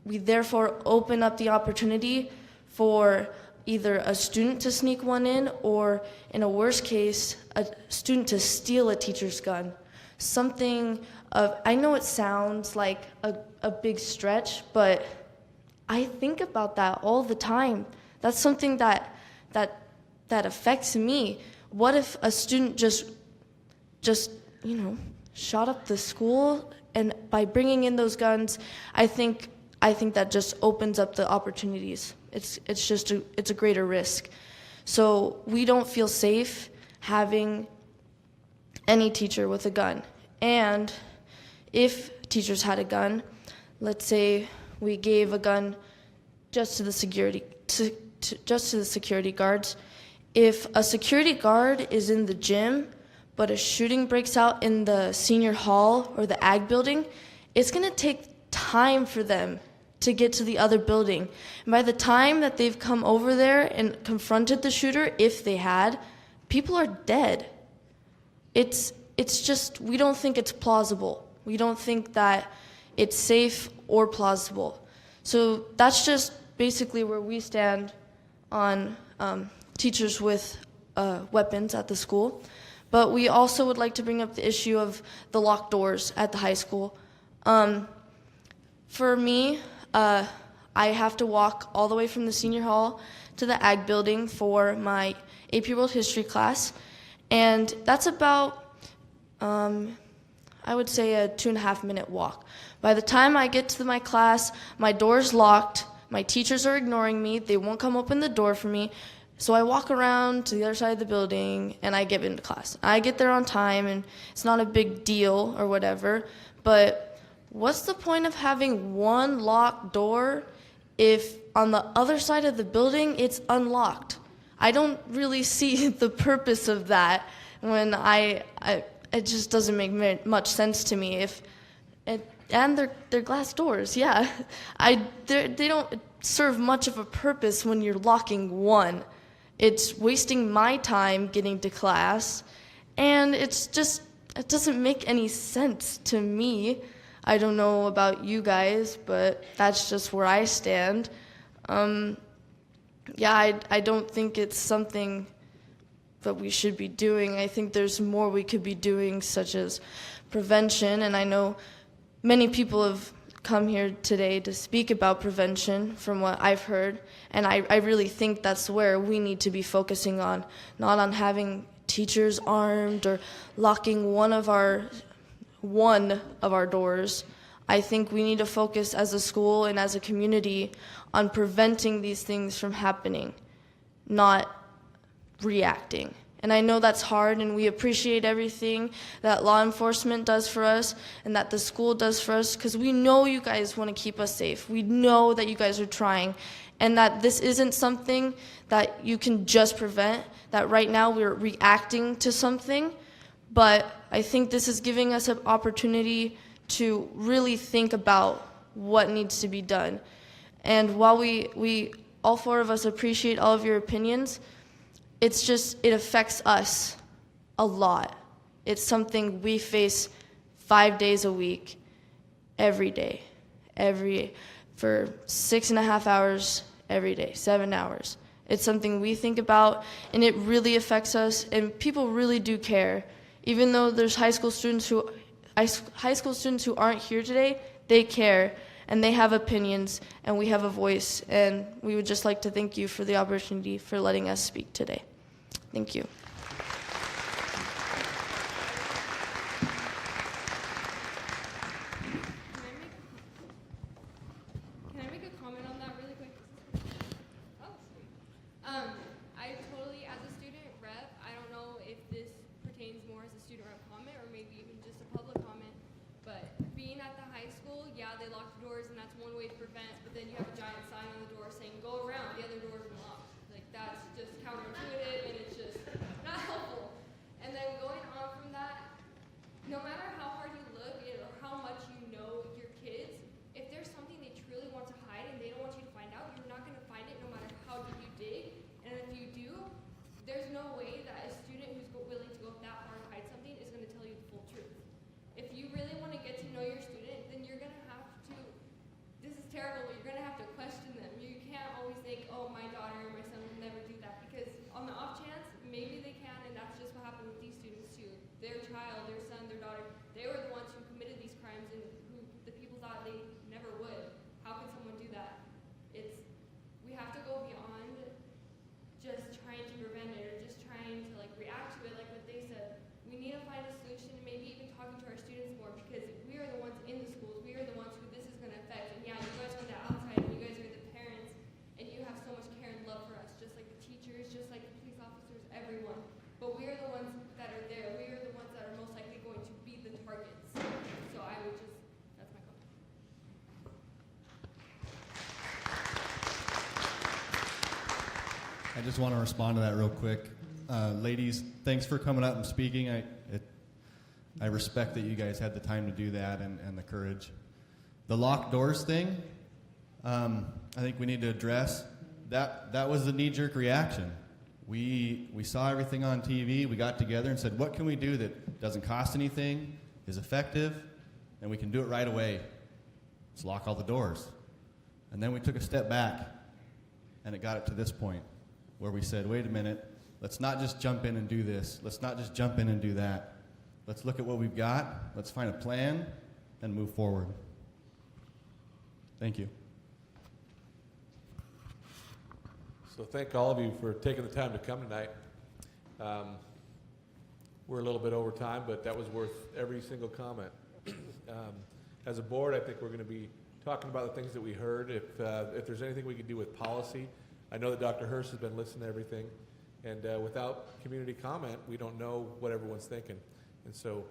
we therefore open up the opportunity for either a student to sneak one in, or in a worst case, a student to steal a teacher's gun. I know it sounds like a big stretch, but I think about that all the time. That's something that affects me. What if a student just shot up the school? And by bringing in those guns, I think that just opens up the opportunities. It's a greater risk. So we don't feel safe having any teacher with a gun. And if teachers had a gun, let's say we gave a gun just to the security guards. If a security guard is in the gym, but a shooting breaks out in the senior hall or the ag building, it's going to take time for them to get to the other building. And by the time that they've come over there and confronted the shooter, if they had, people are dead. It's just, we don't think it's plausible. We don't think that it's safe or plausible. So that's just basically where we stand on teachers with weapons at the school. But we also would like to bring up the issue of the locked doors at the high school. For me, I have to walk all the way from the senior hall to the ag building for my AP World History class. And that's about, I would say, a 2.5-minute walk. By the time I get to my class, my door's locked, my teachers are ignoring me, they won't come open the door for me. So I walk around to the other side of the building and I get into class. I get there on time and it's not a big deal or whatever, but what's the point of having one locked door if on the other side of the building it's unlocked? I don't really see the purpose of that when it just doesn't make much sense to me. And they're glass doors, yeah. They don't serve much of a purpose when you're locking one. It's wasting my time getting to class, and it doesn't make any sense to me. I don't know about you guys, but that's just where I stand. I don't think it's something that we should be doing. I think there's more we could be doing, such as prevention, and I know many people have come here today to speak about prevention from what I've heard, and I really think that's where we need to be focusing on, not on having teachers armed or locking one of our doors. I think we need to focus as a school and as a community on preventing these things from happening, not reacting. And I know that's hard, and we appreciate everything that law enforcement does for us and that the school does for us, because we know you guys want to keep us safe. We know that you guys are trying, and that this isn't something that you can just prevent, that right now we're reacting to something, but I think this is giving us an opportunity to really think about what needs to be done. And while we all four of us appreciate all of your opinions, it's just, it affects us a lot. It's something we face 5 days a week, every day, for 6.5 hours every day, 7 hours. It's something we think about, and it really affects us, and people really do care. Even though there's high school students who aren't here today, they care, and they have opinions, and we have a voice, and we would just like to thank you for the opportunity for letting us speak today. Thank you. Can I make a comment on that really quick? Oh, sweet. I totally, as a student rep, I don't know if this pertains more as a student rep comment or maybe even just a public comment, but being at the high school, yeah, they lock the doors and that's one way to prevent, but then you have a giant sign on the door saying, go around, the other doors are locked. Like, that's just counterintuitive and it's just not helpful. And then going on from that, no matter how hard you look or how much you know your kids, if there's something they truly want to hide and they don't want you to find out, you're not going to find it no matter how deep you dig. And if you do, there's no way that a student who's willing to go that far to hide something is going to tell you the full truth. If you really want to get to know your student, then you're going to have to, this is terrible, but you're going to have to question them. You can't always think, oh, my daughter or my son will never do that, because on the off chance, maybe they can, and that's just what happened with these students too. Their child, their son, their daughter, they were the ones who committed these crimes and who the people thought they never would. How can someone do that? We have to go beyond just trying to prevent it or just trying to react to it, like what they said. We need to find a solution and maybe even talking to our students more, because we are the ones in the schools, we are the ones who this is going to affect. And yeah, you guys are on the outside and you guys are the parents and you have so much care and love for us, just like the teachers, just like the police officers, everyone. But we are the ones that are there. We are the ones that are most likely going to be the targets. So I would just, that's my comment. I just want to respond to that real quick. Ladies, thanks for coming up and speaking. I respect that you guys had the time to do that and the courage. The locked doors thing, I think we need to address. That was the knee-jerk reaction. We saw everything on TV, we got together and said, what can we do that doesn't cost anything, is effective, and we can do it right away? Let's lock all the doors. And then we took a step back, and it got it to this point, where we said, wait a minute, let's not just jump in and do this. Let's not just jump in and do that. Let's look at what we've got, let's find a plan, and move forward. Thank you. So thank all of you for taking the time to come tonight. We're a little bit over time, but that was worth every single comment. As a board, I think we're going to be talking about the things that we heard. If there's anything we can do with policy, I know that Dr. Hurst has been listening to everything, and without community comment, we don't know what everyone's thinking. And so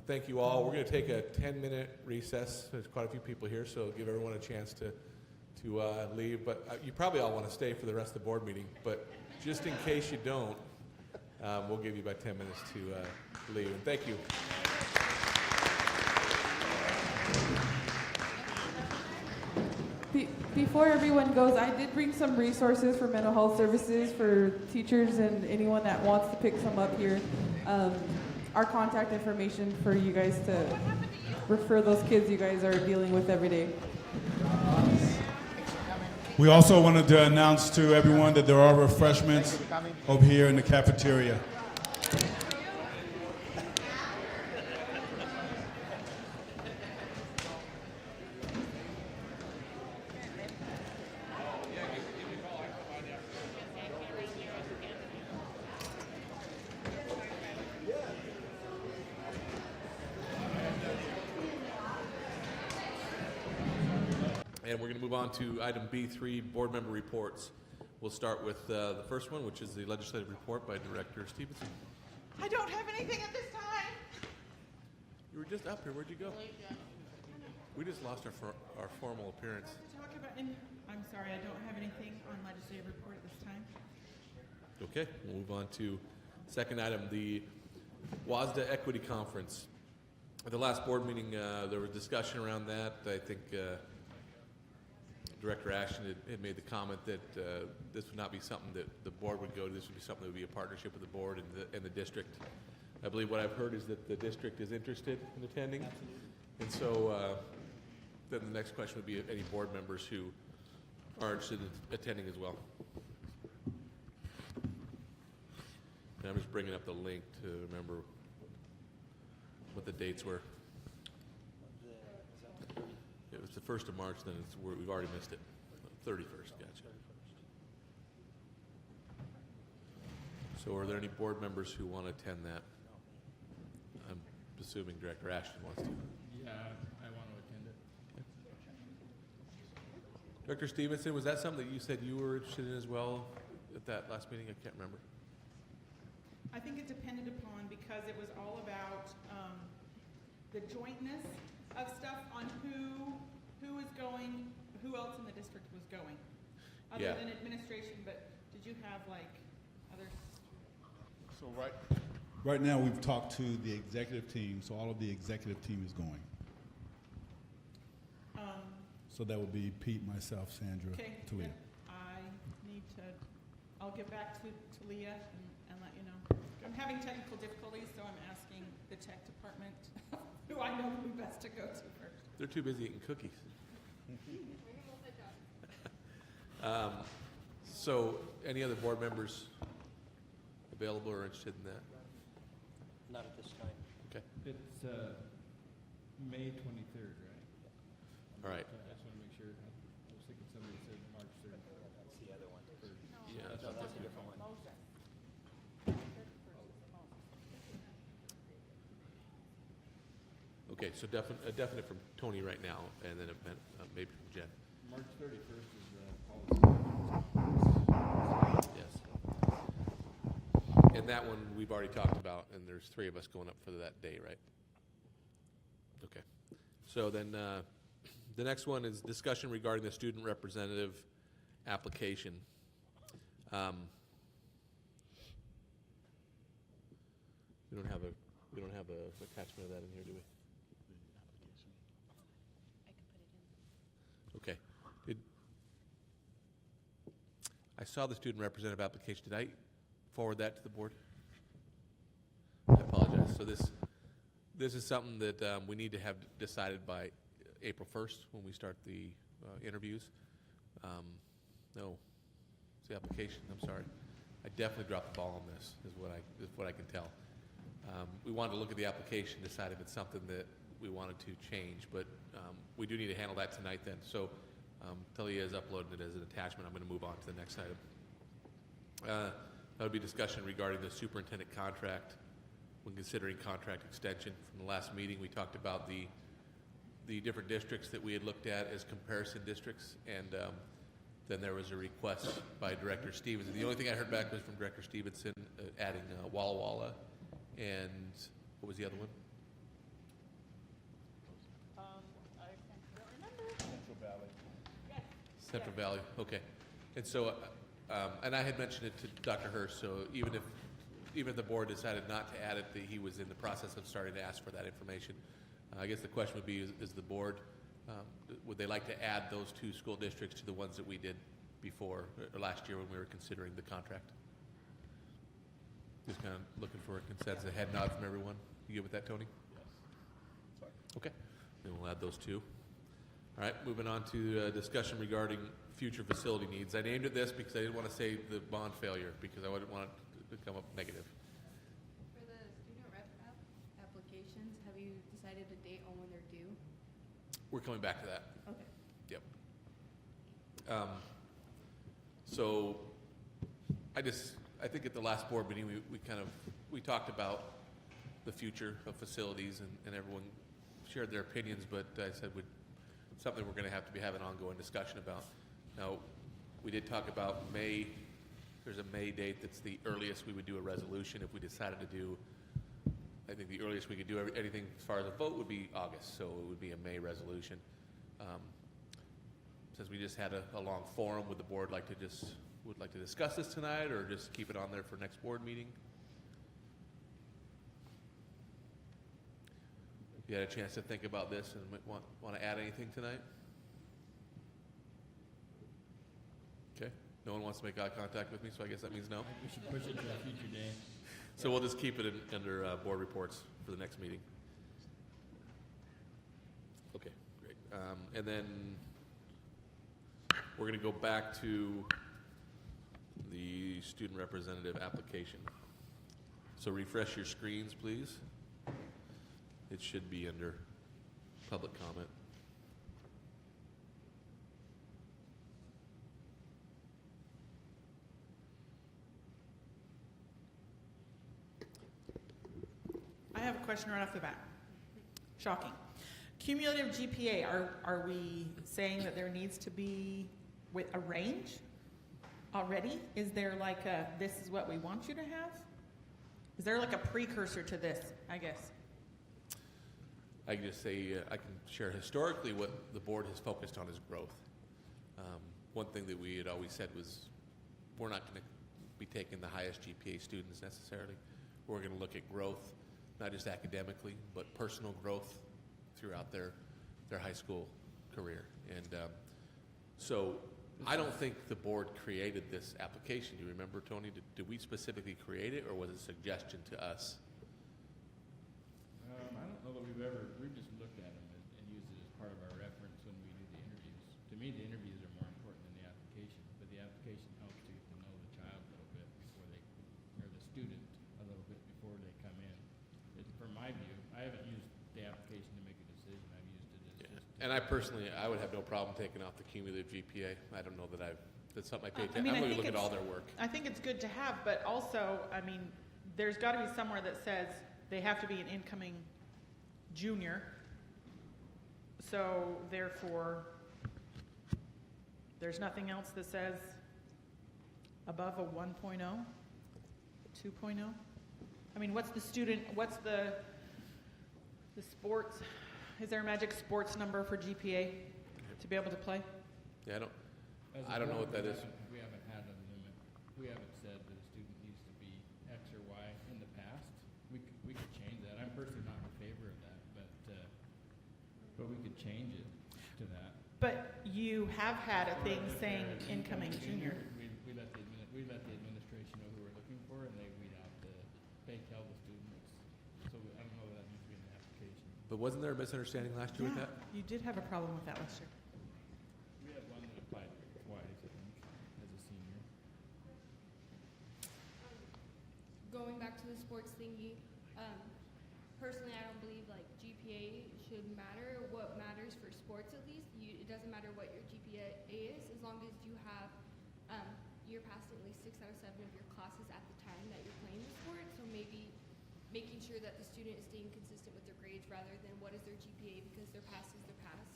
thank you all. We're going to take a 10-minute recess. There's quite a few people here, so give everyone a chance to leave. But you probably all want to stay for the rest of the board meeting. But just in case you don't, we'll give you about 10 minutes to leave. And thank you. Before everyone goes, I did bring some resources for mental health services for teachers and anyone that wants to pick some up here. Our contact information for you guys to refer those kids you guys are dealing with every day. We also wanted to announce to everyone that there are refreshments over here in the cafeteria. And we're going to move on to item B3, board member reports. We'll start with the first one, which is the legislative report by Director Stevenson. I don't have anything at this time. You were just up here. Where'd you go? We just lost our formal appearance. To talk about, and I'm sorry, I don't have anything on legislative report at this time. Okay, we'll move on to second item, the WASDA Equity Conference. At the last board meeting, there was discussion around that. I think Director Ashton had made the comment that this would not be something that the board would go to. This would be something that would be a partnership with the board and the district. I believe what I've heard is that the district is interested in attending. Absolutely. And so then the next question would be any board members who are interested in attending as well. And I'm just bringing up the link to remember what the dates were. It was the 1st of March, then we've already missed it. 31st, gotcha. So are there any board members who want to attend that? I'm assuming Director Ashton wants to. Yeah, I want to attend it. Director Stevenson, was that something that you said you were interested in as well at that last meeting? I can't remember. I think it depended upon, because it was all about the jointness of stuff on who was going, who else in the district was going, other than administration. But did you have like others? So right now we've talked to the executive team, so all of the executive team is going. So that would be Pete, myself, Sandra, Talia. I'll get back to Leah and let you know. I'm having technical difficulties, so I'm asking the tech department who I know who best to go to first. They're too busy eating cookies. So any other board members available or interested in that? Not at this time. Okay. It's May 23rd, right? All right. I just want to make sure. I was thinking somebody said March 3rd. That's the other one. Yeah, that's a different one. Okay, so definite from Tony right now, and then maybe from Jen. March 31st is policy. Yes. And that one we've already talked about, and there's 3 of us going up for that day, right? Okay. So then the next one is discussion regarding the student representative application. We don't have a attachment of that in here, do we? Okay. I saw the student representative application. Did I forward that to the board? I apologize. So this is something that we need to have decided by April 1st when we start the interviews. No, it's the application. I'm sorry. I definitely dropped the ball on this. Is what I can tell. We wanted to look at the application, decide if it's something that we wanted to change, but we do need to handle that tonight then. So Talia is uploading it as an attachment. I'm going to move on to the next item. That would be discussion regarding the superintendent contract when considering contract extension. From the last meeting, we talked about the different districts that we had looked at as comparison districts, and then there was a request by Director Stevenson. The only thing I heard back was from Director Stevenson adding Walla Walla, and what was the other one? I don't remember. Central Valley. Yes. Central Valley, okay. And so, and I had mentioned it to Dr. Hurst, so even if the board decided not to add it, he was in the process of starting to ask for that information. I guess the question would be, is the board, would they like to add those 2 school districts to the ones that we did before, or last year when we were considering the contract? Just kind of looking for a consensus, a head nod from everyone. You good with that, Tony? Yes. Okay, then we'll add those 2. All right, moving on to discussion regarding future facility needs. I named it this because I didn't want to say the bond failure, because I wouldn't want it to come up negative. For the student rep applications, have you decided a date on when they're due? We're coming back to that. Okay. Yep. So I think at the last board meeting, we talked about the future of facilities, and everyone shared their opinions, but I said something we're going to have to be having ongoing discussion about. Now, We did talk about May. There's a May date that's the earliest we would do a resolution if we decided to do. I think the earliest we could do anything as far as a vote would be August, so it would be a May resolution. Since we just had a long forum, would the board like to discuss this tonight, or just keep it on there for next board meeting? If you had a chance to think about this and want to add anything tonight? Okay. No one wants to make eye contact with me, so I guess that means no. We should push it to a future day. So we'll just keep it under board reports for the next meeting. Okay, great. And then we're going to go back to the student representative application. So refresh your screens, please. It should be under public comment. I have a question right off the bat. Shocking. Cumulative GPA, are we saying that there needs to be with a range already? Is there like a, this is what we want you to have? Is there like a precursor to this, I guess? I can just say, I can share historically what the board has focused on is growth. One thing that we had always said was we're not going to be taking the highest GPA students necessarily. We're going to look at growth, not just academically, but personal growth throughout their high school career. And so I don't think the board created this application. Do you remember, Tony? Did we specifically create it, or was it a suggestion to us? I don't know that we've just looked at them and used it as part of our reference when we do the interviews. To me, the interviews are more important than the application, but the application helps to get to know the child a little bit before they, or the student a little bit before they come in. From my view, I haven't used the application to make a decision. I've used it as just. And I personally, I would have no problem taking off the cumulative GPA. I don't know that that's something I pay I mean, attention. I'm going to think look at it's- all their work. I think it's good to have, but also, I mean, there's got to be somewhere that says they have to be an incoming junior. So therefore, there's nothing else that says above a 1.0, 2.0. I mean, what's the sports, is there a magic sports number for GPA to be able to play? Yeah, I don't know what that is. We haven't had a limit. We haven't said that a student needs to be X or Y in the past. We could change that. I'm personally not in favor of that, but we could change it to that. But you have had a thing saying incoming junior. We let the administration know who we're looking for, and they weed out they tell the students. So I don't know that needs to be in the application. But wasn't there a misunderstanding last year with that? You did have a problem with that last year. We had one that applied twice, I think, as a senior. Going back to the sports thingy, personally, I don't believe like GPA should matter. What matters for sports, at least, it doesn't matter what your GPA is, as long as you have you're passing at least 6 out of 7 of your classes at the time that you're playing the sport. So maybe making sure that the student is staying consistent with their grades rather than what is their GPA, because their past is their past,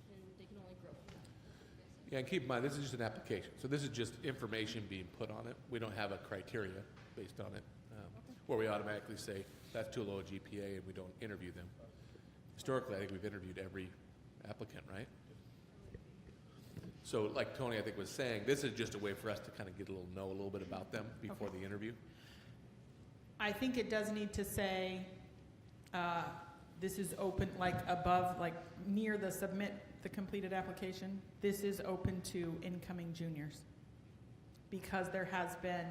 and they can only grow from that. Yeah, and keep in mind, this is just an application. So this is just information being put on it. We don't have a criteria based on it, where we automatically say that's too low a GPA and we don't interview them. Historically, I think we've interviewed every applicant, right? So like Tony, I think, was saying, this is just a way for us to kind of know a little bit about them before the interview. I think it does need to say this is open, like above, like near the submit the completed application. This is open to incoming juniors, because there has been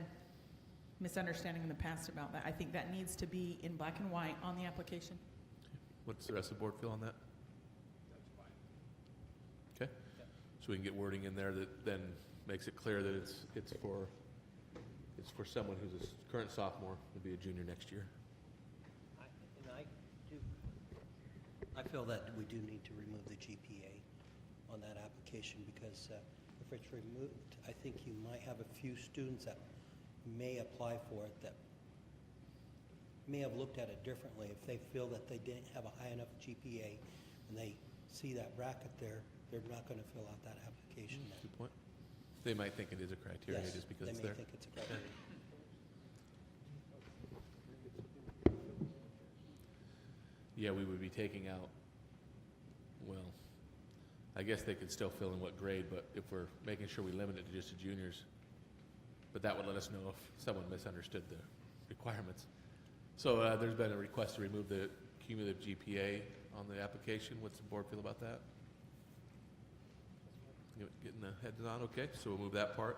misunderstanding in the past about that. I think that needs to be in black and white on the application. What's the rest of the board feel on that? That's fine. Okay. So we can get wording in there that then makes it clear that it's for someone who's a current sophomore to be a junior next year. I feel that we do need to remove the GPA on that application, because if it's removed, I think you might have a few students that may apply for it that may have looked at it differently. If they feel that they didn't have a high enough GPA and they see that bracket there, they're not going to fill out that application. Good point. They might think it is a criteria Yes, just because they it's may there. think it's a criteria. Yeah, we would be taking out, well, I guess they could still fill in what grade, but if we're making sure we limit it to just the juniors, but that would let us know if someone misunderstood the requirements. So there's been a request to remove the cumulative GPA on the application. What's the board feel about that? Getting the heads on, okay, so we'll move that part.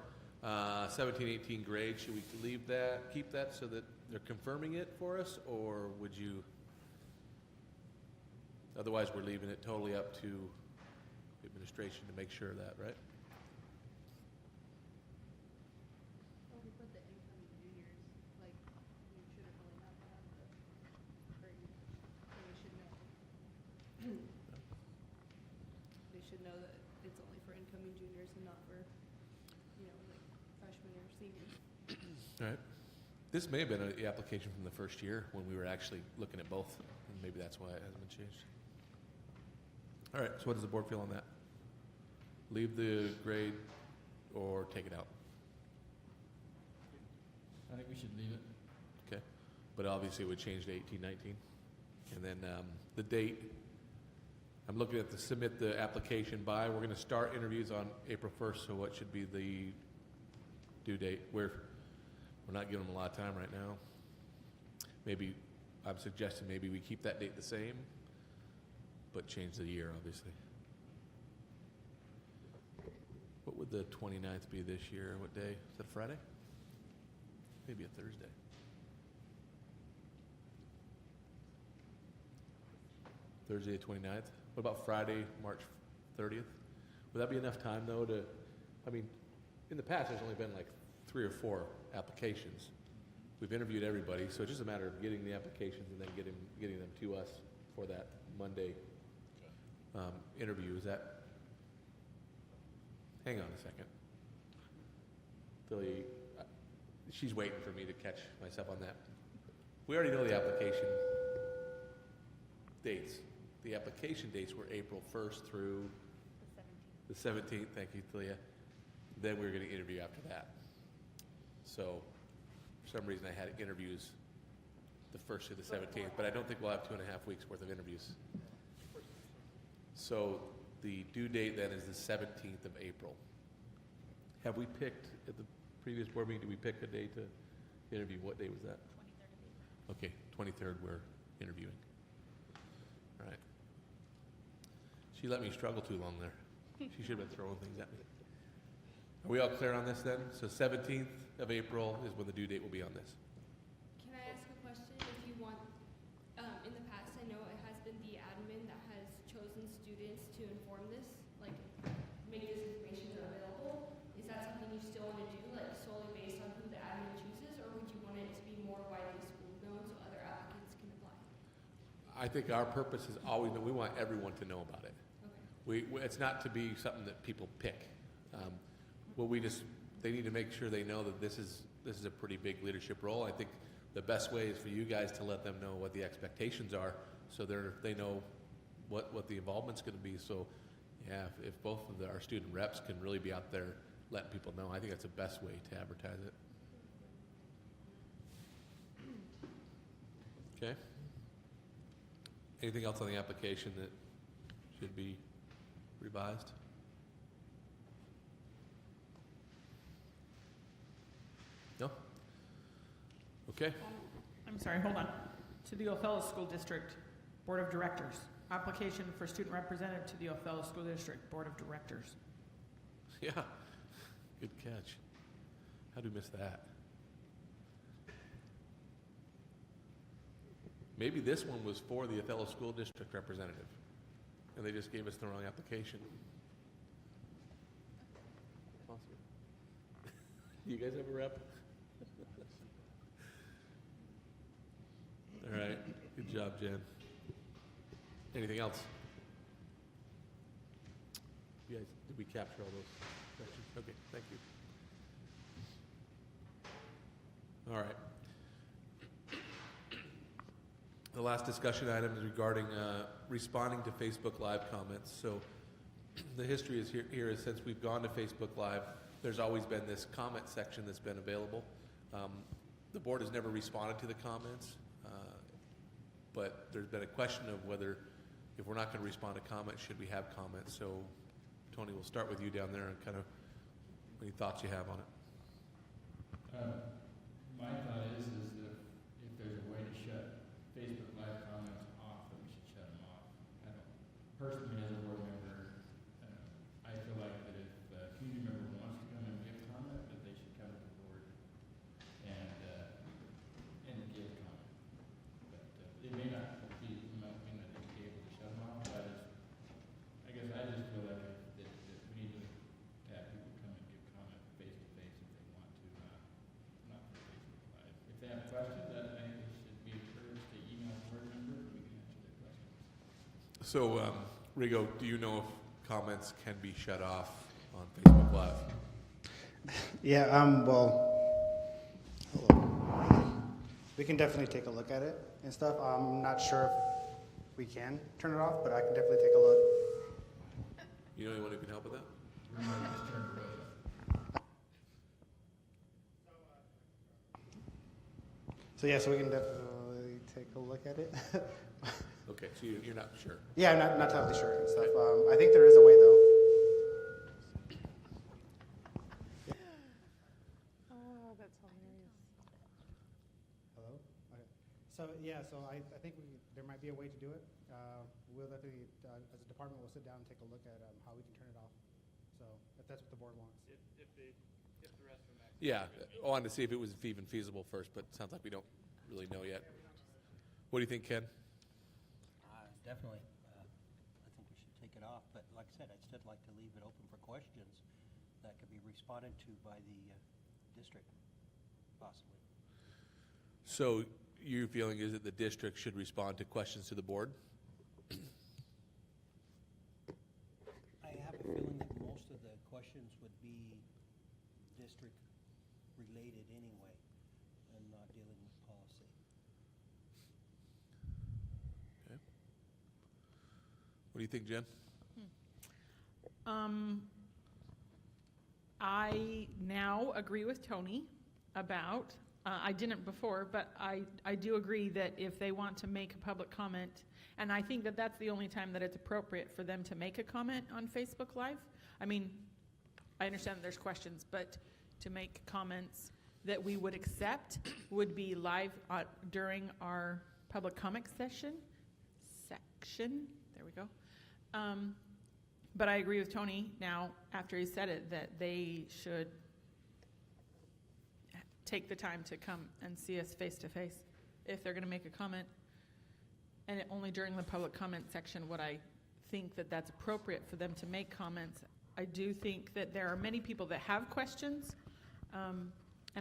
17, 18 grade, should we leave that, keep that so that they're confirming it for us, or would you? Otherwise, we're leaving it totally up to administration to make sure of that, right? Well, we put the incoming juniors, like, we shouldn't really have to have the grade, so we should know. They should know that it's only for incoming juniors and not for, you know, like freshmen or seniors. All right. This may have been the application from the first year when we were actually looking at both, and maybe that's why it hasn't been changed. All right, so what does the board feel on that? Leave the grade or take it out? I think we should leave it. Okay, but obviously it would change to 18, 19. And then the date, I'm looking at the submit the application by. We're gonna start interviews on April 1st, so what should be the due date? We're not giving them a lot of time right now. Maybe, I'm suggesting maybe we keep that date the same, but change the year, obviously. What would the 29th be this year? What day? Is that a Friday? Maybe a Thursday. Thursday the 29th? What about Friday, March 30th? Would that be enough time, though, to, I mean, in the past, there's only been like 3 or 4 applications. We've interviewed everybody, so it's just a matter of getting the applications and then getting them to us for that Monday interview. Is that, hang on a second. Philly, she's waiting for me to catch myself on that. We already know the application dates. The application dates were April 1st through the 17th. Thank you, Thalia. Then we were going to interview after that. So for some reason I had interviews the 1st through the 17th, but I don't think we'll have 2.5 weeks worth of interviews. So the due date then is the 17th of April. Have we picked, at the previous board meeting, did we pick a day to interview? What day was that? 23rd of April. Okay, 23rd we're interviewing. All right. She let me struggle too long there. She should have been throwing things at me. Are we all clear on this then? So 17th of April is when the due date will be on this. Can I ask a question? If you want, in the past, I know it has been the admin that has chosen students to inform this, like make this information available. Is that something you still want to do, like solely based on who the admin chooses, or would you want it to be more widely school known so other applicants can apply? I think our purpose is always that we want everyone to know about it. It's not to be something that people pick. They need to make sure they know that this is a pretty big leadership role. I think the best way is for you guys to let them know what the expectations are, so they know what the involvement's going to be. So, yeah, if both of our student reps can really be out there letting people know, I think that's the best way to advertise it. Okay. Anything else on the application that should be revised? No? Okay. I'm sorry, hold on. To the Othello School District Board of Directors. Application for student representative to the Othello School District Board of Directors. Yeah. Good catch. How'd we miss that? Maybe this one was for the Othello School District representative, and they just gave us the wrong application. Possible. You guys have a rep? All right. Good job, Jen. Anything else? You guys, did we capture all those questions? Okay, thank you. All right. The last discussion item is regarding responding to Facebook Live comments. So the history is here is since we've gone to Facebook Live, there's always been this comment section that's been available. The board has never responded to the comments, but there's been a question of whether, if we're not going to respond to comments, should we have comments? So, Tony, we'll start with you down there and kind of any thoughts you have on it. My thought is that if there's a way to shut Facebook Live comments off, then we should shut them off. I don't, personally, as a board member, I feel like that if a community member wants to come and give comment, that they should come to the board and give comment. But it may not be, it might mean that they'd be able to shut them off, but I guess I just feel like that we need to have people come and give comment face to face if they want to, not for Facebook Live. If they have questions, I think they should be encouraged to email a board member and we can answer their questions. So, Rigo, do you know if comments can be shut off on Facebook Live? Yeah, well, hello. We can definitely take a look at it and stuff. I'm not sure if we can turn it off, but I can definitely take a look. You know anyone who can help with that? So yeah, so we can definitely take a look at it. Okay, so you're not sure? Yeah, I'm not totally sure and stuff. I think there is a way though. Oh, that's hilarious. Hello? Okay. So yeah, so I think there might be a way to do it. We'll definitely, as a department, we'll sit down and take a look at how we can turn it off. So if that's what the board wants. If the rest of them Yeah, I wanted to see if it was even feasible first, but it sounds like we don't really know yet. What do you think, Ken? Definitely. I think we should take it off, but like I said, I'd still like to leave it open for questions that could be responded to by the district, possibly. So your feeling is that the district should respond to questions to the board? I have a feeling that most of the questions would be district related anyway, and not dealing with policy. Okay. What do you think, Jen? I now agree with Tony about, I didn't before, but I do agree that if they want to make a public comment, and I think that that's the only time that it's appropriate for them to make a comment on Facebook Live. I mean, I understand that there's questions, but to make comments that we would accept would be live during our public comment section. There we go. But I agree with Tony now, after he said it, that they should take the time to come and see us face to face if they're going to make a comment. And only during the public comment section would I think that that's appropriate for them to make comments. I do think that there are many people that have questions, and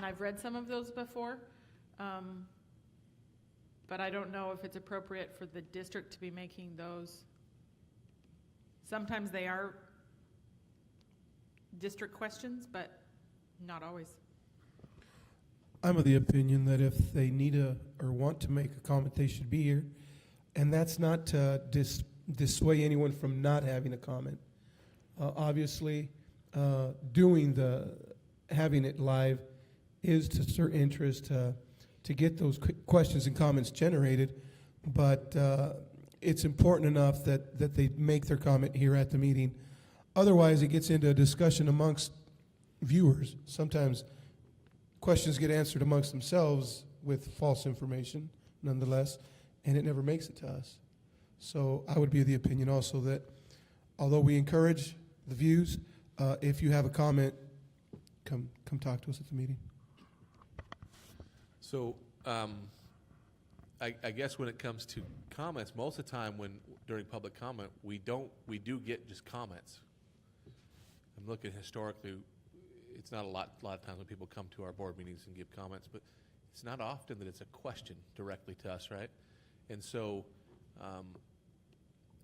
I've read some of those before, but I don't know if it's appropriate for the district to be making those. Sometimes they are district questions, but not always. I'm of the opinion that if they need or want to make a comment, they should be here. And that's not to dissuade anyone from not having a comment. Obviously, having it live is to certain interest to get those questions and comments generated, but it's important enough that they make their comment here at the meeting. Otherwise, it gets into a discussion amongst viewers. Sometimes questions get answered amongst themselves with false information, nonetheless, and it never makes it to us. So I would be of the opinion also that although we encourage the views, if you have a comment, come talk to us at the meeting. So I guess when it comes to comments, most of the time during public comment, we do get just comments. I'm looking historically, it's not a lot of times when people come to our board meetings and give comments, but it's not often that it's a question directly to us, right? And so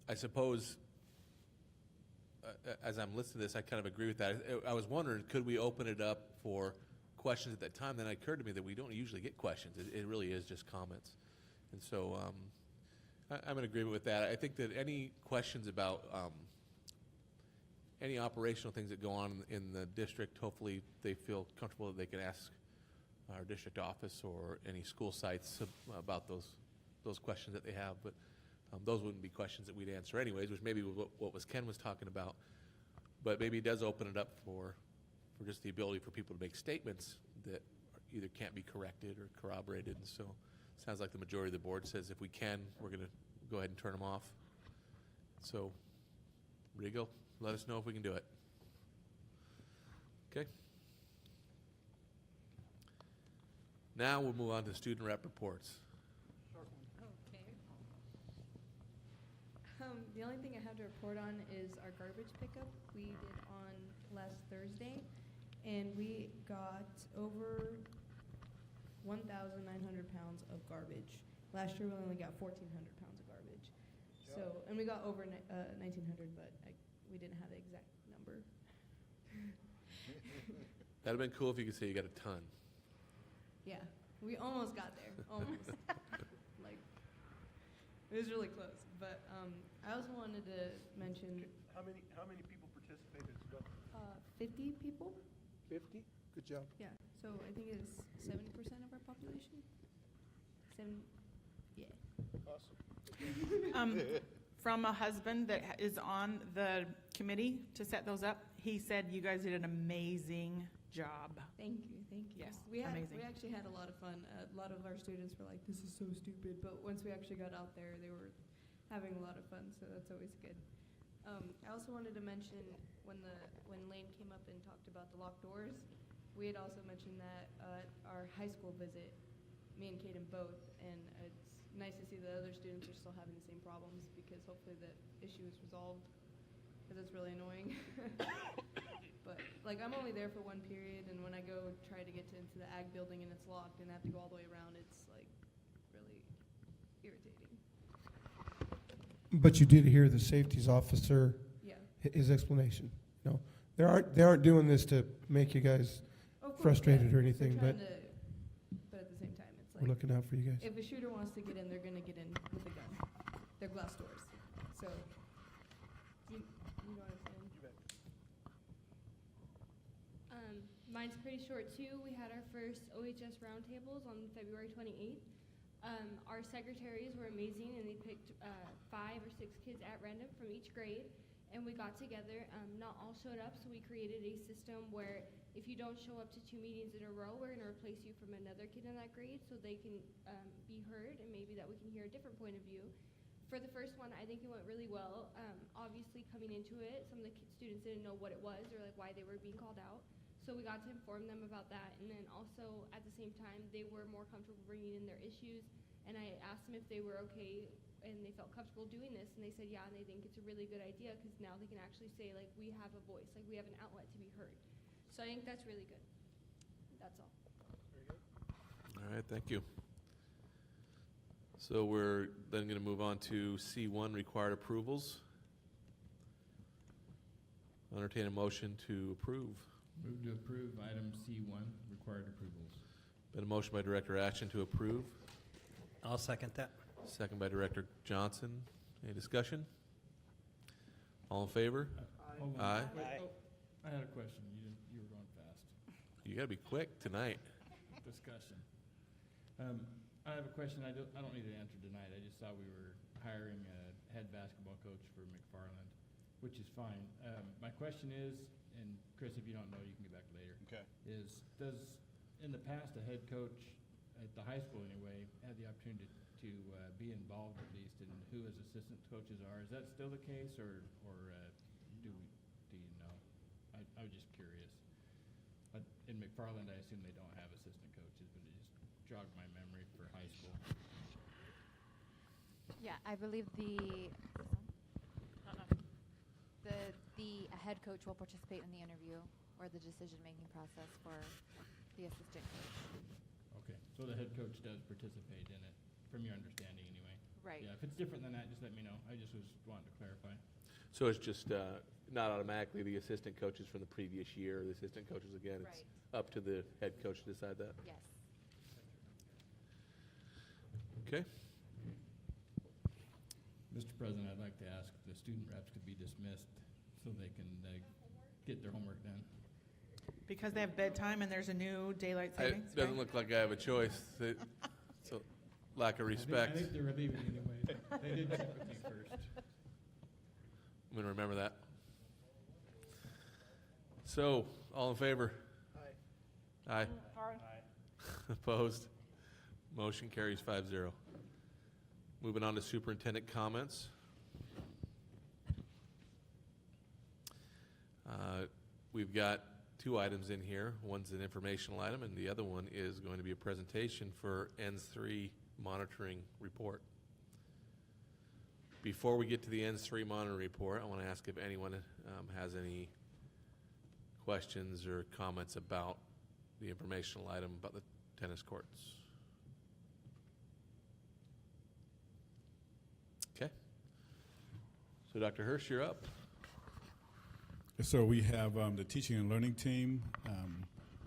I suppose as I'm listening to this, I kind of agree with that. I was wondering, could we open it up for questions at that time? Then it occurred to me that we don't usually get questions. It really is just comments. And so I'm in agreement with that. I think that any questions about any operational things that go on in the district, hopefully they feel comfortable that they can ask our district office or any school sites about those questions that they have. But those wouldn't be questions that we'd answer anyways, which maybe what was Ken was talking about. But maybe it does open it up for just the ability for people to make statements that either can't be corrected or corroborated. And so it sounds like the majority of the board says if we can, we're going to go ahead and turn them off. So, Rigo, let us know if we can do it. Okay. Now we'll move on to student rep reports. Okay. The only thing I have to report on is our garbage pickup we did on last Thursday, and we got over 1,900 pounds of garbage. Last year we only got 1,400 pounds of garbage. So, and we got over 1,900, but we didn't have the exact number. That'd have been cool if you could say you got a ton. Yeah, we almost got there, almost. Like, it was really close. But I also wanted to mention How many people participated as well? 50 people. 50? Good job. Yeah, so I think it's 70% of our population. Yeah. Awesome. From a husband that is on the committee to set those up, he said you guys did an amazing job. Thank you, thank you. Yes, we amazing. actually had a lot of fun. A lot of our students were like, "This is so stupid," but once we actually got out there, they were having a lot of fun. So that's always good. I also wanted to mention when Lane came up and talked about the locked doors, we had also mentioned that our high school visit, me and Kaden both, and it's nice to see that other students are still having the same problems because hopefully the issue is resolved because it's really annoying. But like I'm only there for one period, and when I go try to get into the ag building and it's locked and I have to go all the way around, it's like really irritating. But you did hear the safeties officer, Yeah. his explanation. No, they aren't doing this to make you guys Of course, frustrated yeah. or anything, They're but trying to, but at the same time, it's like we're looking out for you guys. if a shooter wants to get in, they're gonna get in with a gun. They're glass doors. So, you know what I'm saying? Mine's pretty short too. We had our first OHS roundtables on February 28th. Our secretaries were amazing, and they picked 5 or 6 kids at random from each grade, and we got together. Not all showed up, so we created a system where if you don't show up to 2 meetings in a row, we're going to replace you from another kid in that grade so they can be heard, and maybe that we can hear a different point of view. For the first one, I think it went really well. Obviously, coming into it, some of the students didn't know what it was or like why they were being called out. So we got to inform them about that, and then also at the same time, they were more comfortable bringing in their issues, and I asked them if they were okay and they felt comfortable doing this, and they said yeah, and they think it's a really good idea because now they can actually say like we have a voice, like we have an outlet to be heard. So I think that's really good. That's all. All right, thank you. So we're then going to move on to C1, required approvals. I'll entertain a motion to approve. Move to approve item C1, required approvals. Been a motion by Director Action to approve. I'll second that. Second by Director Johnson. Any discussion? All in favor? Hold on. Aye. Wait, I had a question. You were going fast. You got to be quick tonight. Discussion. I have a question. I don't need an answer tonight. I just saw we were hiring a head basketball coach for McFarland, which is fine. My question is, and Chris, if you don't know, you can get back later. Okay. Does in the past a head coach at the high school anyway had the opportunity to be involved at least in who his assistant coaches are? Is that still the case, or do you know? I was just curious. But in McFarland, I assume they don't have assistant coaches, but it just jogged my memory for high school. Yeah, I believe the head coach will participate in the interview or the decision-making process for the assistant coach. Okay, so the head coach does participate in it, from your understanding anyway? Right. Yeah, if it's different than that, just let me know. I just was wanting to clarify. So it's just not automatically the assistant coaches from the previous year, the assistant coaches again. It's up to the head coach to decide that? Yes. Okay. Mr. President, I'd like to ask if the student reps could be dismissed so they can get their homework done. Because they have bedtime and there's a new daylight savings? It doesn't look like I have a choice. It's a lack of respect. I think they're leaving anyway. They did check with me first. I'm going to remember that. So, all in favor? Aye. Opposed? Motion carries 5-0. Moving on to superintendent comments. We've got two items in here. One's an informational item, and the other one is going to be a presentation for ENS3 monitoring report. Before we get to the ENS3 monitoring report, I want to ask if anyone has any questions or comments about the informational item about the tennis courts. Okay. So Dr. Hirsch, you're up. Yes, sir. We have the teaching and learning team.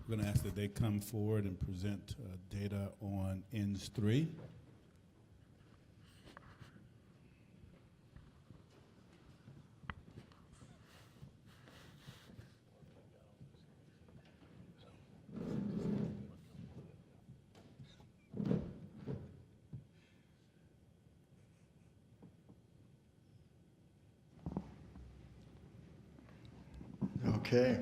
We're going to ask that they come forward and present data on ENS3. Okay.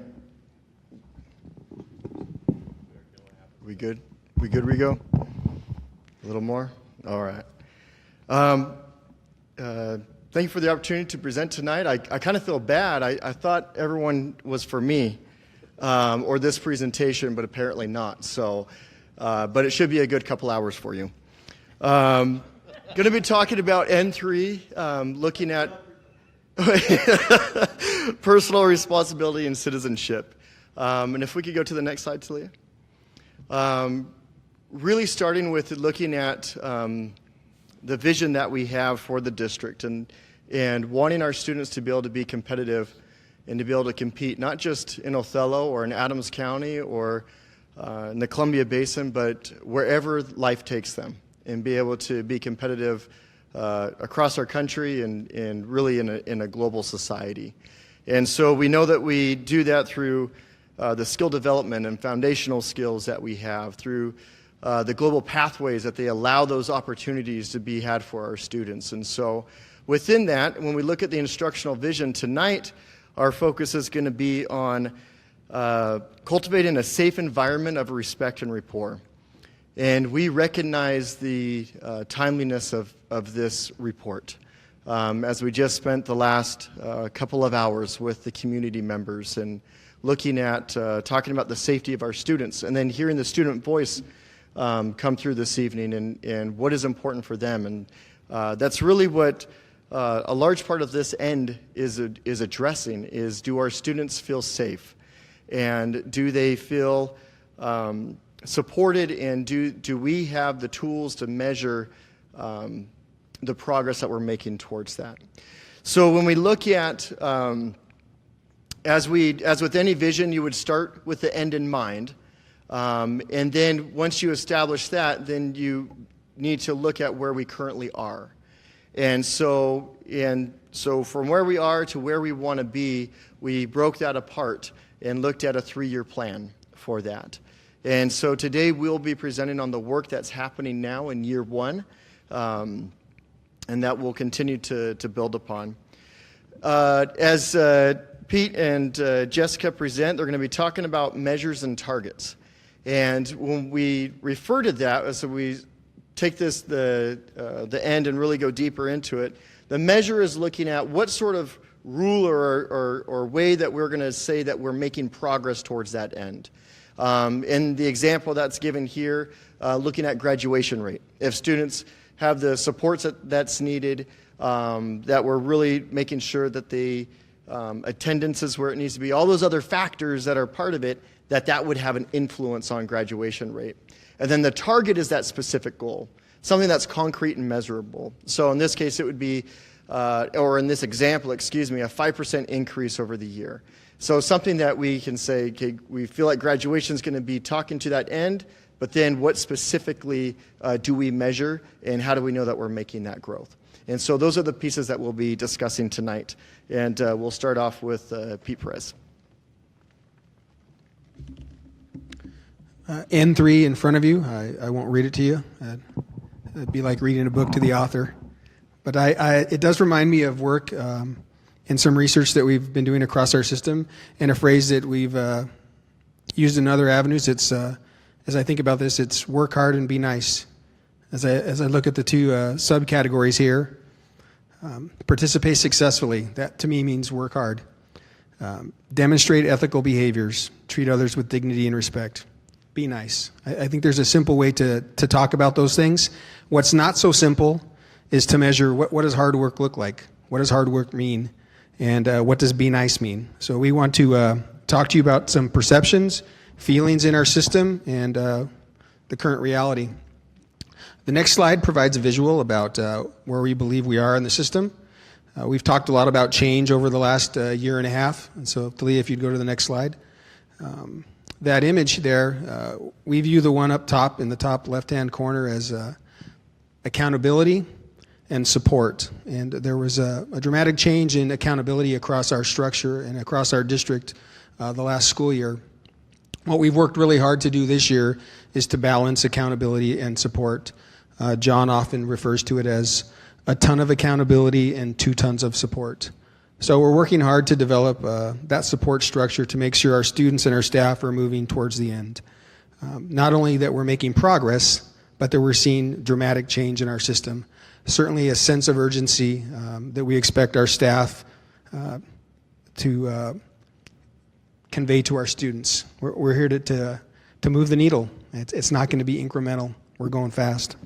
We good? We good, Rigo? A little more? All right. Thank you for the opportunity to present tonight. I kind of feel bad. I thought everyone was for me or this presentation, but apparently not. So, but it should be a good couple hours for you. Going to be talking about N3, looking at personal responsibility and citizenship. And if we could go to the next slide, Talia. Really starting with looking at the vision that we have for the district and wanting our students to be able to be competitive and to be able to compete, not just in Othello or in Adams County or in the Columbia Basin, but wherever life takes them, and be able to be competitive across our country and really in a global society. And so we know that we do that through the skill development and foundational skills that we have, through the global pathways that they allow those opportunities to be had for our students. And so within that, when we look at the instructional vision tonight, our focus is going to be on cultivating a safe environment of respect and rapport. And we recognize the timeliness of this report as we just spent the last couple of hours with the community members and looking at talking about the safety of our students, and then hearing the student voice come through this evening and what is important for them. And that's really what a large part of this end is addressing, is do our students feel safe? And do they feel supported, and do we have the tools to measure the progress that we're making towards that? So when we look at, as with any vision, you would start with the end in mind. And then once you establish that, then you need to look at where we currently are. And so from where we are to where we want to be, we broke that apart and looked at a 3-year plan for that. And so today we'll be presenting on the work that's happening now in year 1, and that we'll continue to build upon. As Pete and Jessica present, they're going to be talking about measures and targets. And when we refer to that, so we take this, the end, and really go deeper into it, the measure is looking at what sort of rule or way that we're going to say that we're making progress towards that end. In the example that's given here, looking at graduation rate. If students have the supports that's needed, that we're really making sure that the attendance is where it needs to be, all those other factors that are part of it, that would have an influence on graduation rate. And then the target is that specific goal, something that's concrete and measurable. So in this case, it would be, or in this example, excuse me, a 5% increase over the year. So something that we can say, okay, we feel like graduation is going to be talking to that end, but then what specifically do we measure, and how do we know that we're making that growth? And so those are the pieces that we'll be discussing tonight. And we'll start off with Pete Perez. N3 in front of you. I won't read it to you. It'd be like reading a book to the author. But it does remind me of work in some research that we've been doing across our system, and a phrase that we've used in other avenues. It's as I think about this, it's work hard and be nice. As I look at the two subcategories here, participate successfully. That to me means work hard. Demonstrate ethical behaviors. Treat others with dignity and respect. Be nice. I think there's a simple way to talk about those things. What's not so simple is to measure what does hard work look like? What does hard work mean? And what does be nice mean? So we want to talk to you about some perceptions, feelings in our system, and the current reality. The next slide provides a visual about where we believe we are in the system. We've talked a lot about change over the last year and a half. And so, Talia, if you'd go to the next slide. That image there, we view the one up top in the top left-hand corner as accountability and support. And there was a dramatic change in accountability across our structure and across our district the last school year. What we've worked really hard to do this year is to balance accountability and support. John often refers to it as a ton of accountability and 2 tons of support. So we're working hard to develop that support structure to make sure our students and our staff are moving towards the end. Not only that we're making progress, but that we're seeing dramatic change in our system. Certainly a sense of urgency that we expect our staff to convey to our students. We're here to move the needle. It's not going to be incremental. We're going fast.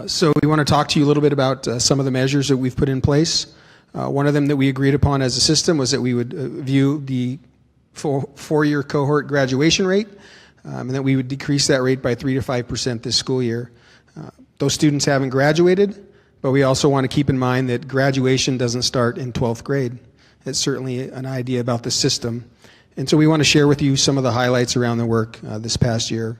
So we want to talk to you a little bit about some of the measures that we've put in place. One of them that we agreed upon as a system was that we would view the four-year cohort graduation rate, and that we would decrease that rate by 3 to 5% this school year. Those students haven't graduated, but we also want to keep in mind that graduation doesn't start in 12th grade. It's certainly an idea about the system. And so we want to share with you some of the highlights around the work this past year.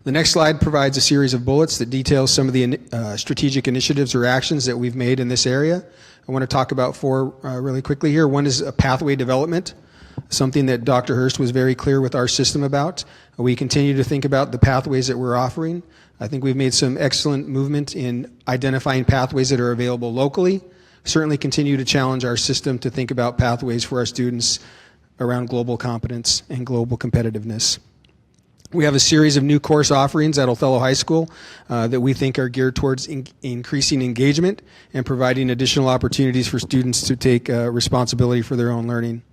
The next slide provides a series of bullets that details some of the strategic initiatives or actions that we've made in this area. I want to talk about 4 really quickly here. One is a pathway development, something that Dr. Hurst was very clear with our system about. We continue to think about the pathways that we're offering. I think we've made some excellent movement in identifying pathways that are available locally. Certainly continue to challenge our system to think about pathways for our students around global competence and global competitiveness. We have a series of new course offerings at Othello High School that we think are geared towards increasing engagement and providing additional opportunities for students to take responsibility for their own learning.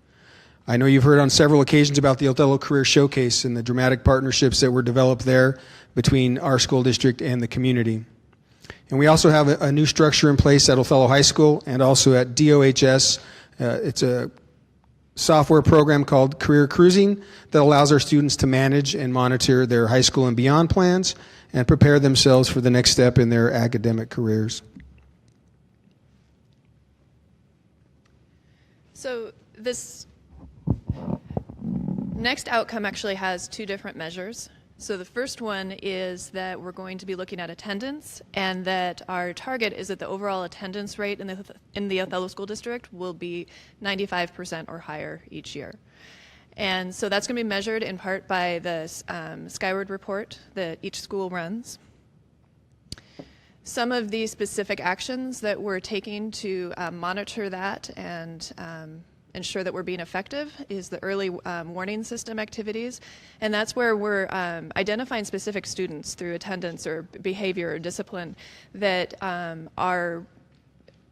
I know you've heard on several occasions about the Othello Career Showcase and the dramatic partnerships that were developed there between our school district and the community. And we also have a new structure in place at Othello High School and also at DOHS. It's a software program called Career Cruising that allows our students to manage and monitor their high school and beyond plans and prepare themselves for the next step in their academic careers. So this next outcome actually has 2 different measures. So the first one is that we're going to be looking at attendance, and that our target is that the overall attendance rate in the Othello School District will be 95% or higher each year. And so that's going to be measured in part by the Skyward report that each school runs. Some of the specific actions that we're taking to monitor that and ensure that we're being effective is the early warning system activities. And that's where we're identifying specific students through attendance or behavior or discipline that are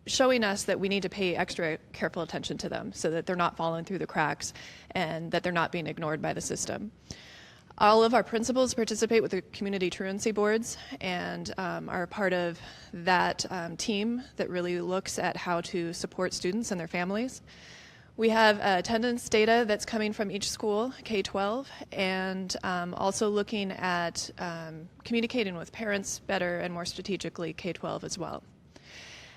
showing us that we need to pay extra careful attention to them so that they're not falling through the cracks and that they're not being ignored by the system. All of our principals participate with the community truancy boards and are part of that team that really looks at how to support students and their families. We have attendance data that's coming from each school, K-12, and also looking at communicating with parents better and more strategically, K-12 as well.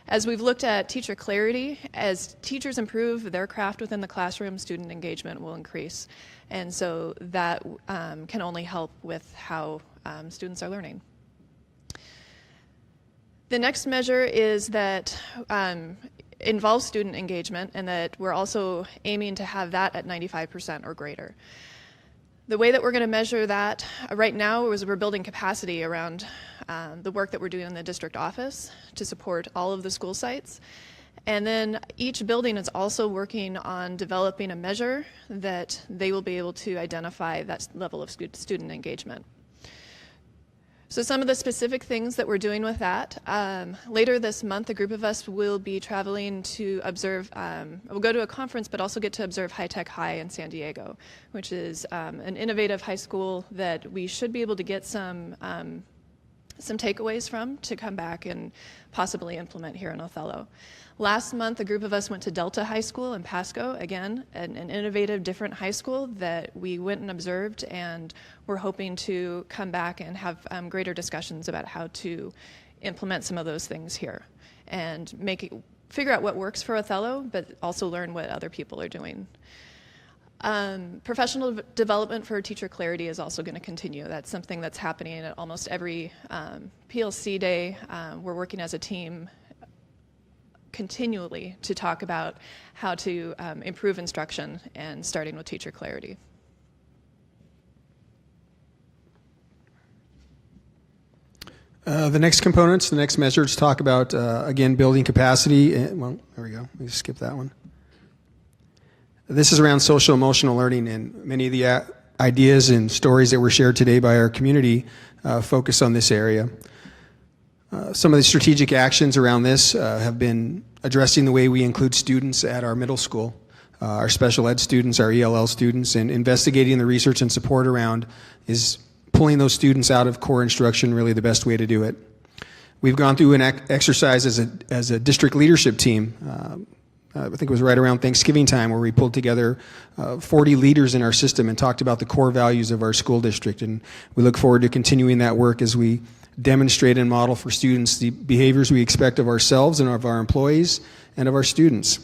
As we've looked at teacher clarity, as teachers improve their craft within the classroom, student engagement will increase. And so that can only help with how students are learning. The next measure is that involves student engagement, and that we're also aiming to have that at 95% or greater. The way that we're going to measure that right now is we're building capacity around the work that we're doing in the district office to support all of the school sites. And then each building is also working on developing a measure that they will be able to identify that level of student engagement. So some of the specific things that we're doing with that, later this month, a group of us will be traveling to observe, we'll go to a conference, but also get to observe High Tech High in San Diego, which is an innovative high school that we should be able to get some takeaways from to come back and possibly implement here in Othello. Last month, a group of us went to Delta High School in Pasco, again, an innovative, different high school that we went and observed, and we're hoping to come back and have greater discussions about how to implement some of those things here and figure out what works for Othello, but also learn what other people are doing. Professional development for teacher clarity is also going to continue. That's something that's happening at almost every PLC day. We're working as a team continually to talk about how to improve instruction, and starting with teacher clarity. The next components, the next measures talk about, again, building capacity. Well, there we go. Let me skip that one. This is around social emotional learning, and many of the ideas and stories that were shared today by our community focus on this area. Some of the strategic actions around this have been addressing the way we include students at our middle school, our special ed students, our ELL students, and investigating the research and support around is pulling those students out of core instruction really the best way to do it. We've gone through an exercise as a district leadership team. I think it was right around Thanksgiving time where we pulled together 40 leaders in our system and talked about the core values of our school district. And we look forward to continuing that work as we demonstrate and model for students the behaviors we expect of ourselves and of our employees and of our students.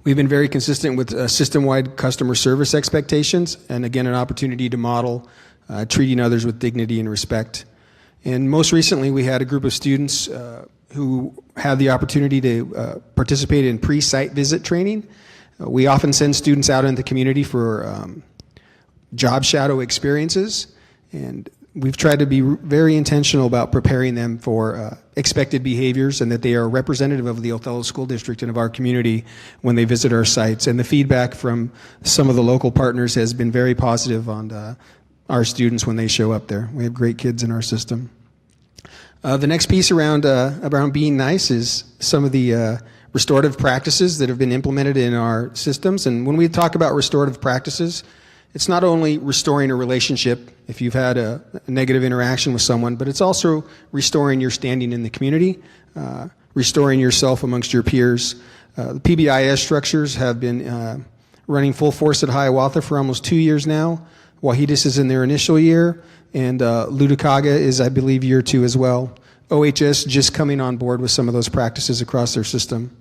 We've been very consistent with system-wide customer service expectations, and again, an opportunity to model treating others with dignity and respect. And most recently, we had a group of students who had the opportunity to participate in pre-site visit training. We often send students out in the community for job shadow experiences, and we've tried to be very intentional about preparing them for expected behaviors, and that they are representative of the Othello School District and of our community when they visit our sites. And the feedback from some of the local partners has been very positive on our students when they show up there. We have great kids in our system. The next piece around being nice is some of the restorative practices that have been implemented in our systems. And when we talk about restorative practices, it's not only restoring a relationship if you've had a negative interaction with someone, but it's also restoring your standing in the community, restoring yourself amongst your peers. The PBIS structures have been running full force at Hiawatha for almost 2 years now. Wahidas is in their initial year, and Ludwikaga is, I believe, year 2 as well. OHS just coming on board with some of those practices across their system.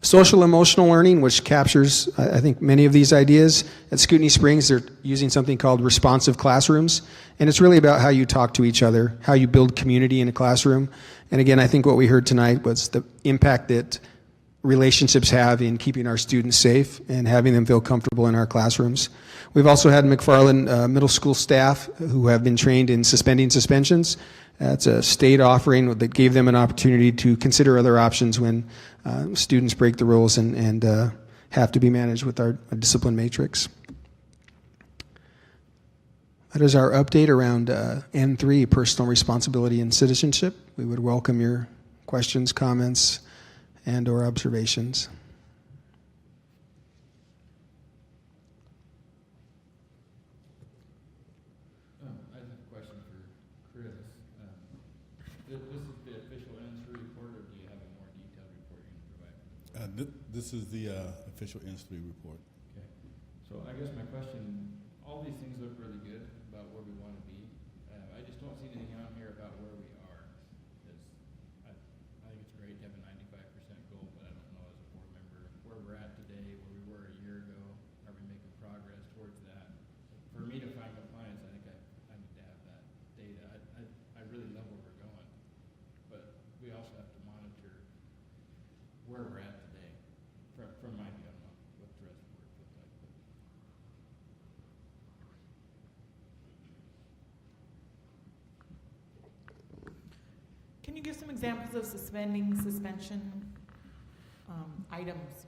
Social emotional learning, which captures, I think, many of these ideas. At Scootney Springs, they're using something called responsive classrooms, and it's really about how you talk to each other, how you build community in a classroom. And again, I think what we heard tonight was the impact that relationships have in keeping our students safe and having them feel comfortable in our classrooms. We've also had McFarland middle school staff who have been trained in suspending suspensions. That's a state offering that gave them an opportunity to consider other options when students break the rules and have to be managed with our discipline matrix. That is our update around N3, personal responsibility and citizenship. We would welcome your questions, comments, and or observations. I have a question for Chris. This is the official N3 report, or do you have a more detailed report you can provide? This is the official N3 report. Okay. So I guess my question, all these things look really good about where we want to be. I just don't see anything on here about where we are. I think it's great you give some examples of suspension items?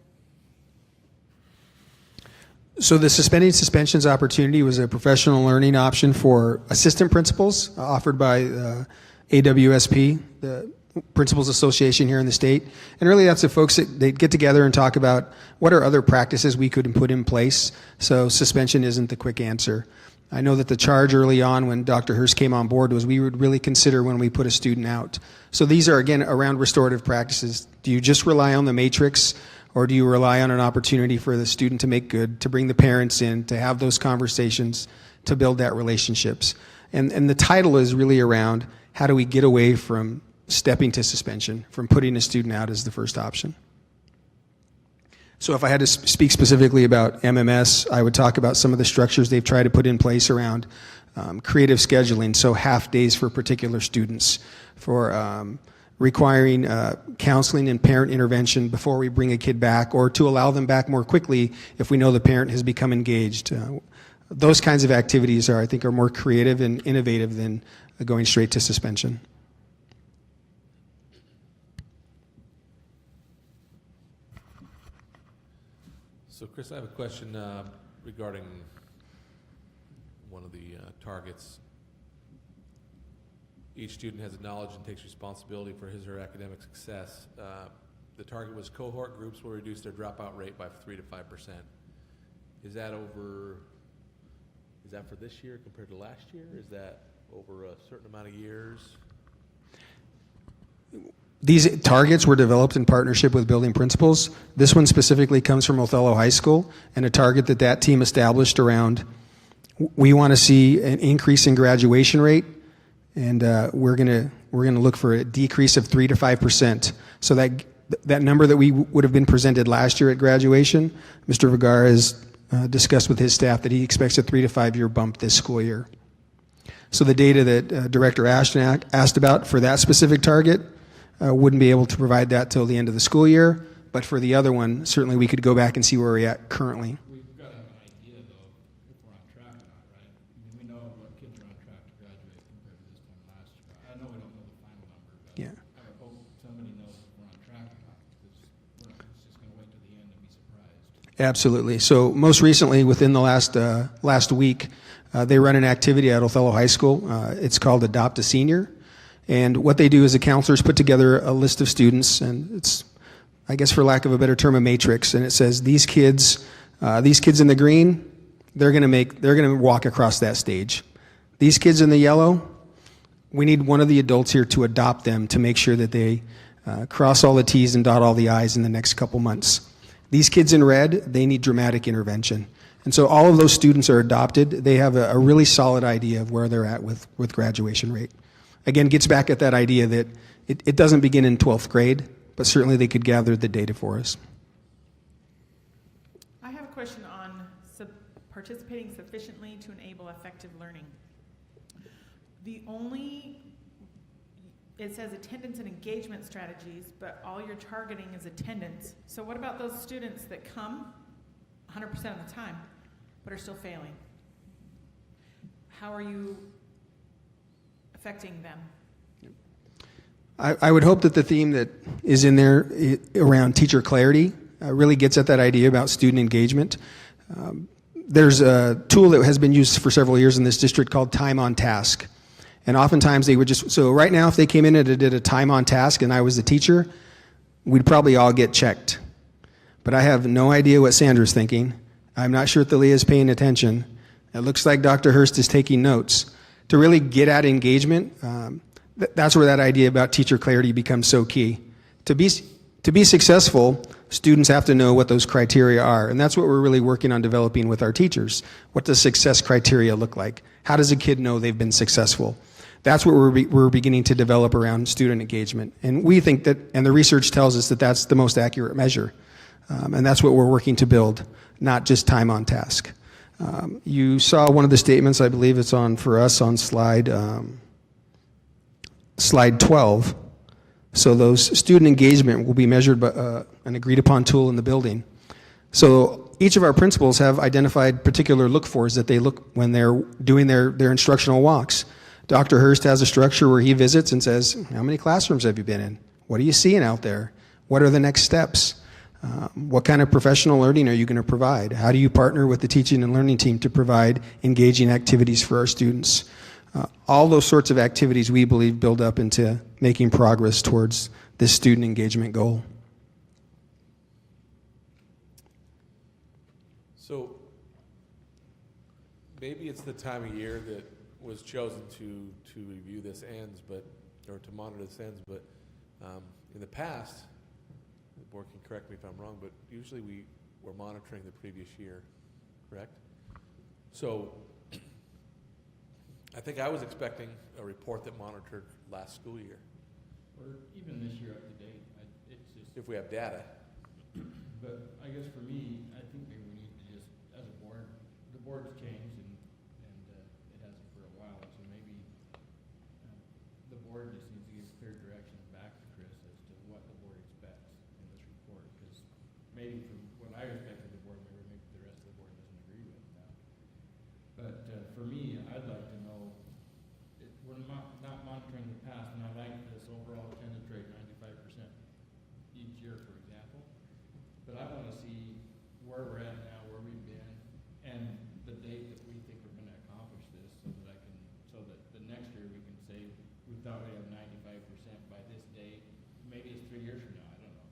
So the suspending suspensions opportunity was a professional learning option for assistant principals offered by AWSP, the Principals Association here in the state. And really that's the folks that they get together and talk about what are other practices we could put in place. So suspension isn't the quick answer. I know that the charge early on when Dr. Hurst came on board was we would really consider when we put a student out. So these are, again, around restorative practices. Do you just rely on the matrix, or do you rely on an opportunity for the student to make good, to bring the parents in, to have those conversations, to build that relationships? And the title is really around how do we get away from stepping to suspension, from putting a student out as the first option. So if I had to speak specifically about MMS, I would talk about some of the structures they've tried to put in place around creative scheduling, so half days for particular students, for requiring counseling and parent intervention before we bring a kid back, or to allow them back more quickly if we know the parent has become engaged. Those kinds of activities I think, are more creative and innovative than going straight to suspension. So, Chris, I have a question regarding one of the targets. Each student has knowledge and takes responsibility for his or her academic success. The target was cohort groups will reduce their dropout rate by 3 to 5%. Is that for this year compared to last year? Is that over a certain amount of years? These targets were developed in partnership with building principals. This one specifically comes from Othello High School, and a target that team established around, we want to see an increase in graduation rate, and we're gonna look for a decrease of 3 to 5%. So that number that we would have been presented last year at graduation, Mr. Vergara has discussed with his staff that he expects a 3 to 5 year bump this school year. So the data that Director Ashton asked about for that specific target, wouldn't be able to provide that till the end of the school year, but for the other one, certainly we could go back and see where we're at currently. We've got to have an idea, though, if we're on track or not, right? I mean, we know what kids are on track to graduate compared to this time last year. I know we don't know the final number, but Yeah. I would hope somebody knows if we're on track or not, because we're not just going to wait till the end and be surprised. Absolutely. So most recently, within the last week, they run an activity at Othello High School. It's called Adopt a Senior. And what they do is the counselors put together a list of students, and it's, I guess for lack of a better term, a matrix. And it says these kids in the green, they're going to walk across that stage. These kids in the yellow, we need one of the adults here to adopt them to make sure that they cross all the T's and dot all the I's in the next couple months. These kids in red, they need dramatic intervention. And so all of those students are adopted. They have a really solid idea of where they're at with graduation rate. Again, gets back at that idea that it doesn't begin in 12th grade, but certainly they could gather the data for us. I have a question on participating sufficiently to enable effective learning. It says attendance and engagement strategies, but all you're targeting is attendance. So what about those students that come 100% of the time, but are still failing? How are you affecting them? I would hope that the theme that is in there around teacher clarity really gets at that idea about student engagement. There's a tool that has been used for several years in this district called time on task. And oftentimes they would so right now if they came in and did a time on task and I was the teacher, we'd probably all get checked. But I have no idea what Sandra's thinking. I'm not sure if Thalia's paying attention. It looks like Dr. Hurst is taking notes. To really get at engagement, that's where that idea about teacher clarity becomes so key. To be successful, students have to know what those criteria are, and that's what we're really working on developing with our teachers. What does success criteria look like? How does a kid know they've been successful? That's what we're beginning to develop around student engagement, and we think that, and the research tells us that that's the most accurate measure, and that's what we're working to build, not just time on task. You saw one of the statements, I believe it's on for us on slide 12. So those student engagement will be measured by an agreed upon tool in the building. So each of our principals have identified particular look-fors that they look when they're doing their instructional walks. Dr. Hurst has a structure where he visits and says, how many classrooms have you been in? What are you seeing out there? What are the next steps? What kind of professional learning are you going to provide? How do you partner with the teaching and learning team to provide engaging activities for our students? All those sorts of activities we believe build up into making progress towards this student engagement goal. So maybe it's the time of year that was chosen to review this ends, or to monitor this ends, but in the past, the board can correct me if I'm wrong, but usually we were monitoring the previous year, correct? So I think I was expecting a report that monitored last school year. Or even this year up to date. It's just. If we have data. But I guess for me, I think maybe we need to just, as a board, the board's changed and it hasn't for a while, so maybe the board just needs to give clear direction back to Chris as to what the board expects in this report, because maybe from what I expected the board, maybe the rest of the board doesn't agree with now. But for me, I'd like to know, we're not monitoring the past, and I like this overall attendance rate, 95% each year, for example. But I want to see where we're at now, where we've been, and the date that we think we're going to accomplish this, so that the next year we can say we thought we have 95% by this date. Maybe it's 3 years from now, I don't know.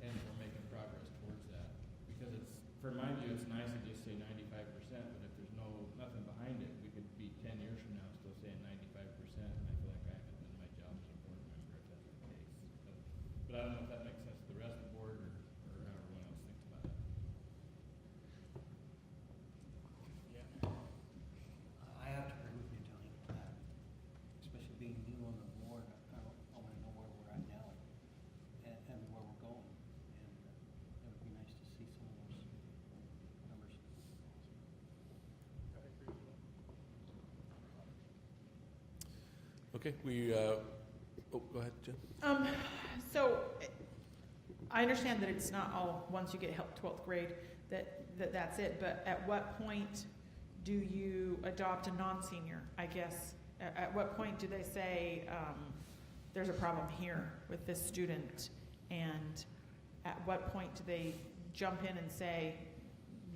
And we're making progress towards that, because it's, from my view, it's nice to just say 95%, but if there's nothing behind it, we could be 10 years from now still saying 95%. And I feel like I haven't done my job as a board member if that's the case. But I don't know if that makes sense to the rest of the board or how everyone else thinks about it. I have to agree with you, Tony, especially being new on the board. I want to know where we're at now and where we're going. And it would be nice to see some of those numbers. Okay, go ahead, Jen. So I understand that it's not all once you get 12th grade that's it, but at what point do you adopt a non-senior, I guess? At what point do they say there's a problem here with this student? And at what point do they jump in and say,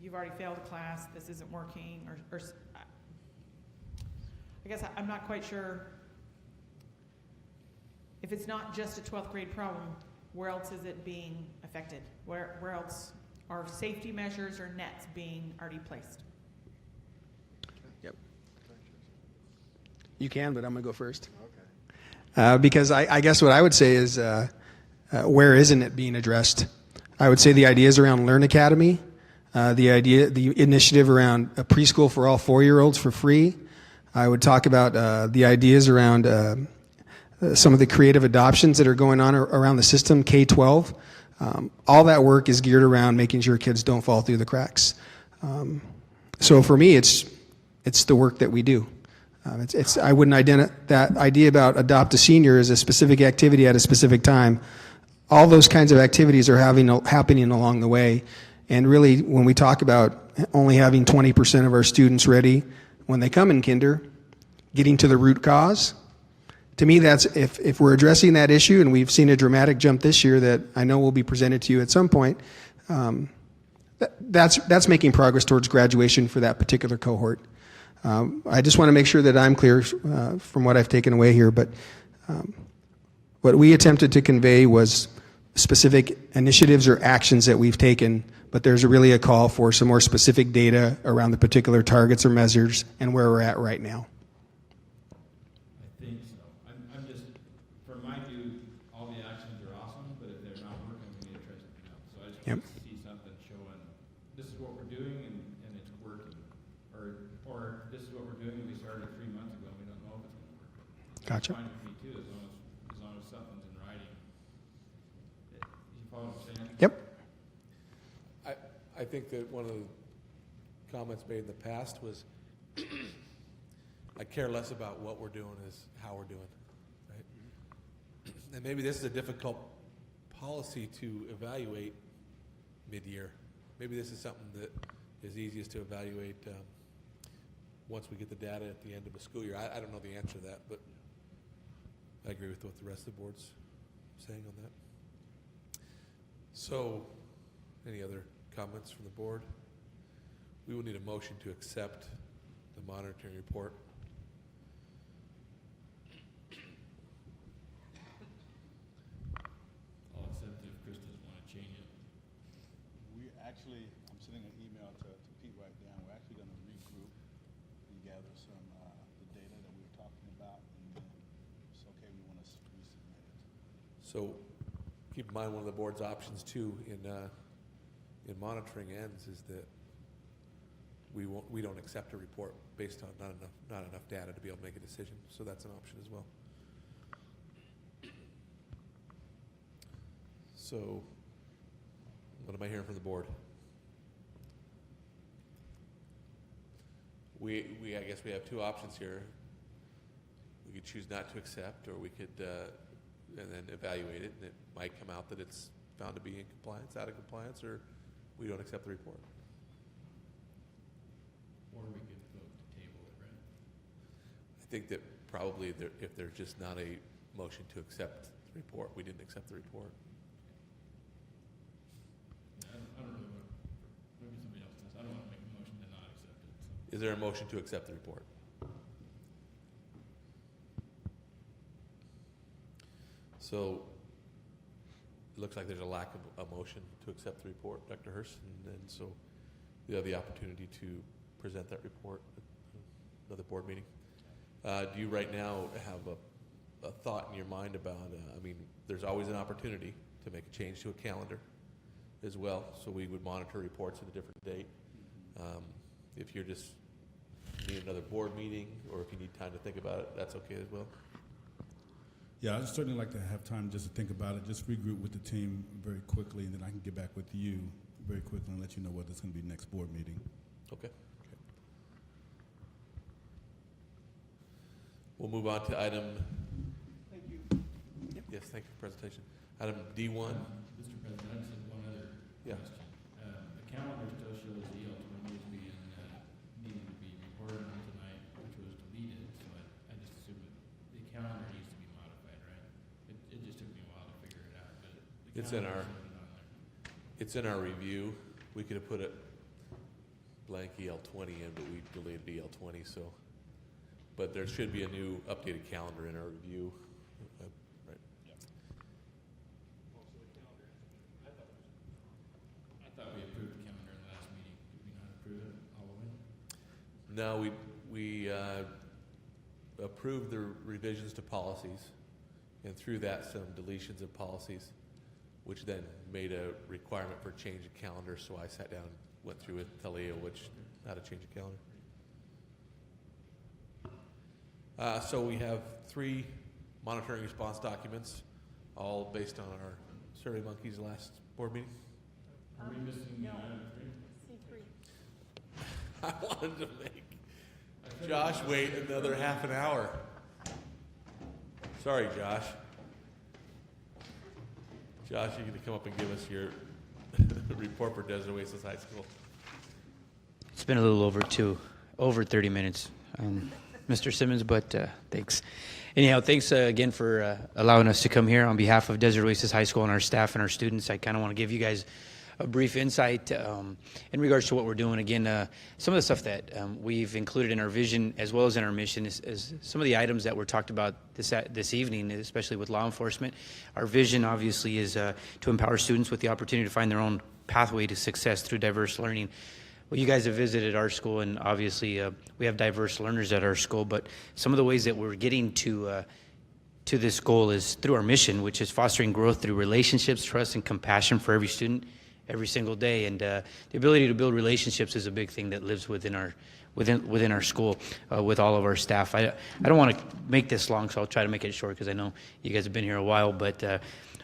you've already failed a class, this isn't working, or I guess I'm not quite sure. If it's not just a 12th grade problem, where else is it being affected? Where else are safety measures or nets being already placed? Yep. You can, but I'm going to go first. Okay. Because I guess what I would say is, where isn't it being addressed? I would say the ideas around Learn Academy, the initiative around a preschool for all 4-year-olds for free. I would talk about the ideas around some of the creative adoptions that are going on around the system, K-12. All that work is geared around making sure kids don't fall through the cracks. So for me, it's the work that we do. I wouldn't identify that idea about adopt a senior as a specific activity at a specific time. All those kinds of activities are happening along the way. And really, when we talk about only having 20% of our students ready when they come in kinder, getting to the root cause, to me, that's if we're addressing that issue, and we've seen a dramatic jump this year that I know will be presented to you at some point, that's making progress towards graduation for that particular cohort. I just want to make sure that I'm clear from what I've taken away here, but what we attempted to convey was specific initiatives or actions that we've taken, but there's really a call for some more specific data around the particular targets or measures and where we're at right now. I think so. I'm just, from my view, all the actions are awesome, but if they're not working, we need to try something else. So I just want to see something showing this is what we're doing and it's working. Or this is what we're doing and we started 3 months ago and we don't know if it's going to work. Gotcha. That's fine with me too, as long as something's in writing. You follow what I'm saying? Yep. I think that one of the comments made in the past was I care less about what we're doing as how we're doing, right? And maybe this is a difficult policy to evaluate mid-year. Maybe this is something that is easiest to evaluate once we get the data at the end of the school year. I don't know the answer to that, but I agree with what the rest of the board's saying on that. So, any other comments from the board? We will need a motion to accept the monitoring report. I'll accept it if Chris doesn't want to change it. We actually, I'm sending an email to Pete right now. We're actually going to regroup and gather some the data that we were talking about, and then if it's okay, we want to resubmit it. So keep in mind, one of the board's options too in monitoring ends is that we don't accept a report based on not enough data to be able to make a decision. So that's an option as well. So what am I hearing from the board? I guess we have two options here. We could choose not to accept, or we could and then evaluate it, and it might come out that it's found to be in compliance, out of compliance, or we don't accept the report. Or we could vote to table it, right? I think that probably if there's just not a motion to accept the report, we didn't accept the report. I don't really want to, maybe somebody else does. I don't want to make a motion to not accept it. So. Is there a motion to accept the report? So it looks like there's a lack of a motion to accept the report, Dr. Hurst, and so you have the opportunity to present that report at another board meeting. Do you right now have a thought in your mind about, I mean, there's always an opportunity to make a change to a calendar as well, so we would monitor reports at a different date. If you're just need another board meeting, or if you need time to think about it, that's okay as well. Yeah, I'd certainly like to have time just to think about it, just regroup with the team very quickly, and then I can get back with you very quickly and let you know what it's going to be next board meeting. Okay. We'll move on to item. Thank you. Yes, thank you for the presentation. Item D1. Mr. President, I just have one other question. The calendar still shows EL20 as being needing to be reported on tonight, which was deleted. So I just assume that the calendar needs to be modified, right? It just took me a while to figure it out, but It's in our review. We could have put a blank EL20 in, but we deleted EL20. So, but there should be a new updated calendar in our review. Right. I thought we approved the calendar in the last meeting. Did we not approve it all the way? No, we approved the revisions to policies, and through that some deletions of policies, which then made a requirement for change of calendar. So I sat down, went through with Talia, how to change a calendar. So we have 3 monitoring response documents, all based on our SurveyMonkey's last board meeting. Are we missing item 3? C3. I wanted to make Josh wait another half an hour. Sorry, Josh. Josh, you're going to come up and give us your report for Desert Oasis High School. It's been a little over 30 minutes, Mr. Simmons, but thanks. Anyhow, thanks again for allowing us to come here on behalf of Desert Oasis High School and our staff and our students. I kind of want to give you guys a brief insight in regards to what we're doing. Again, some of the stuff that we've included in our vision as well as in our mission is some of the items that were talked about this evening, especially with law enforcement. Our vision, obviously, is to empower students with the opportunity to find their own pathway to success through diverse learning. Well, you guys have visited our school, and obviously we have diverse learners at our school, but some of the ways that we're getting to this goal is through our mission, which is fostering growth through relationships, trust, and compassion for every student every single day. And the ability to build relationships is a big thing that lives within our school with all of our staff. I don't want to make this long, so I'll try to make it short because I know you guys have been here a while, but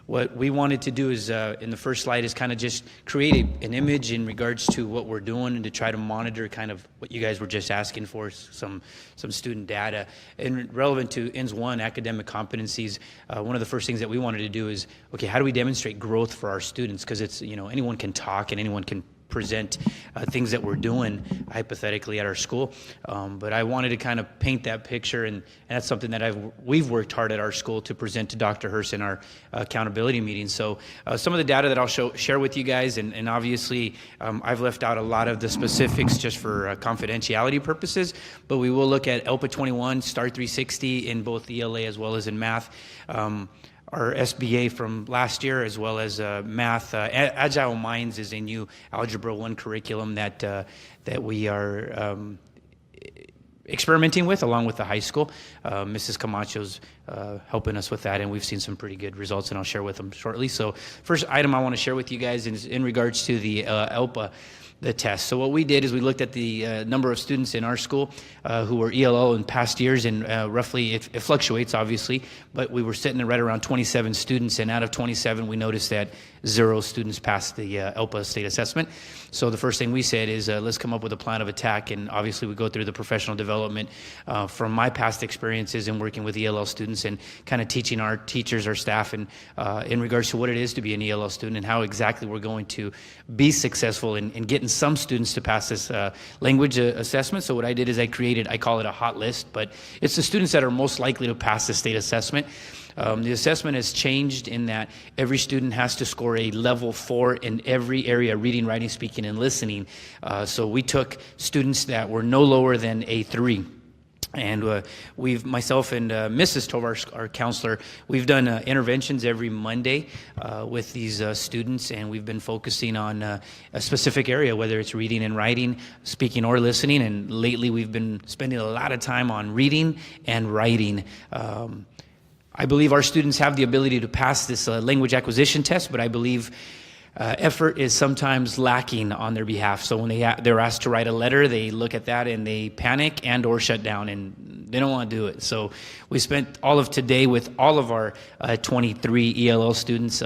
what we wanted to do is, in the first slide, is kind of just create an image in regards to what we're doing and to try to monitor kind of what you guys were just asking for, some student data. And relevant to ENS 1, academic competencies, one of the first things that we wanted to do is, okay, how do we demonstrate growth for our students? Because it's, anyone can talk and anyone can present things that we're doing hypothetically at our school. But I wanted to kind of paint that picture, and that's something that we've worked hard at our school to present to Dr. Hurst in our accountability meetings. So some of the data that I'll share with you guys, and obviously I've left out a lot of the specifics just for confidentiality purposes, but we will look at ELPA 21, STAR 360 in both ELA as well as in math. Our SBA from last year, as well as math. Agile Minds is a new Algebra 1 curriculum that we are experimenting with, along with the high school. Mrs. Camacho's helping us with that, and we've seen some pretty good results, and I'll share with them shortly. So first item I want to share with you guys is in regards to the ELPA, the test. So what we did is we looked at the number of students in our school who were ELL in past years, and roughly it fluctuates obviously, but we were sitting at right around 27 students, and out of 27 we noticed that 0 students passed the ELPA state assessment. So the first thing we said is let's come up with a plan of attack, and obviously we go through the professional development from my past experiences in working with ELL students and kind of teaching our teachers, our staff, and in regards to what it is to be an ELL student and how exactly we're going to be successful in getting some students to pass this language assessment. So what I did is I call it a hot list, but it's the students that are most likely to pass the state assessment. The assessment has changed in that every student has to score a level 4 in every area: reading, writing, speaking, and listening. So we took students that were no lower than a 3. And myself and Mrs. Tove, our counselor, we've done interventions every Monday with these students, and we've been focusing on a specific area, whether it's reading and writing, speaking or listening. And lately we've been spending a lot of time on reading and writing. I believe our students have the ability to pass this language acquisition test, but I believe effort is sometimes lacking on their behalf. So when they're asked to write a letter, they look at that and they panic and or shut down, and they don't want to do it. So we spent all of today with all of our 23 ELL students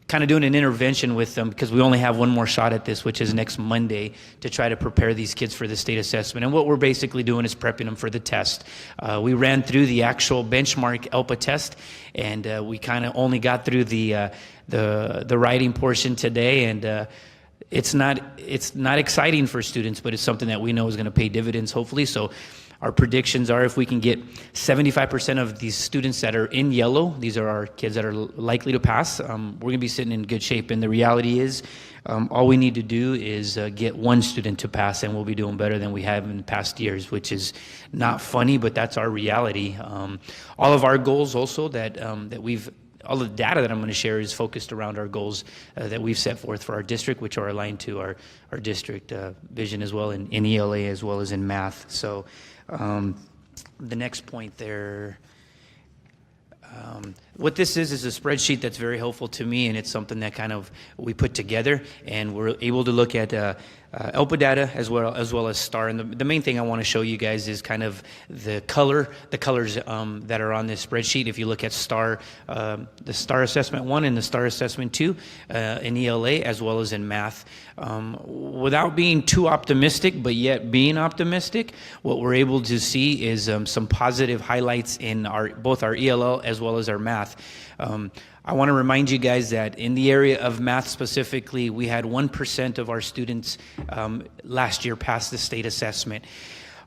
kind of doing an intervention with them, because we only have one more shot at this, which is next Monday, to try to prepare these kids for the state assessment. And what we're basically doing is prepping them for the test. We ran through the actual benchmark ELPA test, and we kind of only got through the writing portion today, and it's not exciting for students, but it's something that we know is going to pay dividends, hopefully. So our predictions are if we can get 75% of these students that are in yellow, these are our kids that are likely to pass, we're going to be sitting in good shape. And the reality is all we need to do is get one student to pass, and we'll be doing better than we have in past years, which is not funny, but that's our reality. All of our goals also all the data that I'm going to share is focused around our goals that we've set forth for our district, which are aligned to our district vision as well in ELA as well as in math. So the next point there, what this is a spreadsheet that's very helpful to me, and it's something that kind of we put together, and we're able to look at ELPA data as well as STAR. And the main thing I want to show you guys is kind of the colors that are on this spreadsheet. If you look at STAR, the STAR Assessment 1 and the STAR Assessment 2 in ELA as well as in math. Without being too optimistic, but yet being optimistic, what we're able to see is some positive highlights in both our ELL as well as our math. I want to remind you guys that in the area of math specifically, we had 1% of our students last year pass the state assessment.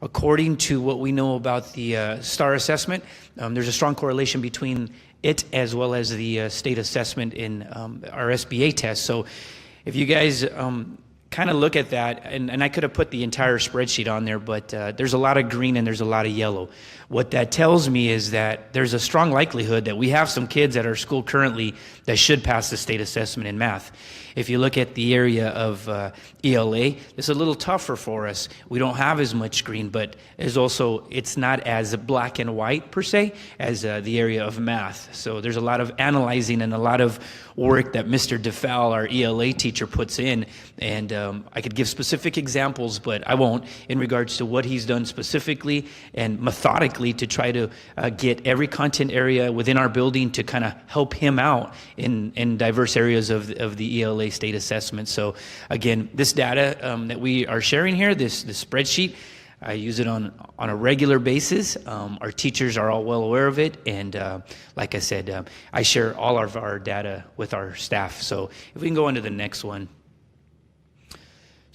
According to what we know about the STAR assessment, there's a strong correlation between it as well as the state assessment in our SBA test. So if you guys kind of look at that, and I could have put the entire spreadsheet on there, but there's a lot of green and there's a lot of yellow. What that tells me is that there's a strong likelihood that we have some kids at our school currently that should pass the state assessment in math. If you look at the area of ELA, it's a little tougher for us. We don't have as much green, but it's not as black and white per se as the area of math. So there's a lot of analyzing and a lot of work that Mr. DeFal, our ELA teacher, puts in. And I could give specific examples, but I won't, in regards to what he's done specifically and methodically to try to get every content area within our building to kind of help him out in diverse areas of the ELA state assessment. So again, this data that we are sharing here, this spreadsheet, I use it on a regular basis. Our teachers are all well aware of it, and like I said, I share all of our data with our staff. So if we can go on to the next one.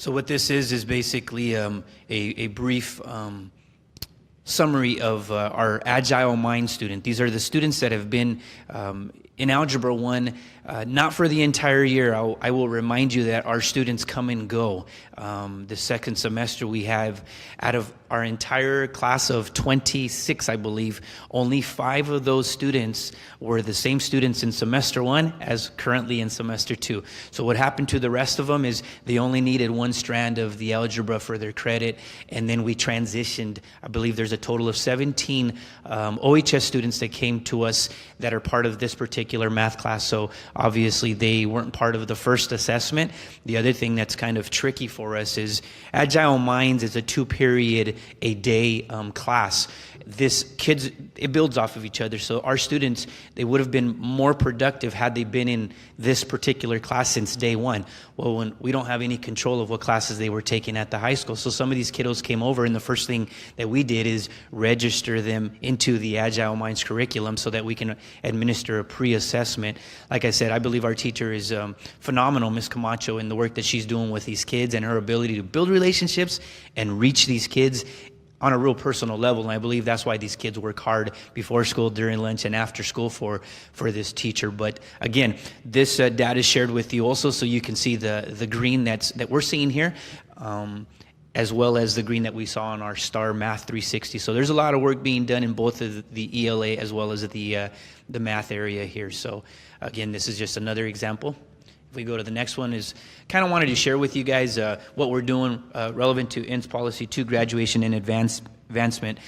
So what this is basically a brief summary of our Agile Mind student. These are the students that have been in Algebra 1, not for the entire year. I will remind you that our students come and go. The second semester we have, out of our entire class of 26, I believe, only 5 of those students were the same students in semester 1 as currently in semester 2. So what happened to the rest of them is they only needed one strand of the algebra for their credit, and then we transitioned. I believe there's a total of 17 OHS students that came to us that are part of this particular math class. So obviously they weren't part of the first assessment. The other thing that's kind of tricky for us is Agile Minds is a 2-period a day class. It builds off of each other. So our students, they would have been more productive had they been in this particular class since day one. Well, when we don't have any control of what classes they were taking at the high school. So some of these kiddos came over, and the first thing that we did is register them into the Agile Minds curriculum so that we can administer a pre-assessment. Like I said, I believe our teacher is phenomenal, Ms. Camacho, in the work that she's doing with these kids and her ability to build relationships and reach these kids on a real personal level. And I believe that's why these kids work hard before school, during lunch, and after school for this teacher. But again, this data is shared with you also, so you can see the green that we're seeing here, as well as the green that we saw in our STAR Math 360. So there's a lot of work being done in both of the ELA as well as the math area here. So again, this is just another example. If we go to the next one, is kind of wanted to share with you guys what we're doing relevant to INS Policy 2, graduation and advancement.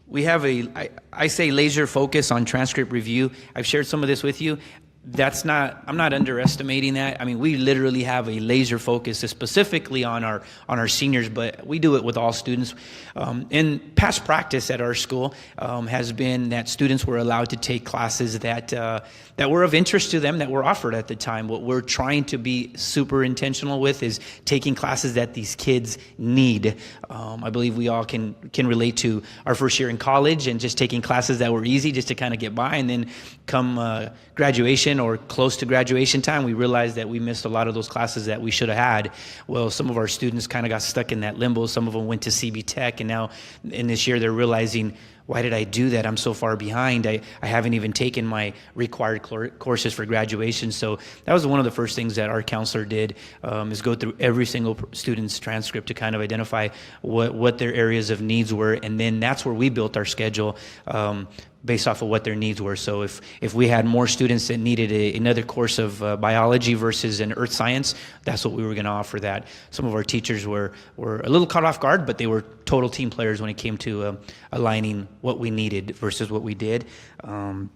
We have I say laser focus on transcript review. I've shared some of this with you. I'm not underestimating that. I mean, we literally have a laser focus specifically on our seniors, but we do it with all students. In past practice at our school has been that students were allowed to take classes that were of interest to them, that were offered at the time. What we're trying to be super intentional with is taking classes that these kids need. I believe we all can relate to our first year in college and just taking classes that were easy just to kind of get by, and then come graduation or close to graduation time, we realized that we missed a lot of those classes that we should have had. Well, some of our students kind of got stuck in that limbo. Some of them went to CB Tech, and now in this year they're realizing, why did I do that? I'm so far behind. I haven't even taken my required courses for graduation. So that was one of the first things that our counselor did, is go through every single student's transcript to kind of identify what their areas of needs were. And then that's where we built our schedule based off of what their needs were. So if we had more students that needed another course of biology versus an earth science, that's what we were going to offer that. Some of our teachers were a little caught off guard, but they were total team players when it came to aligning what we needed versus what we did. I've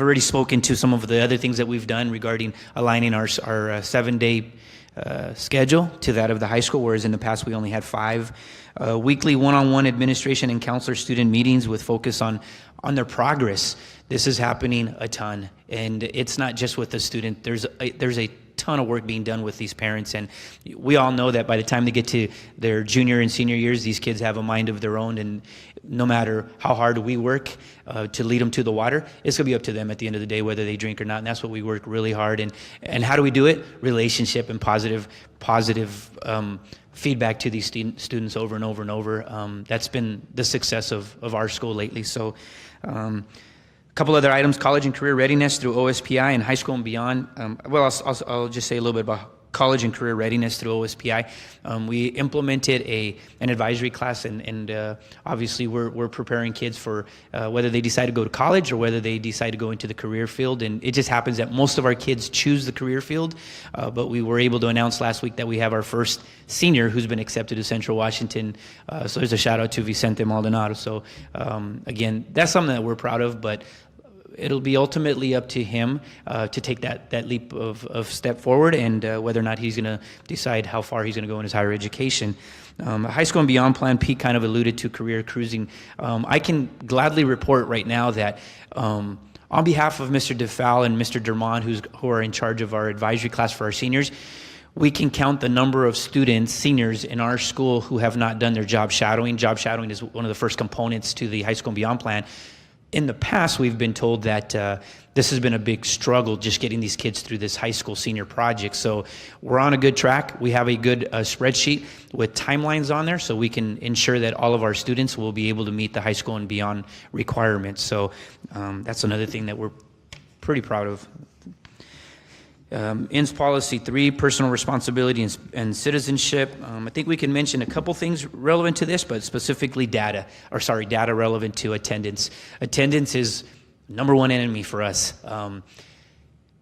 already spoken to some of the other things that we've done regarding aligning our 7-day schedule to that of the high school, whereas in the past we only had 5 weekly one-on-one administration and counselor student meetings with focus on their progress. This is happening a ton, and it's not just with the student. There's a ton of work being done with these parents, and we all know that by the time they get to their junior and senior years, these kids have a mind of their own, and no matter how hard we work to lead them to the water, it's going to be up to them at the end of the day whether they drink or not, and that's what we work really hard. And how do we do it? Relationship and positive feedback to these students over and over and over. That's been the success of our school lately. So a couple other items: college and career readiness through OSPI and high school and beyond. I'll just say a little bit about college and career readiness through OSPI. We implemented an advisory class, and obviously we're preparing kids for whether they decide to go to college or whether they decide to go into the career field. And it just happens that most of our kids choose the career field, but we were able to announce last week that we have our first senior who's been accepted to Central Washington. So there's a shout out to Vicente Maldonado. So again, that's something that we're proud of, but it'll be ultimately up to him to take that leap of step forward, and whether or not he's going to decide how far he's going to go in his higher education. High School and Beyond Plan, Pete kind of alluded to career cruising. I can gladly report right now that on behalf of Mr. DeFal and Mr. Dermond, who are in charge of our advisory class for our seniors, we can count the number of students, seniors in our school, who have not done their job shadowing. Job shadowing is one of the first components to the High School and Beyond Plan. in the past, we've been told that this has been a big struggle just getting these kids through this high school senior project. So we're on a good track. We have a good spreadsheet with timelines on there so we can ensure that all of our students will be able to meet the high school and beyond requirements. So that's another thing that we're pretty proud of. INS Policy 3, Personal Responsibility and Citizenship. I think we can mention a couple things relevant to this, but specifically data relevant to attendance. Attendance is number one enemy for us.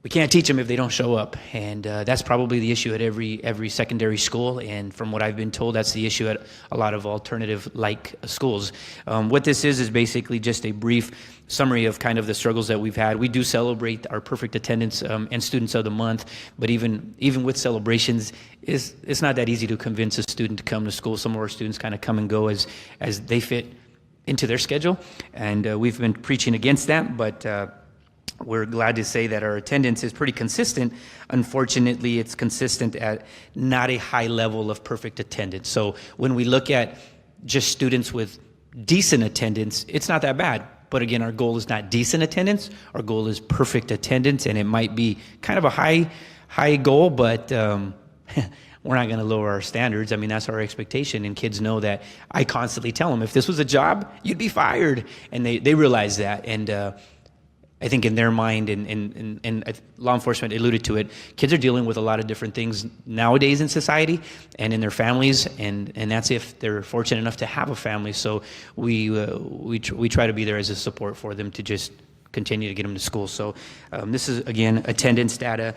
We can't teach them if they don't show up, and that's probably the issue at every secondary school, and from what I've been told, that's the issue at a lot of alternative-like schools. What this is basically just a brief summary of kind of the struggles that we've had. We do celebrate our perfect attendance and Students of the Month, but even with celebrations, it's not that easy to convince a student to come to school. Some of our students kind of come and go as they fit into their schedule, and we've been preaching against that, but we're glad to say that our attendance is pretty consistent. Unfortunately, it's consistent at not a high level of perfect attendance. So when we look at just students with decent attendance, it's not that bad. But again, our goal is not decent attendance. Our goal is perfect attendance, and it might be kind of a high goal, but we're not going to lower our standards. I mean, that's our expectation, and kids know that. I constantly tell them, if this was a job, you'd be fired, and they realize that. And I think in their mind, and law enforcement alluded to it, kids are dealing with a lot of different things nowadays in society and in their families, and that's if they're fortunate enough to have a family. So we try to be there as a support for them to just continue to get them to school. So this is, again, attendance data,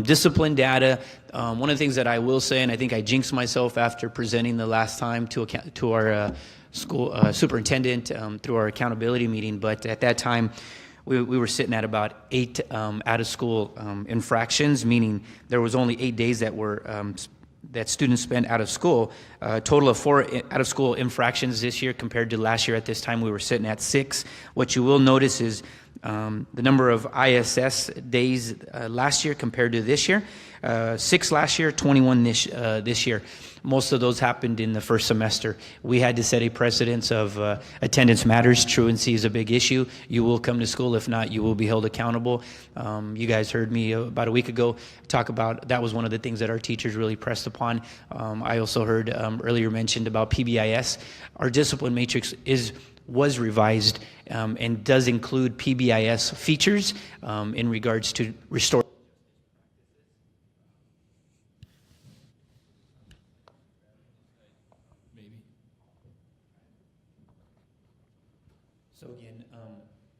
discipline data. One of the things that I will say, and I think I jinxed myself after presenting the last time to our school superintendent through our accountability meeting, but at that time, we were sitting at about 8 out-of-school infractions, meaning there was only 8 days that were that students spent out of school. A total of 4 out-of-school infractions this year compared to last year at this time we were sitting at 6. What you will notice is the number of ISS days last year compared to this year. 6 last year, 21 this year. Most of those happened in the first semester. We had to set a precedence of attendance matters. Truancy is a big issue. You will come to school. If not, you will be held accountable. You guys heard me about a week ago talk about that was one of the things that our teachers really pressed upon. I also heard earlier mentioned about PBIS. Our discipline matrix was revised and does include PBIS features in regards to restore. So again,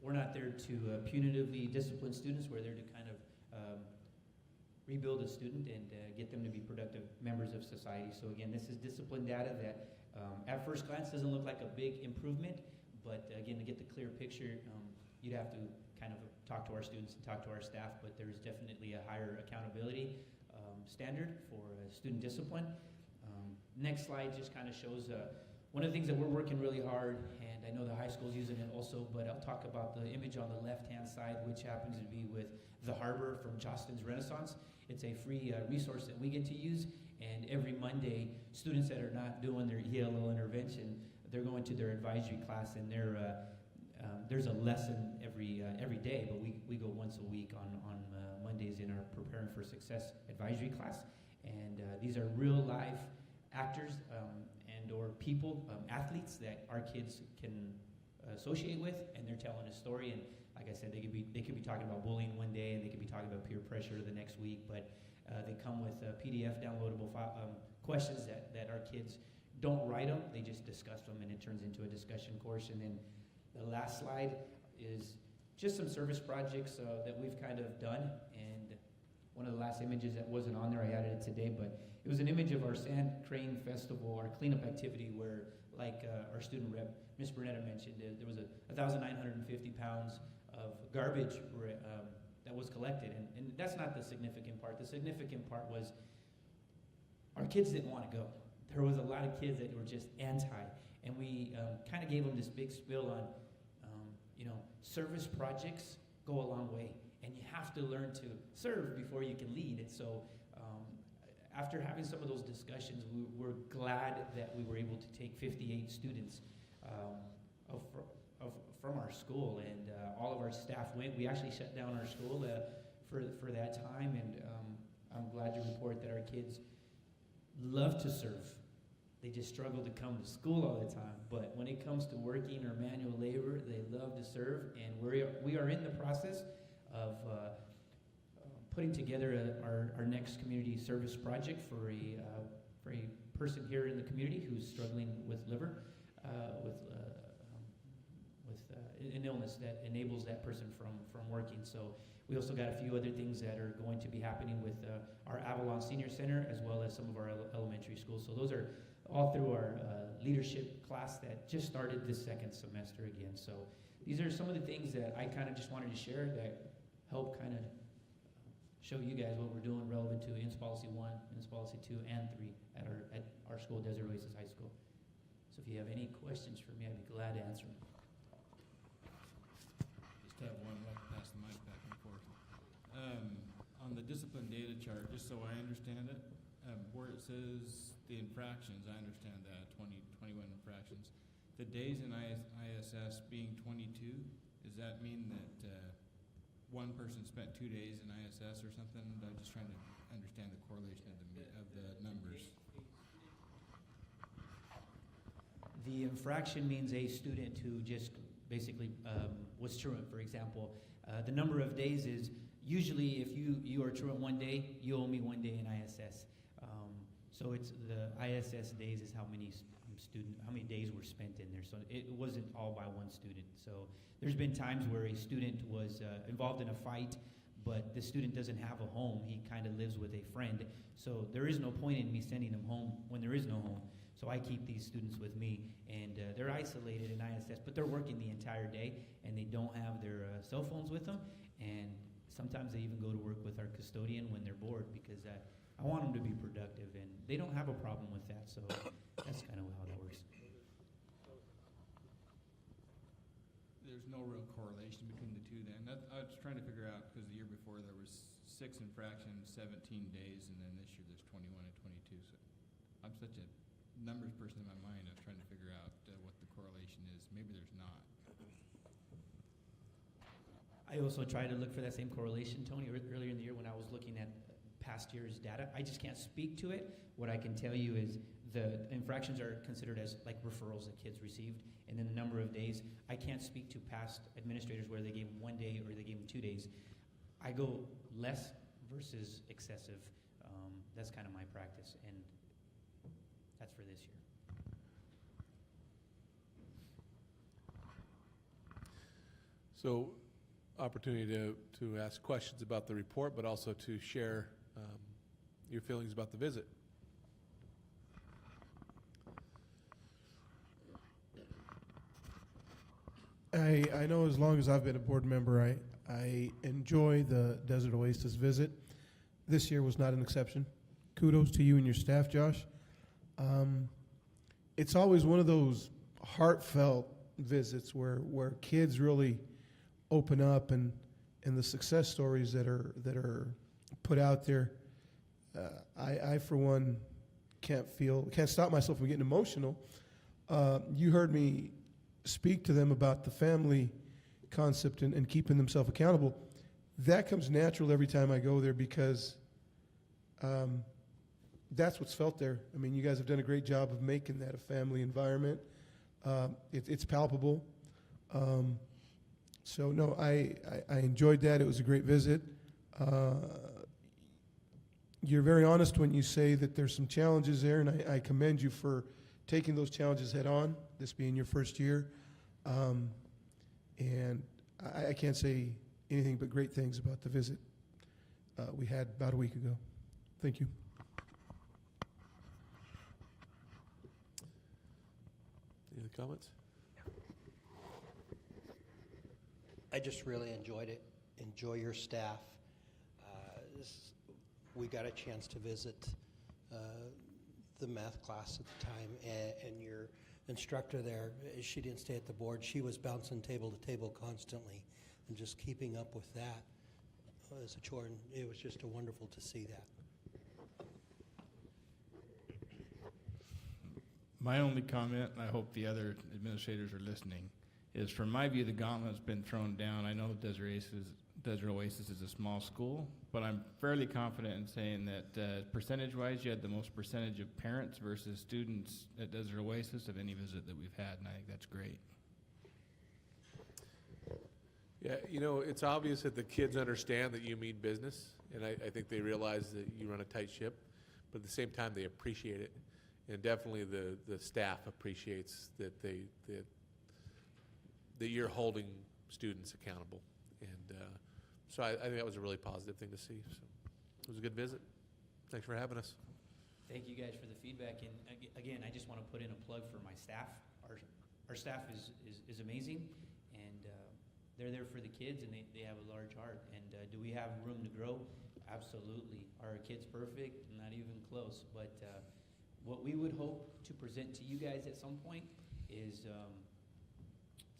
we're not there to punitively discipline students. We're there to kind of rebuild a student and get them to be productive members of society. So again, this is discipline data that at first glance doesn't look like a big improvement, but again, to get the clear picture, you'd have to kind of talk to our students and talk to our staff, but there's definitely a higher accountability standard for student discipline. Next slide just kind of shows one of the things that we're working really hard, and I know the high school's using it also, but I'll talk about the image on the left-hand side, which happens to be with the Harbor from Jostens Renaissance. It's a free resource that we get to use, and every Monday, students that are not doing their ELL intervention, they're going to their advisory class, and there's a lesson every day, but we go once a week on Mondays in our Preparing for Success advisory class, and these are real life actors and or people, athletes that our kids can associate with, and they're telling a story. And like I said, they could be talking about bullying one day, and they could be talking about peer pressure the next week. But they come with PDF downloadable questions that our kids don't write them; they just discuss them, and it turns into a discussion course. And then the last slide is just some service projects that we've kind of done. And one of the last images that wasn't on there, I added it today, but it was an image of our Sand Crane Festival, our cleanup activity, where, like our student rep, Ms. Burnetta mentioned, there was 1,950 pounds of garbage that was collected. And that's not the significant part. The significant part was our kids didn't want to go. There was a lot of kids that were just anti. And we kind of gave them this big spill on, service projects go a long way. And you have to learn to serve before you can lead. And so after having some of those discussions, we're glad that we were able to take 58 students from our school, and all of our staff went. We actually shut down our school for that time, and I'm glad to report that our kids love to serve. They just struggle to come to school all the time, but when it comes to working or manual labor, they love to serve, and we are in the process of putting together our next community service project for a person here in the community who's struggling with liver, with an illness that enables that person from working. So we also got a few other things that are going to be happening with our Avalon Senior Center as well as some of our elementary schools. So those are all through our leadership class that just started this second semester again. So these are some of the things that I kind of just wanted to share that help kind of show you guys what we're doing relevant to INS Policy 1, INS Policy 2, and 3 at our school, Desert Oasis High School. So if you have any questions for me, I'd be glad to answer them. Just have one, we'll pass the mic back and forth. On the discipline data chart, just so I understand it, where it says the infractions, I understand that, 21 infractions. The days in ISS being 22, does that mean that one person spent 2 days in ISS or something? I'm just trying to understand the correlation of the numbers. The infraction means a student who just basically was truant, for example. The number of days is usually if you are truant 1 day, you owe me 1 day in ISS. So it's the ISS days is how many days were spent in there. So it wasn't all by one student. So there's been times where a student was involved in a fight, but the student doesn't have a home. He kind of lives with a friend. So there is no point in me sending him home when there is no home. So I keep these students with me, and they're isolated in ISS, but they're working the entire day, and they don't have their cell phones with them. And sometimes they even go to work with our custodian when they're bored, because I want them to be productive, and they don't have a problem with that. So that's kind of how that works. There's no real correlation between the two then. I was trying to figure out, because the year before there was 6 infractions, 17 days, and then this year there's 21 and 22. So I'm such a numbers person in my mind. I was trying to figure out what the correlation is. Maybe there's not. I also tried to look for that same correlation, Tony, earlier in the year when I was looking at past year's data. I just can't speak to it. What I can tell you is the infractions are considered as like referrals that kids received, and then the number of days. I can't speak to past administrators where they gave them 1 day or they gave them 2 days. I go less versus excessive. That's kind of my practice, and that's for this year. So, opportunity to ask questions about the report, but also to share your feelings about the visit. I know as long as I've been a board member, I enjoy the Desert Oasis visit. This year was not an exception. Kudos to you and your staff, Josh. It's always one of those heartfelt visits where kids really open up, and the success stories that are put out there. I for one can't stop myself from getting emotional. You heard me speak to them about the family concept and keeping themselves accountable. That comes natural every time I go there, because that's what's felt there. I mean, you guys have done a great job of making that a family environment. It's palpable. So no, I enjoyed that. It was a great visit. You're very honest when you say that there's some challenges there, and I commend you for taking those challenges head on, this being your first year. And I can't say anything but great things about the visit we had about a week ago. Thank you. Any other comments? I just really enjoyed it. Enjoy your staff. We got a chance to visit the math class at the time, and your instructor there, she didn't stay at the board. She was bouncing table to table constantly, and just keeping up with that as a chore. And it was just wonderful to see that. My only comment, and I hope the other administrators are listening, is from my view, the gauntlet's been thrown down. I know Desert Oasis is a small school, but I'm fairly confident in saying that percentage-wise, you had the most percentage of parents versus students at Desert Oasis of any visit that we've had, and I think that's great. Yeah, you know, it's obvious that the kids understand that you mean business, and I think they realize that you run a tight ship, but at the same time, they appreciate it. And definitely the staff appreciates that that you're holding students accountable. And so I think that was a really positive thing to see. So it was a good visit. Thanks for having us. Thank you guys for the feedback. And again, I just want to put in a plug for my staff. Our staff is amazing, and they're there for the kids, and they have a large heart. And do we have room to grow? Absolutely. Are our kids perfect? Not even close. But what we would hope to present to you guys at some point is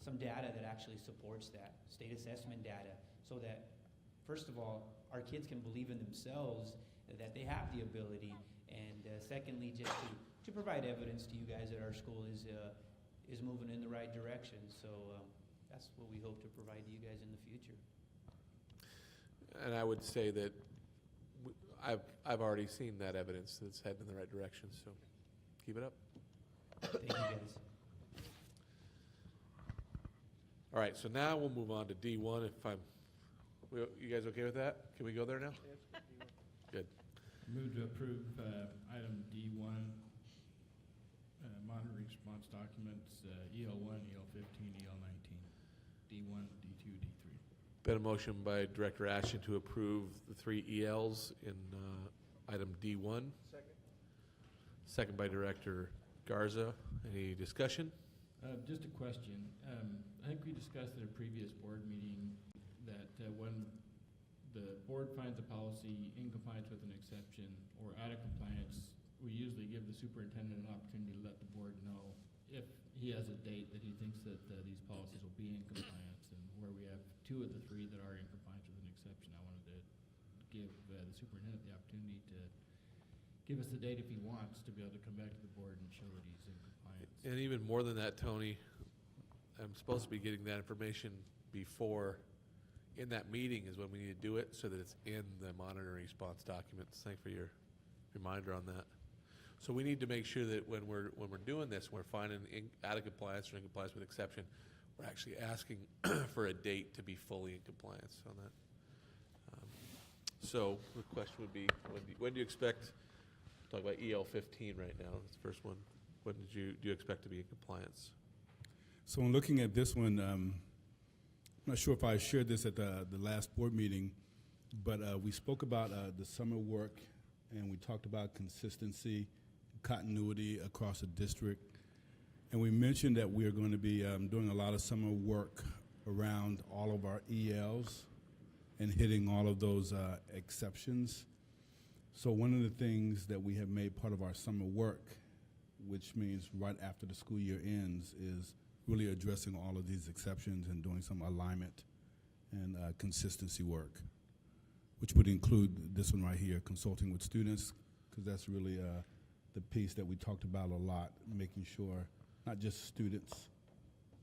some data that actually supports that, state assessment data, so that, first of all, our kids can believe in themselves that they have the ability, and secondly, just to provide evidence to you guys that our school is moving in the right direction. So that's what we hope to provide to you guys in the future. And I would say that I've already seen that evidence that's heading in the right direction. So keep it up. Thank you guys. All right, so now we'll move on to D1. You guys okay with that? Can we go there now? Good. Move to approve item D1, monitoring response documents, EL1, EL15, EL19, D1, D2, D3. Been a motion by Director Ashton to approve the 3 ELs in item D1. Second. Second by Director Garza. Any discussion? Just a question. I think we discussed at a previous board meeting that when the board finds a policy in compliance with an exception or out of compliance, we usually give the superintendent an opportunity to let the board know if he has a date that he thinks that these policies will be in compliance. And where we have 2 of the 3 that are in compliance with an exception, I wanted to give the superintendent the opportunity to give us the date if he wants to be able to come back to the board and show that he's in compliance. And even more than that, Tony, I'm supposed to be getting that information before, in that meeting is when we need to do it so that it's in the monitoring response documents. Thanks for your reminder on that. So we need to make sure that when we're doing this, we're finding out of compliance or in compliance with exception, we're actually asking for a date to be fully in compliance on that. So the question would be, when do you expect, talk about EL15 right now, that's the first one. When do you expect to be in compliance? So in looking at this one, I'm not sure if I shared this at the last board meeting, but we spoke about the summer work, and we talked about consistency, continuity across the district. And we mentioned that we are going to be doing a lot of summer work around all of our ELs and hitting all of those exceptions. So one of the things that we have made part of our summer work, which means right after the school year ends, is really addressing all of these exceptions and doing some alignment and consistency work, which would include this one right here, consulting with students, because that's really the piece that we talked about a lot, making sure not just students,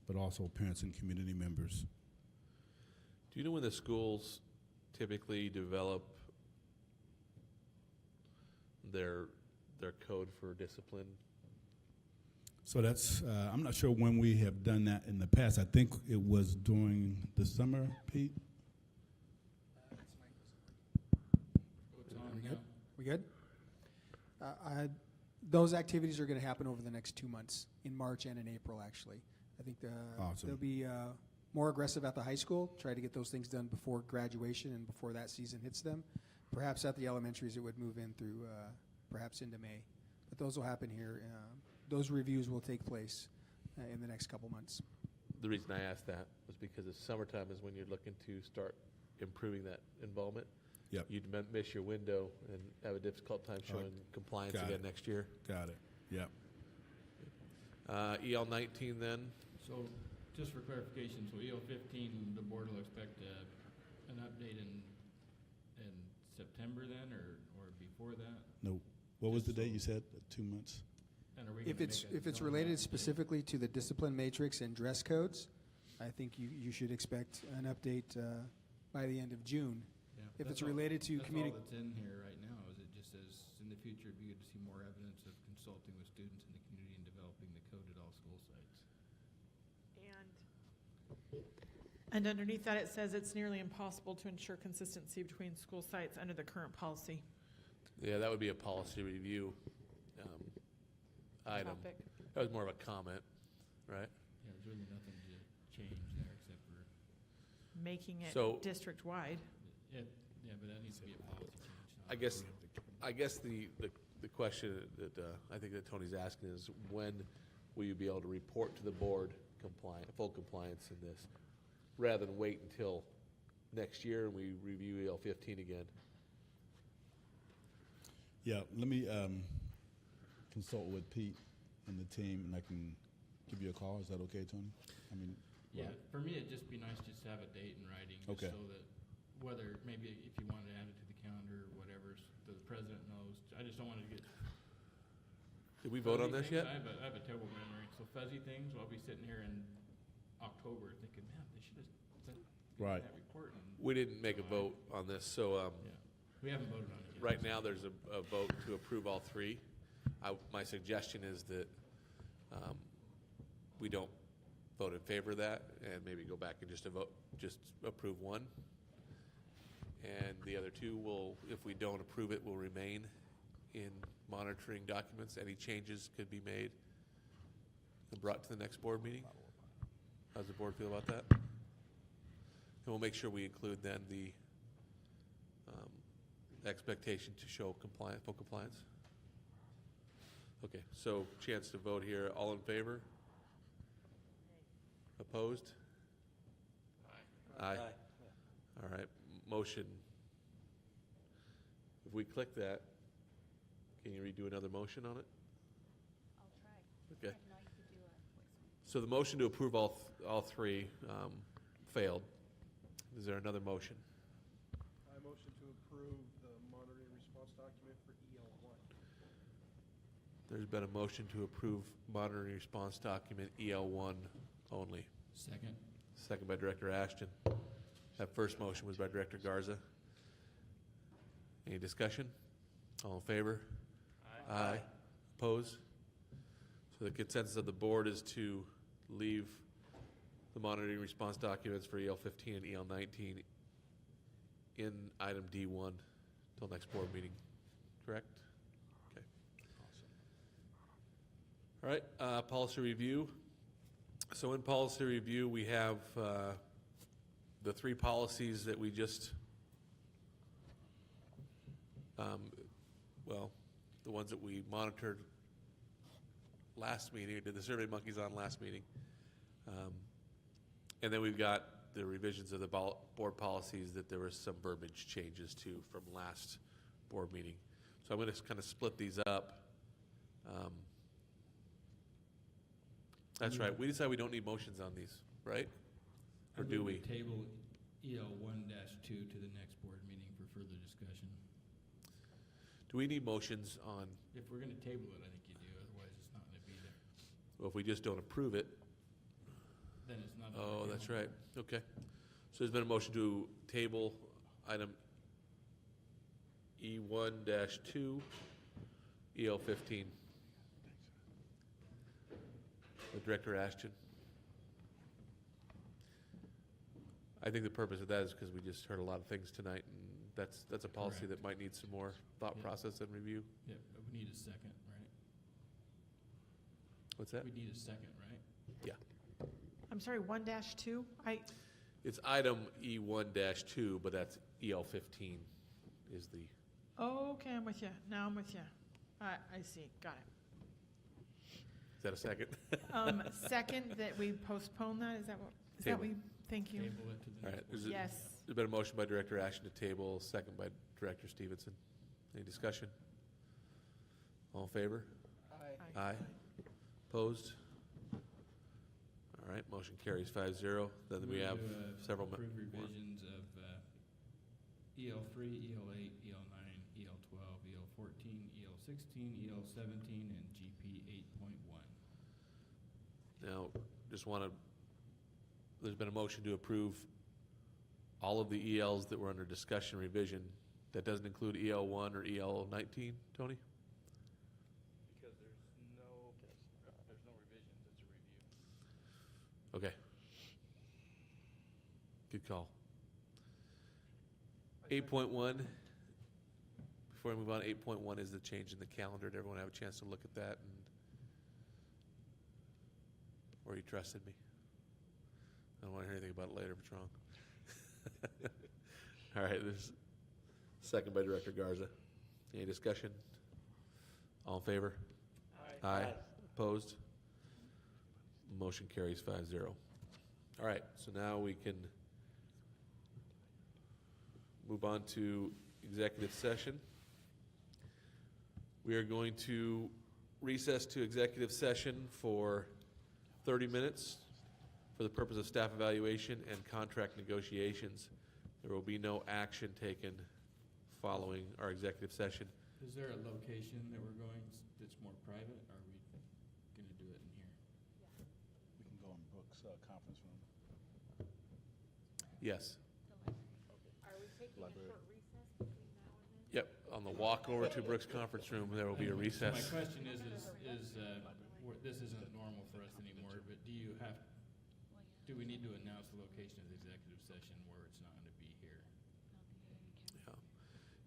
but also parents and community members. Do you know when the schools typically develop their code for discipline? So that's, I'm not sure when we have done that in the past. I think it was during the summer, Pete? We good? Those activities are going to happen over the next 2 months, in March and in April, actually. I think Awesome. they'll be more aggressive at the high school, try to get those things done before graduation and before that season hits them. Perhaps at the elementaries, it would move in through perhaps into May. But those will happen here. Those reviews will take place in the next couple months. The reason I asked that was because the summertime is when you're looking to start improving that involvement. Yep. You'd miss your window and have a difficult time showing compliance Got again it. next year. Got it. Yep. EL19 then. So just for clarification, so EL15, the board will expect an update in September then, or before that? No. What was the date you said? 2 months? And are we If gonna it's make a if it's zone related update? specifically to the discipline matrix and dress codes, I think you should expect an update by the end of June. Yeah, If that's it's related to that's all that's in here right now. Is it just says in the future it'd be good to see more evidence of consulting with students in the community and developing the code at all school sites. And underneath that, it says it's nearly impossible to ensure consistency between school sites under the current policy. Yeah, that would be a policy review item. Topic. That was more of a comment, right? Yeah, there's really nothing to change there except for. Making it So- district-wide. Yeah, but that needs to be a policy change. I guess the question that I think that Tony's asking is when will you be able to report to the board full compliance in this, rather than wait until next year and we review EL 15 again? Yeah, let me consult with Pete and the team, and I can give you a call. Is that okay, Tony? I mean, Yeah, for me, it'd just be nice just to have a date in writing, just Okay. so that whether, maybe if you wanted to add it to the calendar or whatever, so the president knows. I just don't want to get. Did we vote on fuzzy this things. yet? I have a terrible memory, so fuzzy things, I'll be sitting here in October thinking, man, they should have sent Right. that report. And We didn't make a vote on this, so we haven't voted on it yet. right now there's a vote to approve all three. My suggestion is that we don't vote in favor of that, and maybe go back and just approve one. And the other two will, if we don't approve it, will remain in monitoring documents. Any changes could be made and brought to the next board meeting. How does the board feel about that? And we'll make sure we include then the expectation to show full compliance. Okay, so chance to vote here. All in favor? Opposed? Aye. Aye. All right, motion. If we click that, can you redo another motion on it? I'll try. Okay. If not, you could do a voice one. So the motion to approve all three failed. Is there another motion? I motion to approve the monitoring response document for EL1. There's been a motion to approve monitoring response document EL1 only. Second. Second by Director Ashton. That first motion was by Director Garza. Any discussion? All in favor? Aye. Opposed? So the consensus of the board is to leave the monitoring response documents for EL 15 and EL 19 in item D1 till next board meeting. Correct? Okay. All right, policy review. So in policy review, we have the three policies that we just, the ones that we monitored last meeting, or did the Survey Monkeys on last meeting. And then we've got the revisions of the board policies that there were some verbiage changes to from last board meeting. So I'm going to kind of split these up. That's right. We decided we don't need motions on these, right? Or do we? Table EL 1-2 to the next board meeting for further discussion. Do we need motions on, If we're going to table it, I think you do, otherwise it's not going to be there. well, if we just don't approve it? Then it's not. Oh, that's right. Okay. So there's been a motion to table item E1-2, EL 15. With Director Ashton. I think the purpose of that is because we just heard a lot of things tonight, and that's a policy Correct. that might need some more thought process and review. Yeah, but we need a second, right? What's that? We need a second, right? Yeah. I'm sorry, 1-2? It's item E1-2, but that's EL 15 is the, Okay, I'm with you. Now I'm with you. I see. Got it. is that a second? Second, that we postpone that, is that what Table. thank you. Table it to the All next right. board. Yes. There's been a motion by Director Ashton to table, second by Director Stevenson. Any discussion? All in favor? Aye. Aye. Opposed? All right, motion carries 5-0. Then we have several more. Approve revisions of EL 3, EL 8, EL 9, EL 12, EL 14, EL 16, EL 17, and GP 8.1. Now, just want to, there's been a motion to approve all of the ELs that were under discussion revision. That doesn't include EL 1 or EL 19, Tony? Because there's no revisions, it's a review. Okay. Good call. 8.1, before we move on, 8.1 is the change in the calendar. Did everyone have a chance to look at that? Or you trusted me? I don't want to hear anything about it later if it's wrong. All right, this second by Director Garza. Any discussion? All in favor? Aye. Aye. Opposed? Motion carries 5-0. All right, so now we can move on to executive session. We are going to recess to executive session for 30 minutes for the purpose of staff evaluation and contract negotiations. There will be no action taken following our executive session. Is there a location that we're going that's more private, or are we going to do it in here? We can go in Brooks' conference room. Yes. Are we taking Library. a short recess between now and then? Yep, on the walk over to Brooks' conference room, there will be a recess. My question is this isn't normal for us anymore, but do we need to announce the location of the executive session where it's not going to be here? Yeah.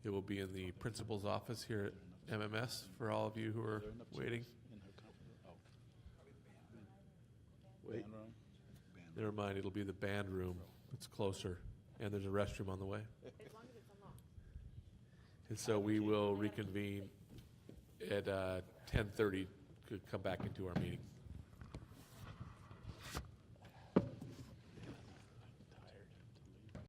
It will be in the principal's office here at MMS for all of you who are waiting. In her conference room. Oh. Wait. Band room? Never mind, it'll be the band room. It's closer, and there's a restroom on the way. As long as it's unlocked. And so we will reconvene at 10:30 to come back into our meeting.